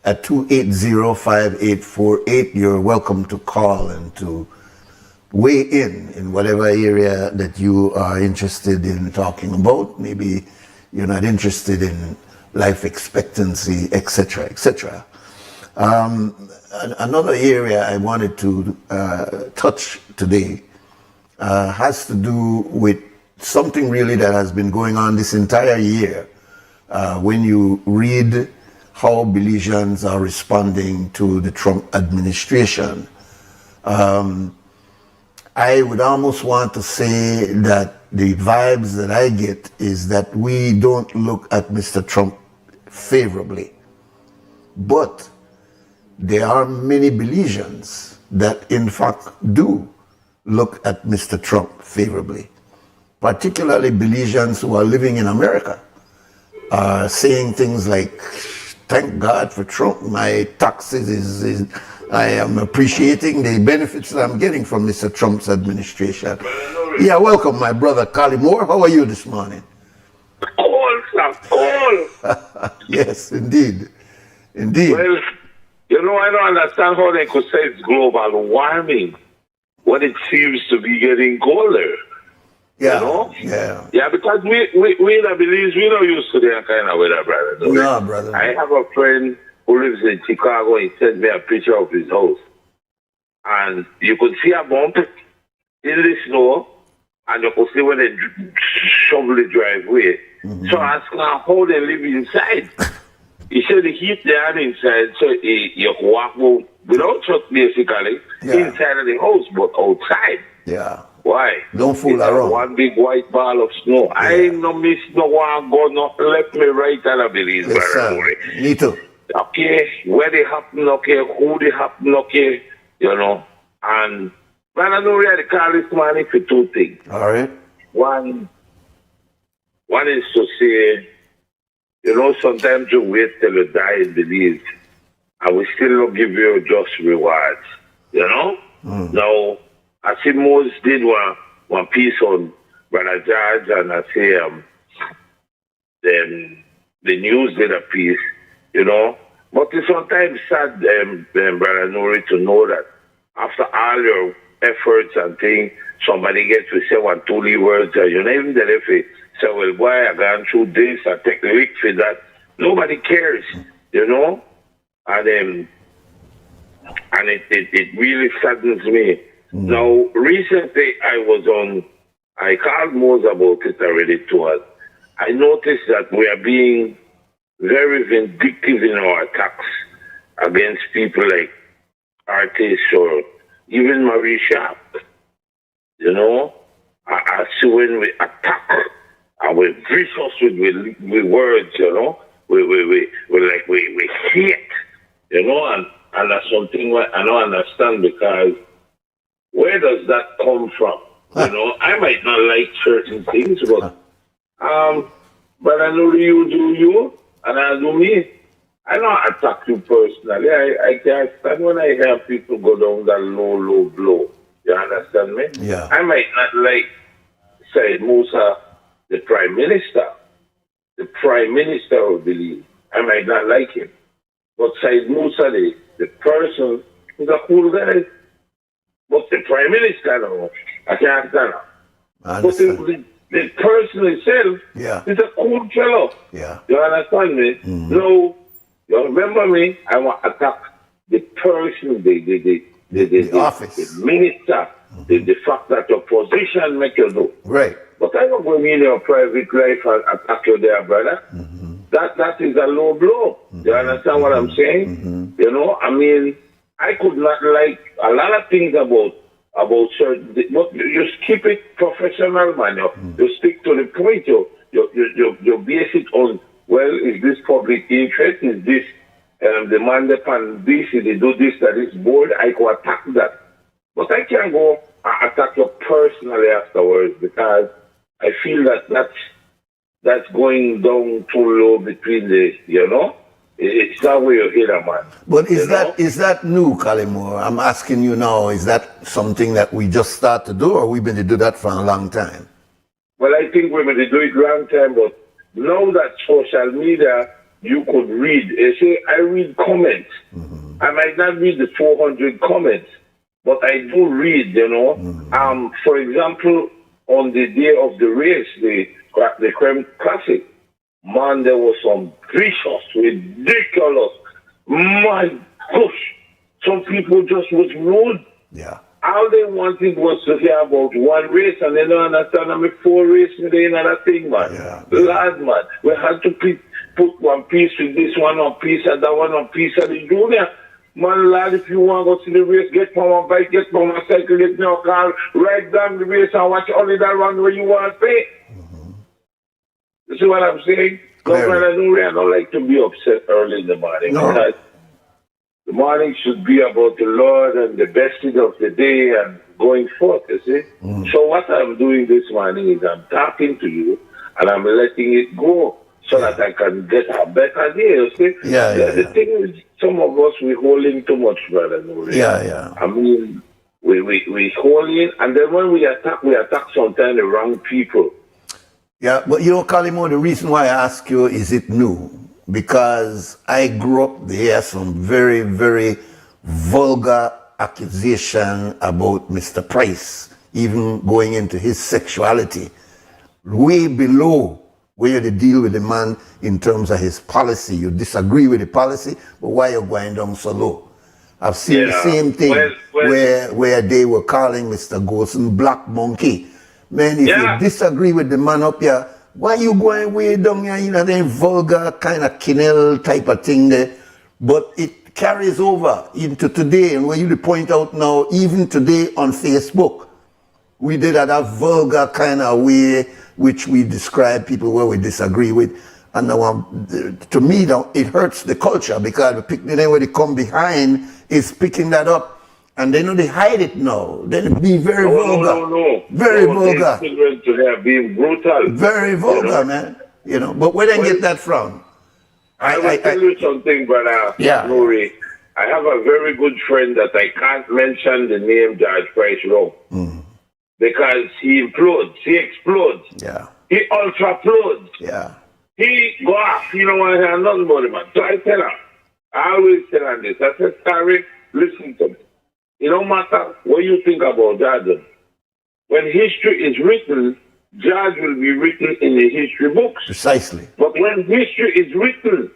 at 280-5848. You're welcome to call and to weigh in whatever area that you are interested in talking about. Maybe you're not interested in life expectancy, etc., etc. Another area I wanted to touch today has to do with something really that has been going on this entire year. When you read how Belizeans are responding to the Trump administration, I would almost want to say that the vibes that I get is that we don't look at Mr. Trump favorably. But there are many Belizeans that in fact do look at Mr. Trump favorably. Particularly Belizeans who are living in America are saying things like, thank God for Trump, my taxes I am appreciating the benefits that I'm getting from Mr. Trump's administration. Yeah, welcome my brother Kali Moore. How are you this morning? Cold, sir, cold. Yes, indeed. Indeed. Well, you know, I don't understand how they could say it's global warming when it seems to be getting colder. Yeah, you know? Yeah, because we in Belize, we not used to that kind of weather, brother. No, brother. I have a friend who lives in Chicago. He sent me a picture of his house. And you could see a bump in the snow, and you could see when they shovel the driveway. So I asked him how they live inside. He said the heat they had inside, so you can walk without truck basically, inside of the house, but outside. Yeah. Why? Don't fool around. One big white ball of snow. I ain't no miss no one go no left me right out of Belize, brother. Me too. Okay, where they happen, okay, who they happen, okay, you know. And brother Nuri, I call this morning for two things. All right. One is to say, you know, sometimes you wait till you die in Belize, and we still don't give you just rewards, you know. Now, I see Moses did one piece on Brother George, and I say the news did a piece, you know. But it's sometimes sad, Brother Nuri, to know that after all your efforts and things, somebody gets to say 1, 2 words, and you're not even there if they say, well, boy, I've gone through this, I take the week for that. Nobody cares, you know. And it really saddens me. Now, recently I called Moses about it already to us. I noticed that we are being very vindictive in our attacks against people like artists or even Marie Sharp. You know, I see when we attack and we're vicious with words, you know, we hate, you know, and that's something I don't understand, because where does that come from? You know, I might not like certain things, but I know you do you, and I do me. I don't attack you personally. I can't stand when I hear people go down that low blow. You understand me? Yeah. I might not like Said Musa, the Prime Minister. The Prime Minister of Belize. I might not like him. But Said Musa, the person, is a cool guy. But the Prime Minister, no, I can't stand him. But the person itself is a cool fellow. Yeah. You understand me? No, you remember me? I want to attack the person, the office, the minister, the fact that your position make you do. Right. But I don't go in your private life and attack you there, brother. That is a low blow. You understand what I'm saying? You know, I mean, I could not like a lot of things about certain, but you keep it professional, man. You stick to the point. You base it on, well, is this public interest? Is this the man upon this? If they do this, that is board, I could attack that. But I can't go and attack you personally afterwards, because I feel that that's going down too low between the, you know. It's not where you hit a man. But is that new, Kalimor? I'm asking you now, is that something that we just start to do, or we've been to do that for a long time? Well, I think we may do it long time, but now that social media, you could read. You see, I read comments. I might not read the 400 comments, but I do read, you know. For example, on the day of the race, the Creme Classic, man, there was some vicious, ridiculous, my gosh, some people just was rude. Yeah. All they wanted was to hear about one race, and they don't understand I'm 4 races in another thing, man. Lad, man, we had to put one piece with this one on piece and that one on piece of the junior. Man, lad, if you want to go to the race, get from one bike, get from one cycle, get no car, ride down the race and watch only that run where you want to pay. You see what I'm saying? Governor Nuri, I don't like to be upset early in the morning. Because the morning should be about the Lord and the blessing of the day and going forth, you see? So what I'm doing this morning is I'm talking to you and I'm letting it go so that I can get a better day, you see? The thing is, some of us, we're holding too much, brother Nuri. I mean, we holding, and then when we attack sometimes the wrong people. Yeah, but you know, Kalimo, the reason why I ask you, is it new? Because I grew up to hear some very, very vulgar accusation about Mr. Price, even going into his sexuality, way below where you deal with the man in terms of his policy. You disagree with the policy, but why you going down so low? I've seen the same thing where they were calling Mr. Golson Black Monkey. Man, if you disagree with the man up here, why you going way down here, you know, that vulgar kind of Kinnell type of thing there? But it carries over into today, and when you point out now, even today on Facebook, we did that vulgar kind of way which we describe people where we disagree with. And to me, now, it hurts the culture because the name where they come behind is picking that up. And they know they hide it now. Then it be very vulgar. Very vulgar. They are being brutal. Very vulgar, man. You know, but where they get that from? I will tell you something, brother Nuri. I have a very good friend that I can't mention the name George Price wrong. Because he implodes, he explodes. He ultra-plodes. He go off, you know, I hear nothing about him, man. So I tell him, I always tell him this. I said, sorry, listen to me. It don't matter what you think about George. When history is written, George will be written in the history books. Precisely. But when history is written,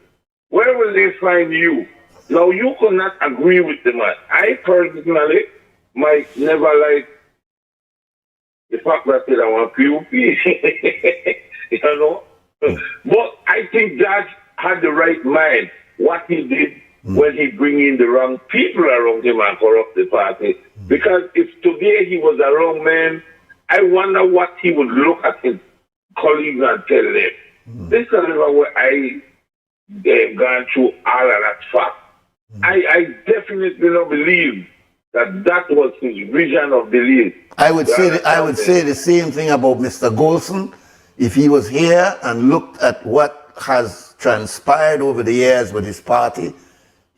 where will they find you? Now, you cannot agree with the man. I personally might never like the fact that I want PUP. You know? But I think George had the right mind, what he did when he bring in the wrong people around him and corrupt the party. Because if today he was a wrong man, I wonder what he would look at his colleagues and tell them. This is where I have gone through all of that fact. I definitely don't believe that was his vision of belief. I would say the same thing about Mr. Golson. If he was here and looked at what has transpired over the years with his party,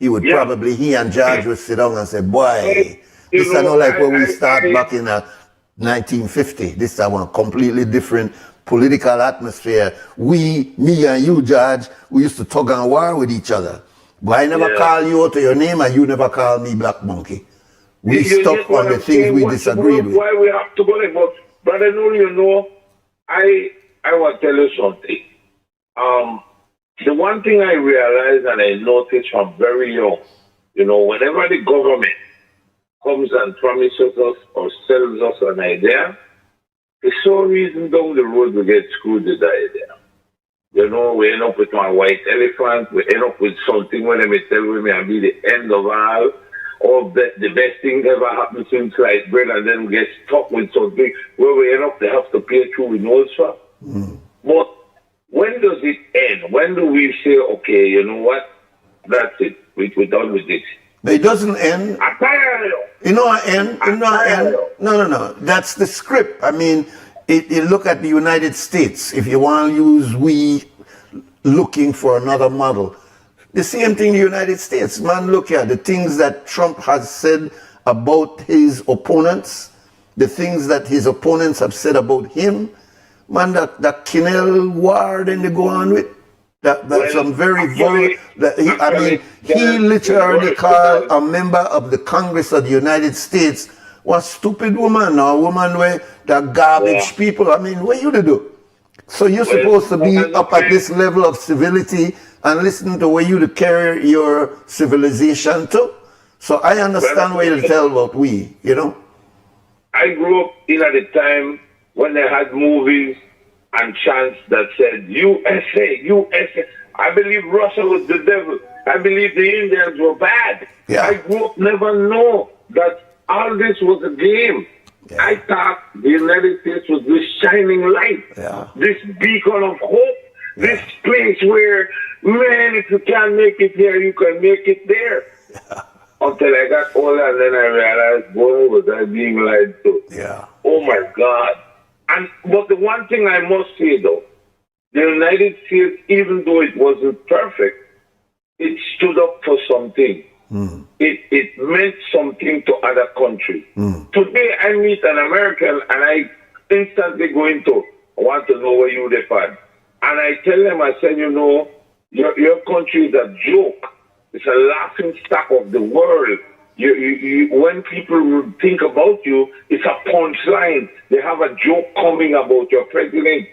he would probably, he and George would sit down and say, boy, this is not like when we start back in 1950. This is a completely different political atmosphere. Me and you, George, we used to tug and war with each other. But I never call you out to your name and you never call me Black Monkey. We stuck on the things we disagreed with. Why we have to go there? But Brother Nuri, you know, I want to tell you something. The one thing I realized and I noticed from very young, you know, whenever the government comes and promises us or sells us an idea, for some reason down the road we get screwed with the idea. You know, we end up with one white elephant, we end up with something when they tell me I'll be the end of all, or the best thing ever happened since sliced bread, and then we get stuck with something where we end up to have to pay through with nose for. But when does it end? When do we say, okay, you know what? That's it. We're done with this. But it doesn't end. You know, end. No. That's the script. I mean, you look at the United States. If you want to use we looking for another model, the same thing in the United States. Man, look here. The things that Trump has said about his opponents, the things that his opponents have said about him, Man, that Kinnell war then they go on with. That's some very he literally called a member of the Congress of the United States was stupid woman or a woman where that garbage people. I mean, what you to do? So you're supposed to be up at this level of civility and listen to where you to carry your civilization to. So I understand where you tell about we, you know. I grew up in at the time when they had movies and chants that said USA, USA. I believe Russia was the devil. I believe the Indians were bad. Yeah. I grew up never know that all this was a game. Yeah. I thought the United States was this shining light, this beacon of hope, this place where, man, if you can't make it here, you can make it there. Yeah. Until I got older and then I realized, boy, was I being lied to. Yeah. Oh my God. But the one thing I must say though, the United States, even though it wasn't perfect, it stood up for something. Mm. It meant something to other countries. Mm. Today I meet an American and I instantly go into, I want to know where you live at. And I tell them, I said, you know, your country is a joke. It's a laughing stock of the world. When people think about you, it's a punchline. They have a joke coming about your president.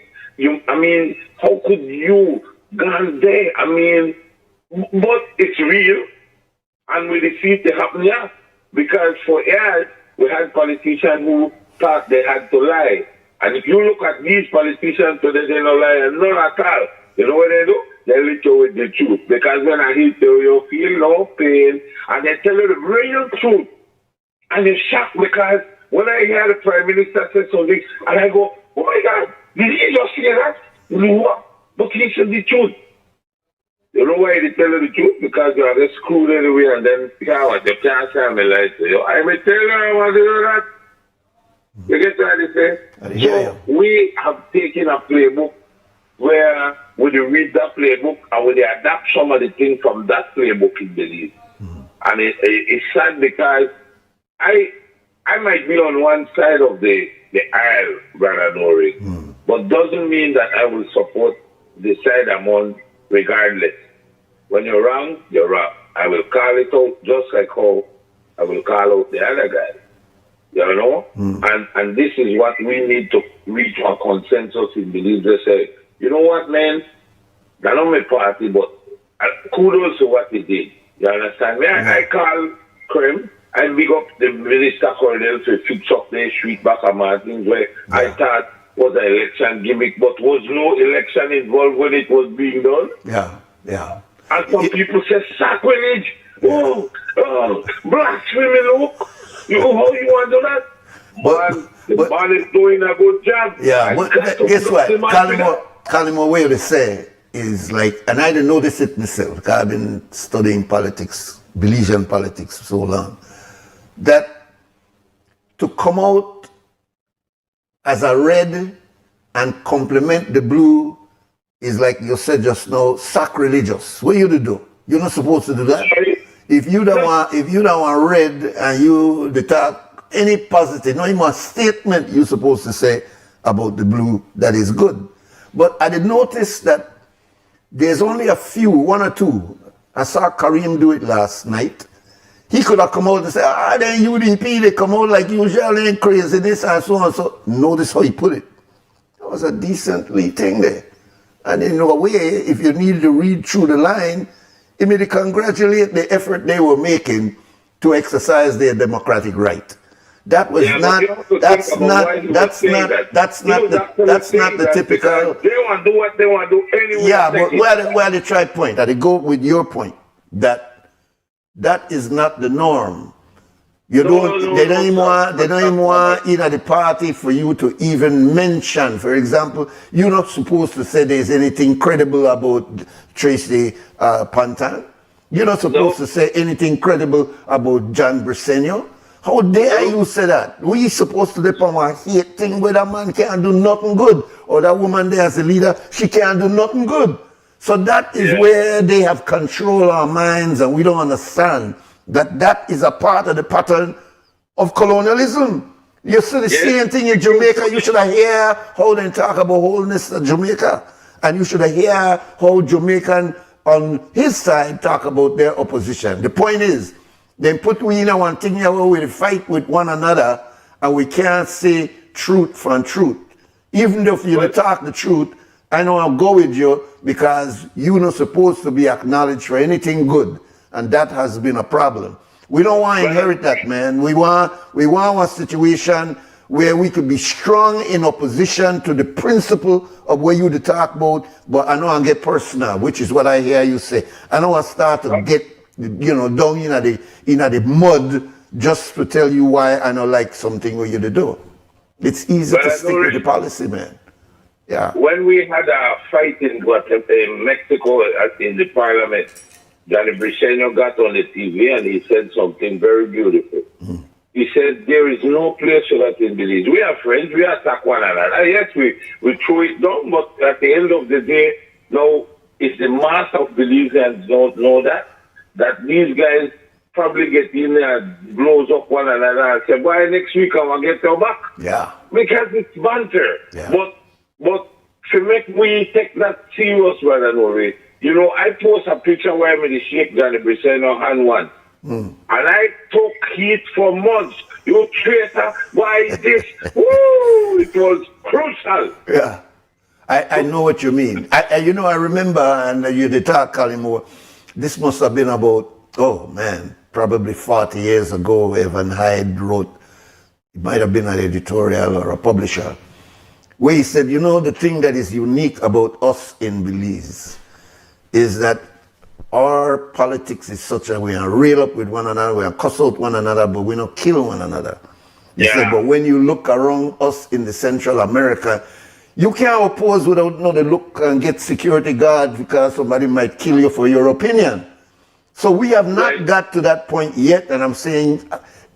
I mean, how could you gone there? I mean, but it's real. And we see it happen, yeah. Because for years, we had politicians who thought they had to lie. And if you look at these politicians today, they don't lie, and none at all. You know what they do? They let you with the truth. Because when I hit you, you feel no pain. And they tell you the real truth. And you're shocked because when I hear the Prime Minister say something, and I go, oh my God, did he just say that? No, but he said the truth. You know why they tell you the truth? Because you are just screwed anyway, and then you can't say me like you. I may tell you I want to do that. You get what I say? So we have taken a playbook where we read that playbook and we adapt some of the things from that playbook in Belize. Mm. And it's sad because I might be on one side of the aisle, Brother Nuri, but doesn't mean that I will support the side I'm on regardless. When you're wrong, you're wrong. I will call it out just like how I will call out the other guy. You know? Mm. And this is what we need to reach a consensus in Belize. They say, you know what, man? They're not my party, but kudos to what they did. You understand me? I call Krem and big up the Minister Cornell to fix up their street back at Martins where I thought was an election gimmick, but was no election involved when it was being done. Yeah, yeah. And some people say sacrilege. Oh, blasphemy, look. How you want to do that? But the man is doing a good job. Yeah, but guess what? Kalimo way to say is like, and I didn't notice it myself because I've been studying politics, Belizean politics for so long, that to come out as a red and compliment the blue is like you said just now, sacrilegious. What you to do? You're not supposed to do that. If you don't want red and you talk any positive, no even a statement you're supposed to say about the blue that is good. But I did notice that there's only a few, one or two. I saw Kareem do it last night. He could have come out and said, then UDP, they come out like usual, they ain't crazy, this and so on. So notice how he put it. That was a decently thing there. And in a way, if you needed to read through the line, it made to congratulate the effort they were making to exercise their democratic right. That was that's not the typical. They want to do what they want to do anyway. Yeah, but where they try point, that they go with your point, that is not the norm. They don't even want in at the party for you to even mention. For example, you're not supposed to say there's anything credible about Tracy Pantan. You're not supposed to say anything credible about John Briseño. How dare you say that? We supposed to depend on a hate thing where that man can't do nothing good, or that woman there as a leader, she can't do nothing good. So that is where they have control our minds, and we don't understand that is a part of the pattern of colonialism. You see the same thing in Jamaica. You should have heard how they talk about wholeness of Jamaica. And you should have heard how Jamaican on his side talk about their opposition. The point is, they put we in one thing where we fight with one another and we can't say truth from truth. Even if you talk the truth, I know I'll go with you because you're not supposed to be acknowledged for anything good. And that has been a problem. We don't want to inherit that, man. We want a situation where we could be strong in opposition to the principle of what you talk about, but I know I get personal, which is what I hear you say. I know I start to get, down in the mud just to tell you why I don't like something what you do. It's easy to stick with the policy, man. Yeah. When we had a fight in Mexico in the parliament, Johnny Briceño got on the TV and he said something very beautiful. He said, there is no place for that in Belize. We are friends, we attack one another. Yes, we throw it down, but at the end of the day, now, if the mass of Belizeans don't know that these guys probably get in there and blows up one another and say, why next week I'm going to get your back? Yeah. Because it's banter. Yeah. But to make we take that serious, brother Nuri, I post a picture where I'm in the shake Johnny Briceño hand once. And I took heat for months. You traitor, why is this? Woo! It was crucial. Yeah. I know what you mean. I remember, and you did talk, Kalimo, this must have been about, probably 40 years ago, Evan Hyde wrote, it might have been an editorial or a publisher, where he said, the thing that is unique about us in Belize is that our politics is such that we are reel up with one another, we are cuss out one another, but we don't kill one another. He said, but when you look around us in the Central America, you can't oppose without the look and get security guard because somebody might kill you for your opinion. So we have not got to that point yet, and I'm saying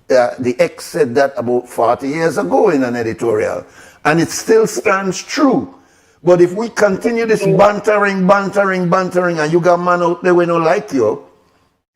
the ex said that about 40 years ago in an editorial, and it still stands true. But if we continue this bantering, and you got man out there we don't like you,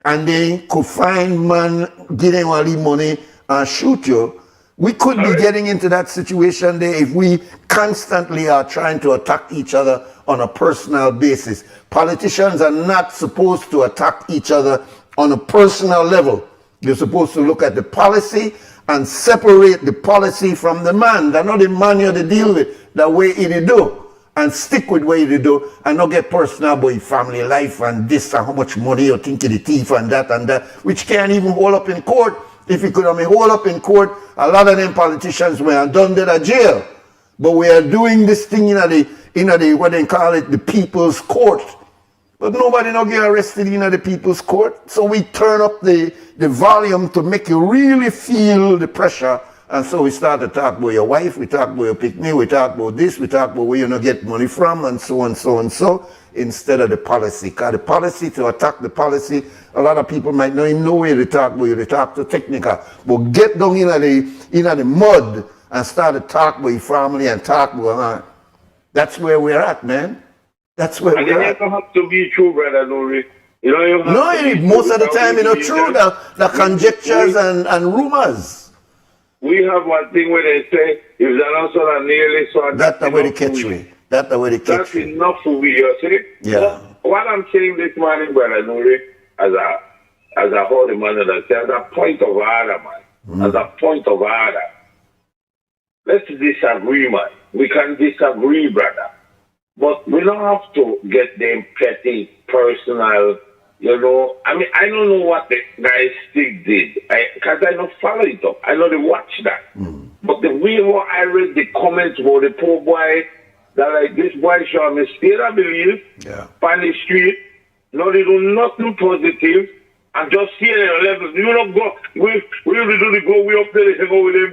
and they could find man getting all the money and shoot you, we could be getting into that situation there if we constantly are trying to attack each other on a personal basis. Politicians are not supposed to attack each other on a personal level. They're supposed to look at the policy and separate the policy from the man. That's not the man you have to deal with, the way it do. And stick with what you do and not get personal about your family life and this and how much money you think of the thief and that, which can't even hold up in court. If it could have been hold up in court, a lot of them politicians were done to the jail. But we are doing this thing in the what they call it, the people's court. But nobody not get arrested in the people's court. So we turn up the volume to make you really feel the pressure. And so we start to talk about your wife, we talk about your picnic, we talk about this, we talk about where you not get money from, and so and so and so, instead of the policy. Because the policy, to attack the policy, a lot of people might not even know where they talk about you, they talk to technical. But get down in the mud and start to talk about your family and talk about that's where we're at, man. That's where we're at. And it doesn't have to be true, brother Nuri. Most of the time, true, the conjectures and rumors. We have one thing where they say, if they're not so nearly so that's the way they catch me. That's the way they catch That's enough for we, you see? Yeah. So what I'm saying this morning, brother Nuri, as a holy man, as a point of order, man. As a point of order. Let's disagree, man. We can disagree, brother. But we don't have to get them petty, personal. I don't know what the guy Stig did, because I don't follow it up. I know they watch that. But the way I read the comments about the poor boy, that this boy showed me still, I believe, on the street, no, they do nothing positive, and just see at a level. You don't go, we usually do the go way up there, they go with them,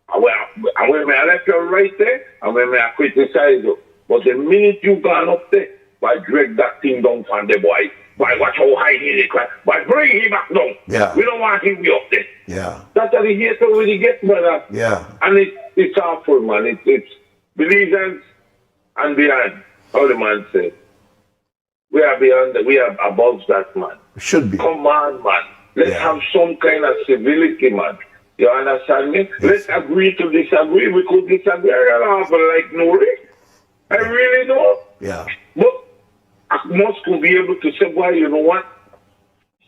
and when I left you right there, and when I criticize you. But the minute you gone up there, I drag that thing down from the boy. By watch how high he is, by bring him back down. Yeah. We don't want him to be up there. Yeah. That's how the hater really gets, brother. Yeah. And it's awful, man. It's Belizeans and beyond. How the man said. We are beyond, we are above that, man. Should be. Come on, man. Let's have some kind of civility, man. You understand me? Let's agree to disagree. We could disagree and have like Nuri. I really don't. Yeah. But I must could be able to say, well, you know what?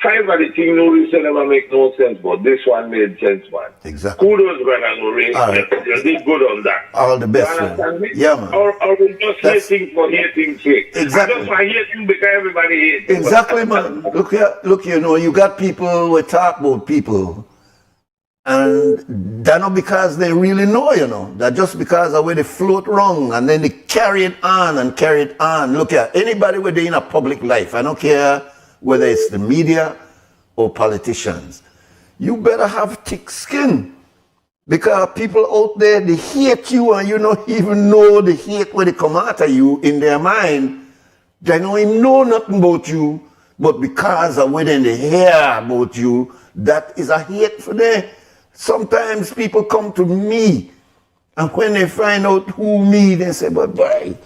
5 of the things Nuri said never make no sense, but this one made sense, man. Exactly. Kudos, brother Nuri. Right. You did good on that. All the best. You understand me? Yeah, man. Or we just hating for hating's sake. Exactly. I just want hating because everybody hates. Exactly, man. Look, you know, you got people who talk about people, and that's not because they really know, you know. That just because of where they float wrong, and then they carry it on and carry it on. Look at anybody within in a public life. I don't care whether it's the media or politicians. You better have thick skin, because people out there, they hate you, and you don't even know the hate when they come out of you in their mind. They don't even know nothing about you, but because of when they hear about you, that is a hate for them. Sometimes people come to me, and when they find out who me, they say, but boy,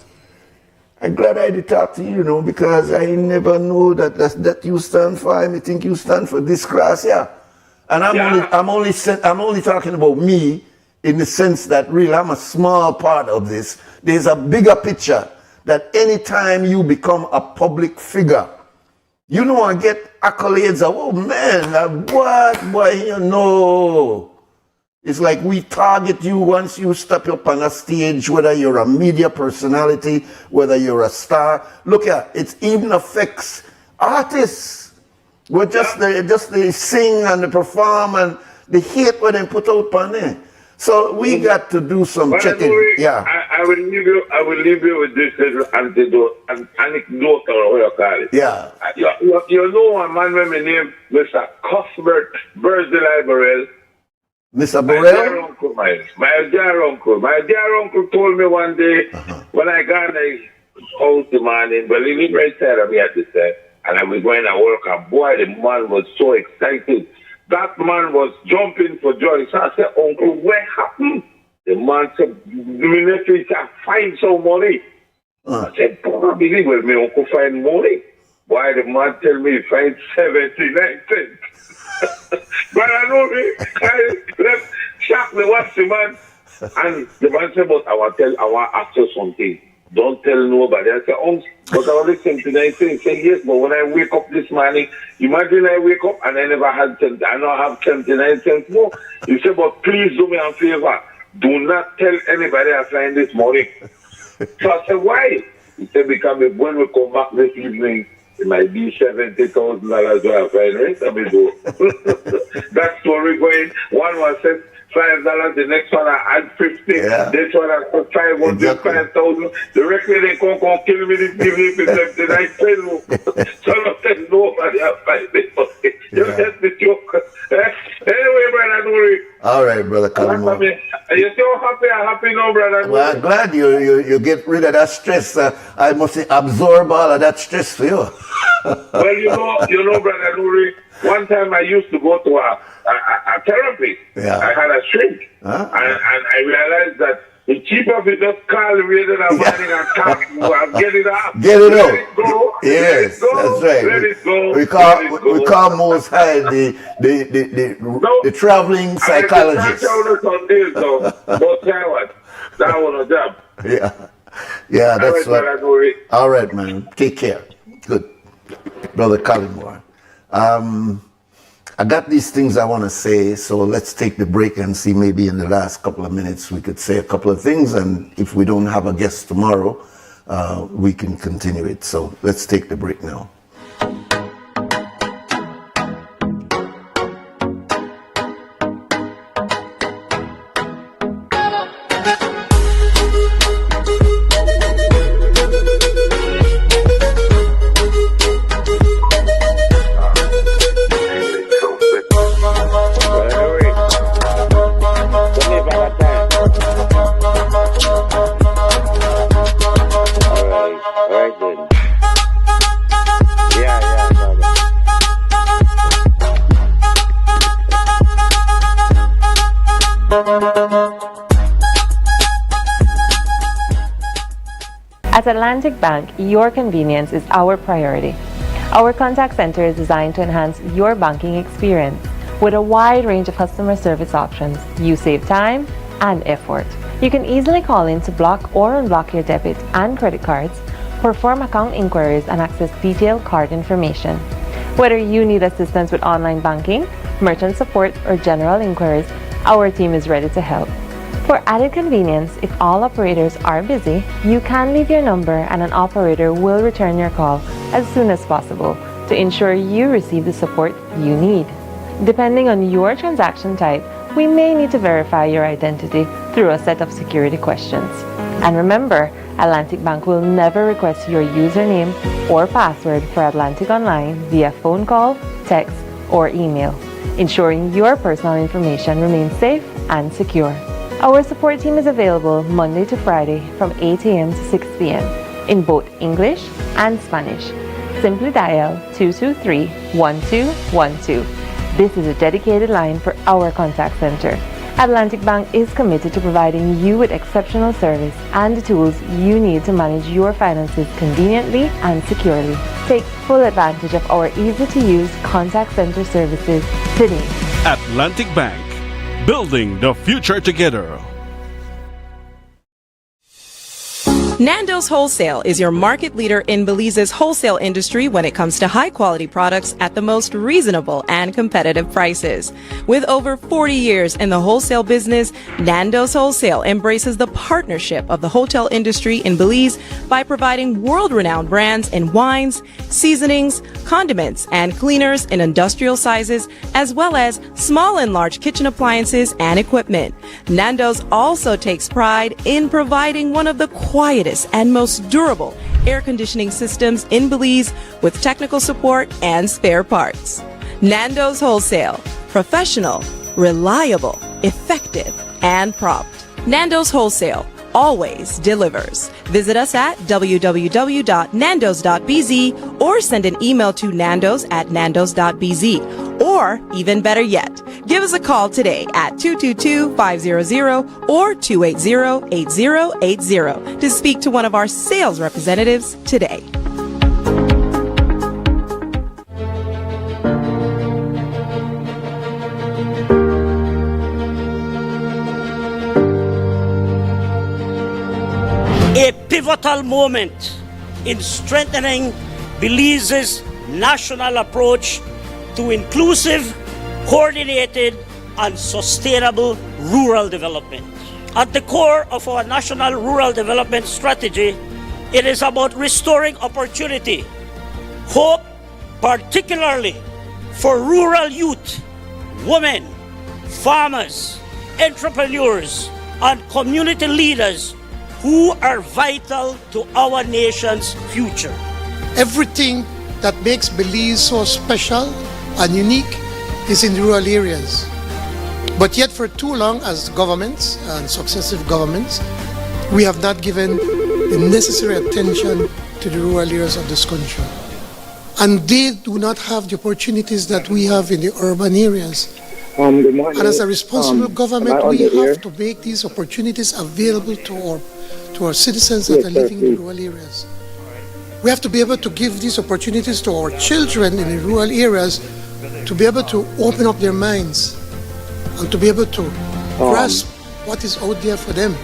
I'm glad I did talk to you, you know, because I never know that you stand for. I think you stand for this class, yeah. And I'm only talking about me in the sense that really I'm a small part of this. There's a bigger picture that anytime you become a public figure, you know, I get accolades of, oh man, what, boy, you know. It's like we target you once you step up on a stage, whether you're a media personality, whether you're a star. Look at it, even affects artists. We're they sing and they perform and they hate what they put out on there. So we got to do some checking. Yeah. I will leave you with this little anecdote or what you call it. Yeah. You know a man with my name, Mr. Cuthbert Bursley Burrell. Mr. Burrell? My dear uncle. My dear uncle told me one day when I got in the house the morning, but he lived right side of me at the time, and I was going to work, and boy, the man was so excited. That man was jumping for joy. So I said, Uncle, what happened? The man said, the nephew said, find some money. I said, probably will my uncle find money. Why the man tell me he find 79 cents? But I know I left shocked me watch the man. And the man said, but I want to ask you something. Don't tell nobody. I said, but I only 79 cents. He said, yes, but when I wake up this morning, imagine I wake up and I never had 10, I now have 79 cents more. He said, but please do me a favor. Do not tell anybody I find this money. So I said, why? He said, because when we come back this evening, it might be $70,000 where I find rent. I mean, that story going, one was said $5, the next one I add 50, this one I put 5,000. The rest of they come kill me this evening for 79 cents. So I don't tell nobody I find it. You just the joke. Anyway, brother Nuri. All right, brother Kalimo. Are you so happy? I'm happy now, brother Nuri. Well, I'm glad you get rid of that stress. I must absorb all of that stress for you. Well, you know, brother Nuri, one time I used to go to a therapy. Yeah. I had a shrink. And I realized that it's cheaper if you just call the radio and morning and talk. Get it out. Get it out. Let it go. Yes, that's right. Let it go. We call Most High the traveling psychologist. That was a job. Yeah, that's all right, what. All right, man. Take care. Good. Brother Collingmore. I got these things I want to say, so let's take the break and see maybe in the last couple of minutes we could say a couple of things, and if we don't have a guest tomorrow, we can continue it. So let's take the break now. At Atlantic Bank, your convenience is our priority. Our contact center is designed to enhance your banking experience. With a wide range of customer service options, you save time and effort. You can easily call in to block or unblock your debit and credit cards, perform account inquiries, and access detailed card information. Whether you need assistance with online banking, merchant support, or general inquiries, our team is ready to help. For added convenience, if all operators are busy, you can leave your number and an operator will return your call as soon as possible to ensure you receive the support you need. Depending on your transaction type, we may need to verify your identity through a set of security questions. And remember, Atlantic Bank will never request your username or password for Atlantic Online via phone call, text, or email, ensuring your personal information remains safe and secure. Our support team is available Monday to Friday from 8 a.m. to 6 p.m. in both English and Spanish. Simply dial 223-1212. This is a dedicated line for our contact center. Atlantic Bank is committed to providing you with exceptional service and the tools you need to manage your finances conveniently and securely. Take full advantage of our easy-to-use contact center services today. Atlantic Bank, building the future together. Nando's Wholesale is your market leader in Belize's wholesale industry when it comes to high-quality products at the most reasonable and competitive prices. With over 40 years in the wholesale business, Nando's Wholesale embraces the partnership of the hotel industry in Belize by providing world-renowned brands in wines, seasonings, condiments, and cleaners in industrial sizes, as well as small and large kitchen appliances and equipment. Nando's also takes pride in providing one of the quietest and most durable air conditioning systems in Belize with technical support and spare parts. Nando's Wholesale. Professional, reliable, effective, and prompt. Nando's Wholesale always delivers. Visit us at www.nandos.bz or send an email to nandos@nandos.bz. Or, even better yet, give us a call today at 222-500 or 280-8080 to speak to one of our sales representatives today. A pivotal moment in strengthening Belize's national approach to inclusive, coordinated, and sustainable rural development. At the core of our national rural development strategy, it is about restoring opportunity, hope, particularly for rural youth, women, farmers, entrepreneurs, and community leaders who are vital to our nation's future. Everything that makes Belize so special and unique is in rural areas. But yet for too long as governments and successive governments, we have not given the necessary attention to the rural areas of this country. And they do not have the opportunities that we have in the urban areas. Good morning. And as a responsible government, we have to make these opportunities available to our citizens that are living in rural areas. We have to be able to give these opportunities to our children in the rural areas to be able to open up their minds and to be able to grasp what is out there for them.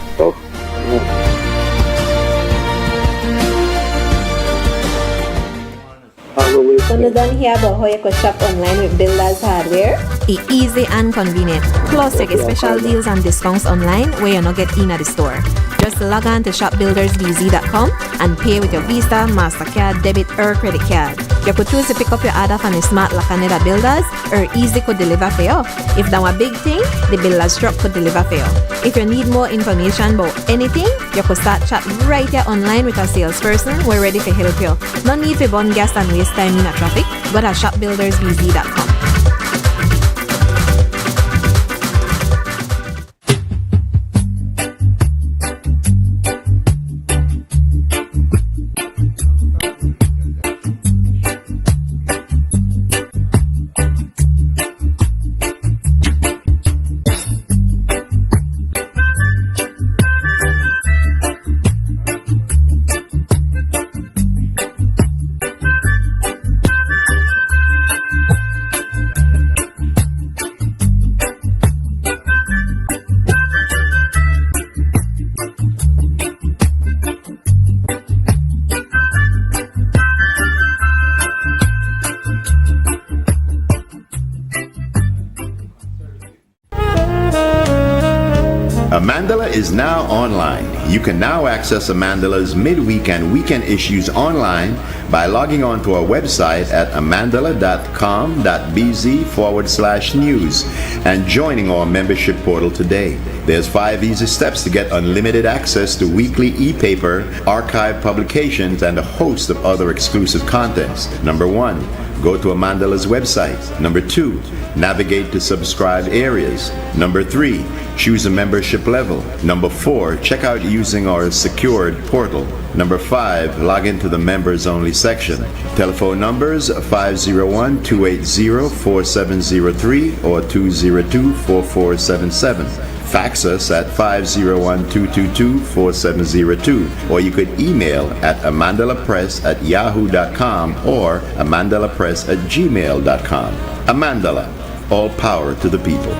So you don't hear about how you could shop online with Builders Hardware? It's easy and convenient. Plus, you get special deals and discounts online where you not get in at the store. Just log on to shopbuildersbz.com and pay with your Visa, MasterCard, debit or credit card. You could choose to pick up your order from the Smart Lacaneda Builders or Easy could deliver for you. If that was a big thing, the Builders truck could deliver for you. If you need more information about anything, you could start chat right here online with a salesperson. We're ready to help you. No need to burn gas and waste time in a traffic. Go to shopbuildersbz.com. Amandala is now online. You can now access Amandala's midweek and weekend issues online by logging on to our website at amandala.com.bz/news and joining our membership portal today. There's 5 easy steps to get unlimited access to weekly e-paper, archive publications, and a host of other exclusive contents. Number 1, go to Amandala's website. Number 2, navigate to subscribed areas. Number 3, choose a membership level. Number 4, check out using our secured portal. Number 5, log into the members only section. Telephone numbers 501-280-4703 or 202-4477. Fax us at 501-222-4702, or you could email at amandalapress@yahoo.com or amandalapress@gmail.com. Amandala, all power to the people.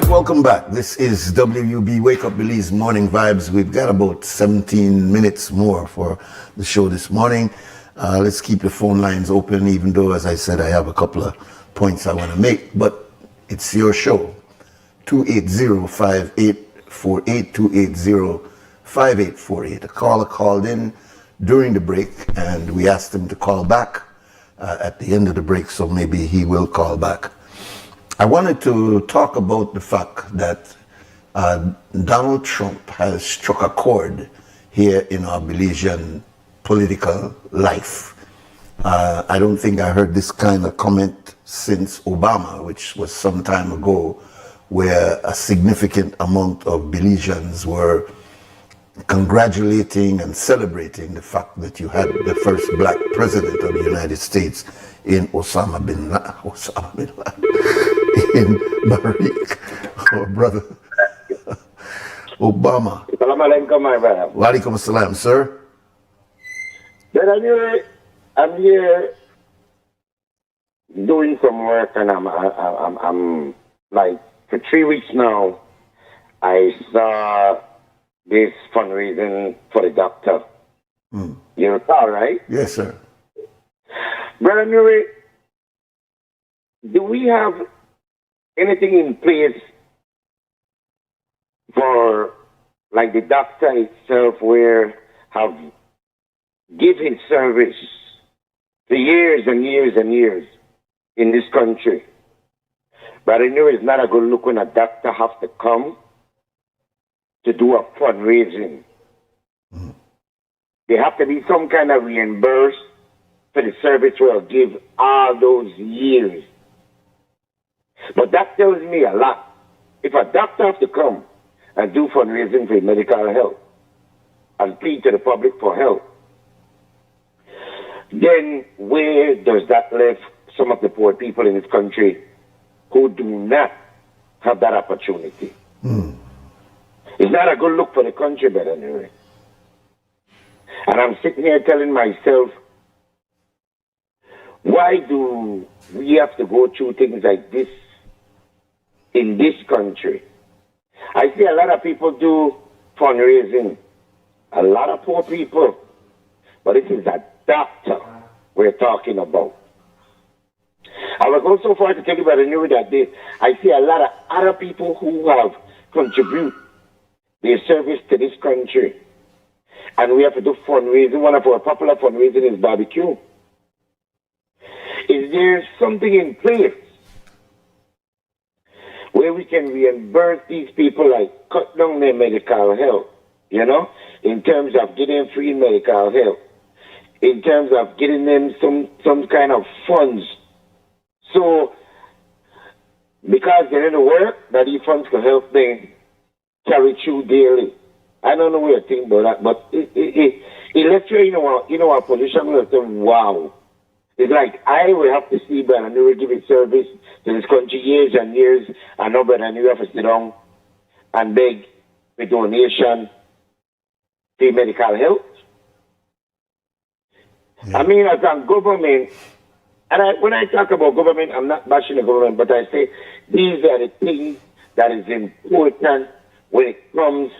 Welcome back. This is WUB Wake Up Belize Morning Vibes. We've got about 17 minutes more for the show this morning. Let's keep the phone lines open, even though, as I said, I have a couple of points I want to make, but it's your show. 280-5848, 280-5848. A caller called in during the break, and we asked him to call back at the end of the break, so maybe he will call back. I wanted to talk about the fact that Donald Trump has struck a chord here in our Belizean political life. I don't think I heard this kind of comment since Obama, which was some time ago, where a significant amount of Belizeans were congratulating and celebrating the fact that you had the first black president of the United States in Osama bin Laden, in Barack, or brother Obama. Assalamu alaikum, my brother. Wa alaikum assalam, sir. Then I'm here doing some work, and I'm like, for 3 weeks now, I saw this fundraising for the doctor. You recall, right? Yes, sir. Brother Nuri, do we have anything in place for, like, the doctor itself, where have give his service for years and years and years in this country? But I know it's not a good look when a doctor has to come to do a fundraising. There have to be some kind of reimburse for the service we'll give all those years. But that tells me a lot. If a doctor has to come and do fundraising for medical help and plead to the public for help, then where does that leave some of the poor people in this country who do not have that opportunity? It's not a good look for the country, Brother Nuri. And I'm sitting here telling myself, why do we have to go through things like this in this country? I see a lot of people do fundraising, a lot of poor people, but this is a doctor we're talking about. I will go so far to tell you, Brother Nuri, that I see a lot of other people who have contributed their service to this country. And we have to do fundraising. One of our popular fundraising is barbecue. Is there something in place where we can reimburse these people, like cut down their medical help, you know, in terms of getting free medical help, in terms of getting them some kind of funds? So, because they're in the work, that these funds can help them carry through daily. I don't know what you think about that, but it lets you in our position where you say, wow. It's like I will have to see Brother Nuri give his service to this country years and years, and now Brother Nuri have to sit down and beg for donation for medical health. I mean, as a government, and when I talk about government, I'm not bashing the government, but I say these are the things that is important when it comes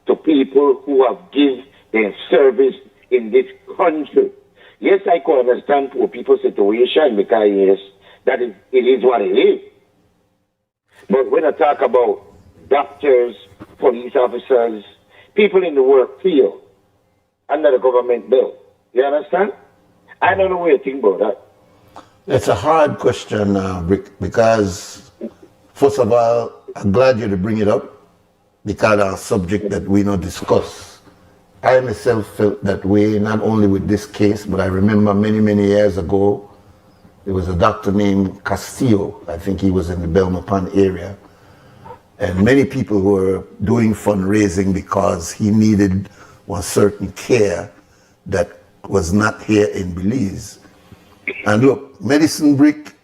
to people who have given their service in this country. Yes, I can understand poor people's situation because, yes, it is what it is. But when I talk about doctors, police officers, people in the work field, under the government bill, you understand? I don't know what you think about that. It's a hard question, Rick, because, first of all, I'm glad you to bring it up, because our subject that we not discuss. I myself felt that way, not only with this case, but I remember many, many years ago, there was a doctor named Castillo. I think he was in the Belmopan area. And many people were doing fundraising because he needed one certain care that was not here in Belize. And look, Medicine Brick,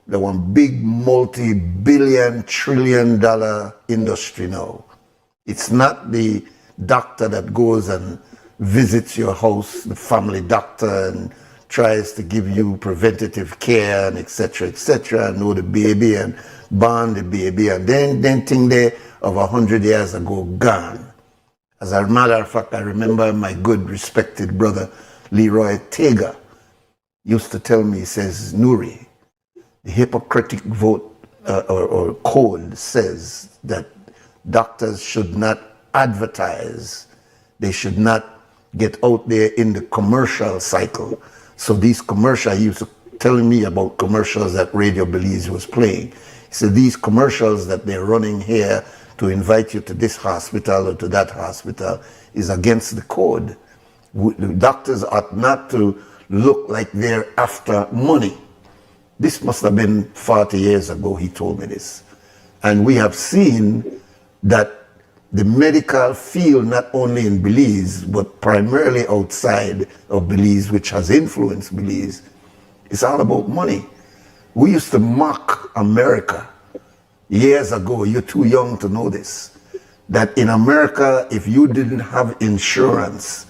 the one big multi-billion, trillion-dollar industry now. It's not the doctor that goes and visits your house, the family doctor, and tries to give you preventative care and etc., and know the baby and bond the baby, and then thing there of 100 years ago gone. As a matter of fact, I remember my good respected brother Leroy Tega used to tell me, he says, Nuri, the Hippocratic vote or code says that doctors should not advertise. They should not get out there in the commercial cycle. So these commercials, he used to telling me about commercials that Radio Belize was playing. He said these commercials that they're running here to invite you to this hospital or to that hospital is against the code. The doctors ought not to look like they're after money. This must have been 40 years ago he told me this. And we have seen that the medical field, not only in Belize, but primarily outside of Belize, which has influenced Belize, it's all about money. We used to mock America years ago. You're too young to know this. That in America, if you didn't have insurance,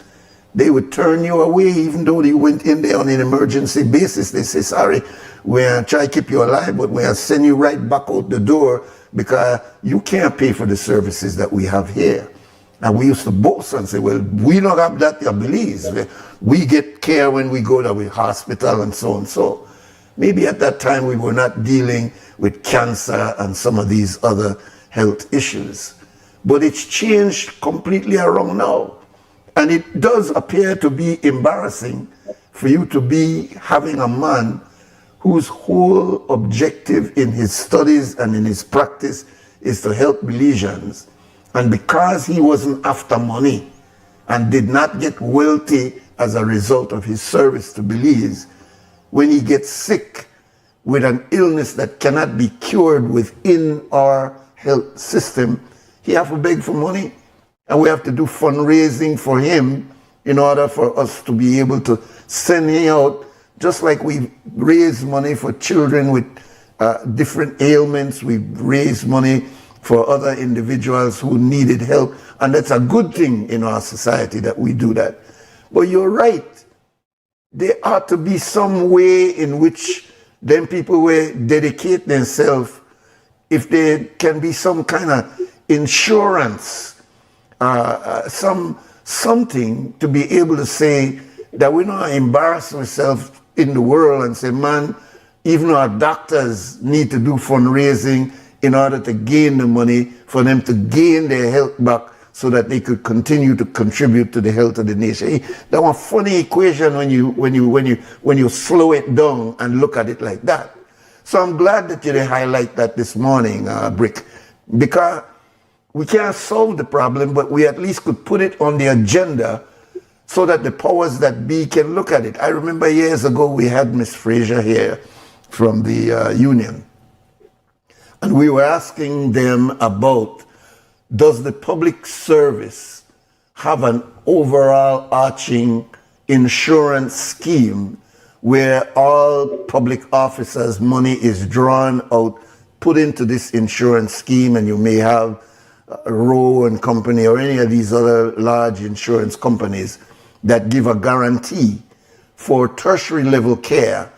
they would turn you away even though you went in there on an emergency basis. They say, sorry, we'll try to keep you alive, but we'll send you right back out the door because you can't pay for the services that we have here. And we used to boast and say, well, we don't have that in Belize. We get care when we go to the hospital and so and so. maybe at that time we were not dealing with cancer and some of these other health issues. But it's changed completely around now. And it does appear to be embarrassing for you to be having a man whose whole objective in his studies and in his practice is to help Belizeans. And because he wasn't after money and did not get wealthy as a result of his service to Belize, when he gets sick with an illness that cannot be cured within our health system, he has to beg for money. And we have to do fundraising for him in order for us to be able to send him out, just like we raise money for children with different ailments. We raise money for other individuals who needed help. And that's a good thing in our society that we do that. But you're right. There ought to be some way in which then people will dedicate themselves, if there can be some kind of insurance, something to be able to say that we don't embarrass ourselves in the world and say, man, even our doctors need to do fundraising in order to gain the money for them to gain their health back so that they could continue to contribute to the health of the nation. That's a funny equation when you slow it down and look at it like that. So I'm glad that you did highlight that this morning, Brick, because we can't solve the problem, but we at least could put it on the agenda so that the powers that be can look at it. I remember years ago we had Miss Fraser here from the union, and we were asking them about, does the public service have an overall arching insurance scheme where all public officers' money is drawn out, put into this insurance scheme, and you may have Roe and Company or any of these other large insurance companies that give a guarantee for tertiary level care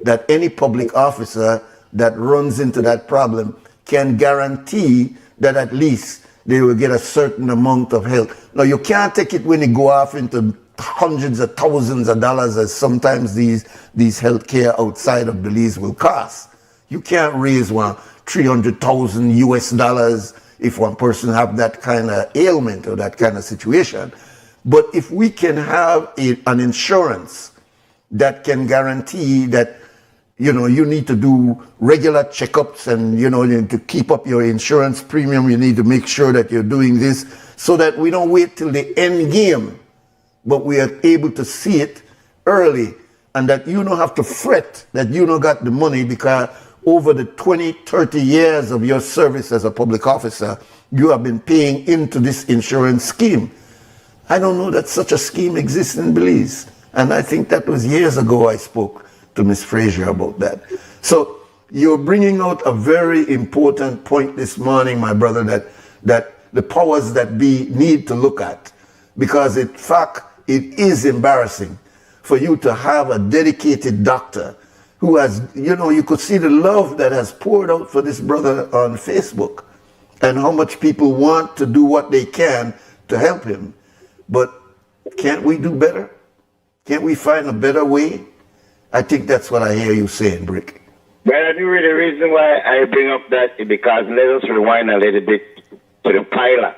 that any public officer that runs into that problem can guarantee that at least they will get a certain amount of help. Now, you can't take it when you go off into hundreds of thousands of dollars, as sometimes these health care outside of Belize will cost. You can't raise $300,000 US if one person have that kind of ailment or that kind of situation. But if we can have an insurance that can guarantee that, you need to do regular checkups and, you need to keep up your insurance premium, you need to make sure that you're doing this so that we don't wait till the end game, but we are able to see it early, and that you don't have to fret that you don't got the money because over the 20, 30 years of your service as a public officer, you have been paying into this insurance scheme. I don't know that such a scheme exists in Belize. And I think that was years ago I spoke to Ms. Fraser about that. So you're bringing out a very important point this morning, my brother, that the powers that be need to look at. Because in fact, it is embarrassing for you to have a dedicated doctor who has, you could see the love that has poured out for this brother on Facebook and how much people want to do what they can to help him. But can't we do better? Can't we find a better way? I think that's what I hear you saying, Brick. Well, I knew the reason why I bring up that is because let us rewind a little bit to the pilot.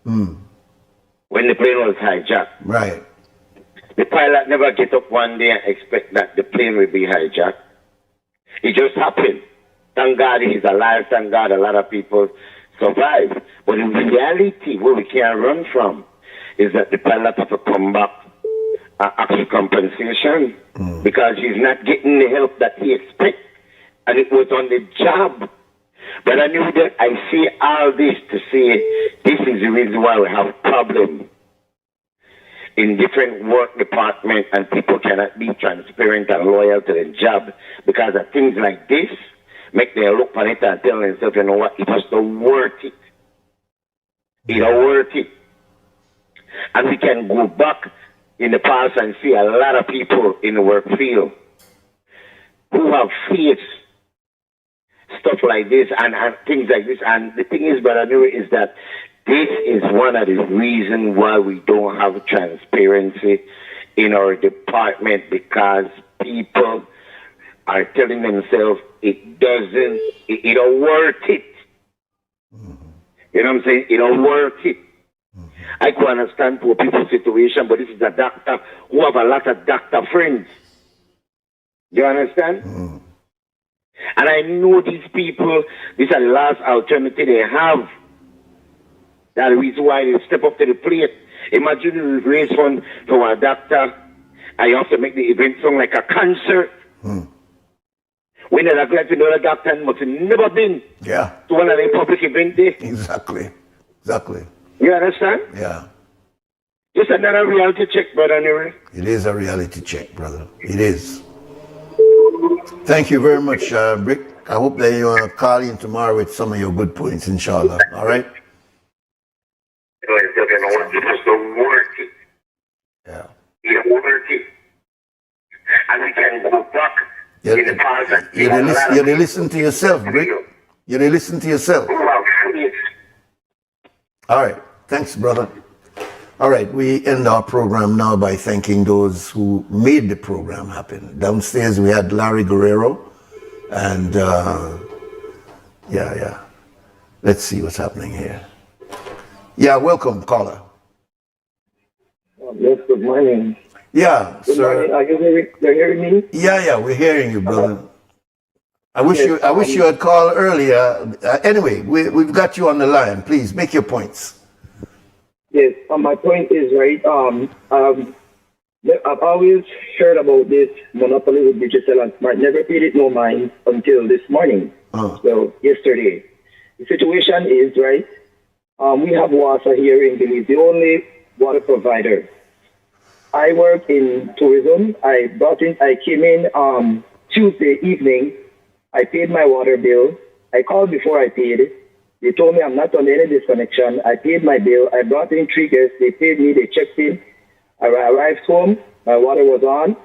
When the plane was hijacked. Right. The pilot never get up one day and expect that the plane will be hijacked. It just happened. Thank God he's alive. Thank God a lot of people survived. But in reality, what we can't run from is that the pilot has to come back and ask for compensation because he's not getting the help that he expects. And it was on the job. But I knew that I see all this to say this is the reason why we have problems in different work departments, and people cannot be transparent and loyal to the job because of things like this make them look on it and tell themselves, you know what, it was not worth it. It's not worth it. And we can go back in the past and see a lot of people in the work field who have faced stuff like this and things like this. And the thing is, Brother Nuri, is that this is one of the reasons why we don't have transparency in our department, because people are telling themselves it don't worth it. You know what I'm saying? It don't worth it. I can understand poor people's situation, but this is a doctor who have a lot of doctor friends. You understand? And I know these people, these are the last alternative they have. That's the reason why they step up to the plate. Imagine you raise fund for a doctor, and you have to make the event sound like a concert. When they're glad to know the doctor must have never been to one of the public events there. Exactly. You understand? Yeah. Just another reality check, brother Nuri. It is a reality check, brother. It is. Thank you very much, Brick. I hope that you want to call in tomorrow with some of your good points, inshallah. All right? Yeah. You work it. And we can go back in the past. You listen to yourself, Brick. You listen to yourself. All right. Thanks, brother. All right. We end our program now by thanking those who made the program happen. Downstairs, we had Larry Guerrero. And, yeah. Let's see what's happening here. Yeah, welcome, caller. Yes, good morning. Yeah, good sir. Morning. Are you hearing me? Yeah, we're hearing you, brother. I wish you had called earlier. Anyway, we've got you on the line. Please make your points. Yes, my point is right. I've always heard about this monopoly with digital and smart. Never paid it no mind until this morning. So yesterday, the situation is right. We have water here in Belize, the only water provider. I work in tourism. I came in Tuesday evening. I paid my water bill. I called before I paid. They told me I'm not on any disconnection. I paid my bill. I brought in 3 guests. They paid me. They checked in. I arrived home. My water was on.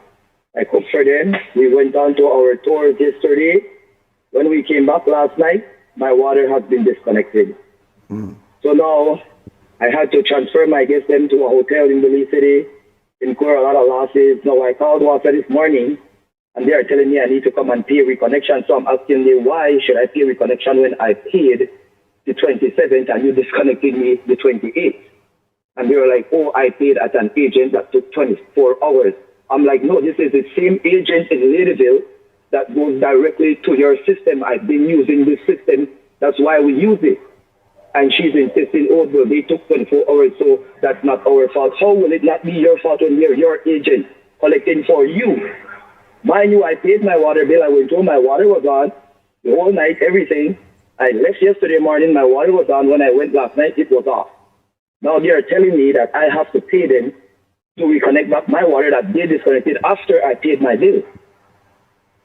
I cooked for them. We went on to our tours yesterday. When we came back last night, my water has been disconnected. So now I had to transfer my guests them to a hotel in Belize City, incur a lot of losses. Now I called water this morning, and they are telling me I need to come and pay reconnection. So I'm asking them, why should I pay reconnection when I paid the 27th and you disconnected me the 28th? And they were like, oh, I paid at an agent that took 24 hours. I'm like, no, this is the same agent in Ladyville that goes directly to your system. I've been using this system. That's why we use it. And she's insisting, oh, well, they took 24 hours, so that's not our fault. How will it not be your fault when we're your agent collecting for you? Mind you, I paid my water bill. I went home, my water was on the whole night, everything. I left yesterday morning, my water was on. When I went last night, it was off. Now they are telling me that I have to pay them to reconnect back my water that they disconnected after I paid my bill.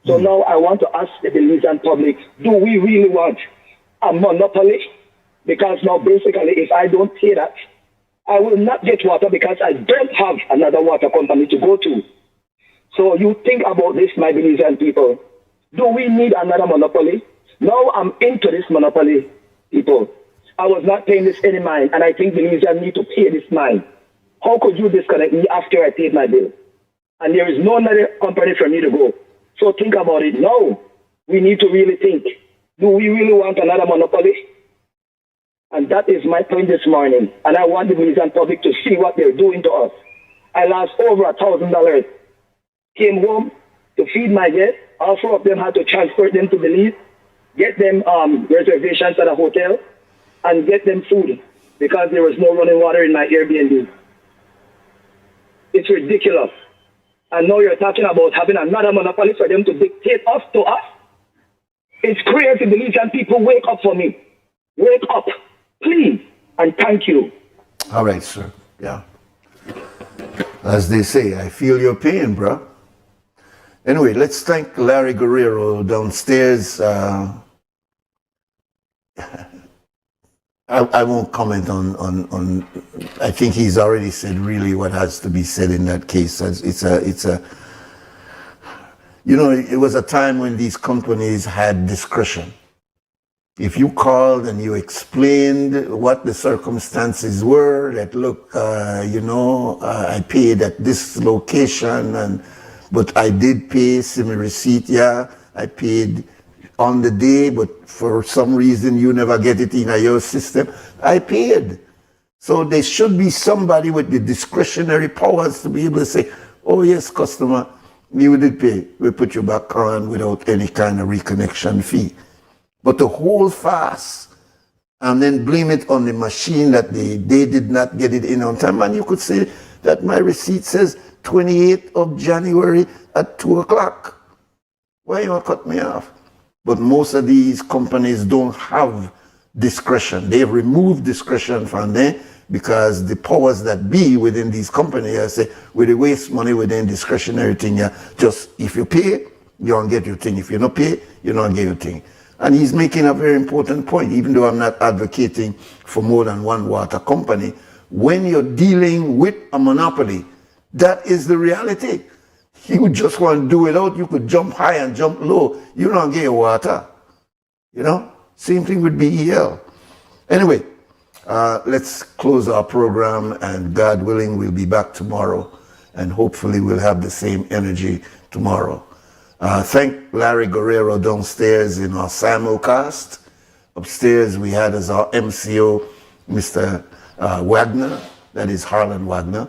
So now I want to ask the Belizean public, do we really want a monopoly? Because now basically if I don't pay that, I will not get water because I don't have another water company to go to. So you think about this, my Belizean people. Do we need another monopoly? Now I'm into this monopoly, people. I was not paying this any mind, and I think Belizean need to pay this mind. How could you disconnect me after I paid my bill? And there is no other company for me to go. So think about it. No, we need to really think. Do we really want another monopoly? And that is my point this morning. And I want the Belizean public to see what they're doing to us. I lost over $1,000. Came home to feed my guests. All 4 of them had to transport them to Belize, get them reservations at a hotel, and get them food because there was no running water in my Airbnb. It's ridiculous. And now you're talking about having another monopoly for them to dictate us to us. It's crazy. Belizean people, wake up for me. Wake up, please, and thank you. All right, sir. Yeah. As they say, I feel your pain, bro. Anyway, let's thank Larry Guerrero downstairs. I won't comment on. I think he's already said really what has to be said in that case. It's a. You know, it was a time when these companies had discretion. If you called and you explained what the circumstances were, that look, I paid at this location, and But I did pay, see my receipt, yeah. I paid on the day, but for some reason you never get it in your system. I paid. So there should be somebody with the discretionary powers to be able to say, oh yes, customer, you did pay. We put you back on without any kind of reconnection fee. But to hold fast and then blame it on the machine that they did not get it in on time, and you could say that my receipt says 28th of January at 2 o'clock. Why you cut me off? But most of these companies don't have discretion. They've removed discretion from there because the powers that be within these companies say, we waste money within discretionary thing. Just if you pay, you don't get your thing. If you don't pay, you don't get your thing. And he's making a very important point, even though I'm not advocating for more than one water company. When you're dealing with a monopoly, that is the reality. You just want to do it out. You could jump high and jump low. You don't get your water. You know? Same thing with BEL. Anyway, let's close our program, and God willing, we'll be back tomorrow. And hopefully we'll have the same energy tomorrow. Thank Larry Guerrero downstairs in our simulcast. Upstairs we had as our MCO, Mr. Wagner, that is Harlan Wagner.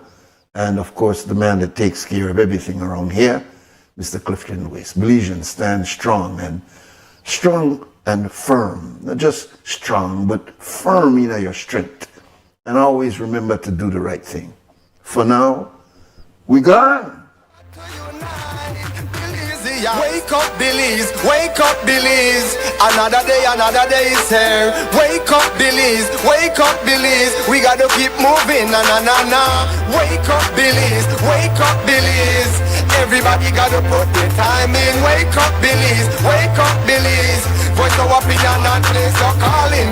And of course, the man that takes care of everything around here, Mr. Clifton Lewis. Belizeans, stand strong and firm. Not just strong, but firm in your strength. And always remember to do the right thing. For now, we gone. Wake up, Belize, wake up, Belize. Another day is here. Wake up, Belize, wake up, Belize. We gotta keep moving, na na na na. Wake up, Belize, wake up, Belize. Everybody gotta put their time in. Wake up, Belize, wake up, Belize. Voice our opinion and place your calling.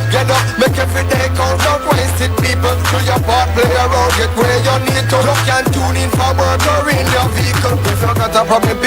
Get up, make every day count. Don't waste it, people. Do your part, play around, get where you need to. Look and tune in for work or in your vehicle. If you got a problem,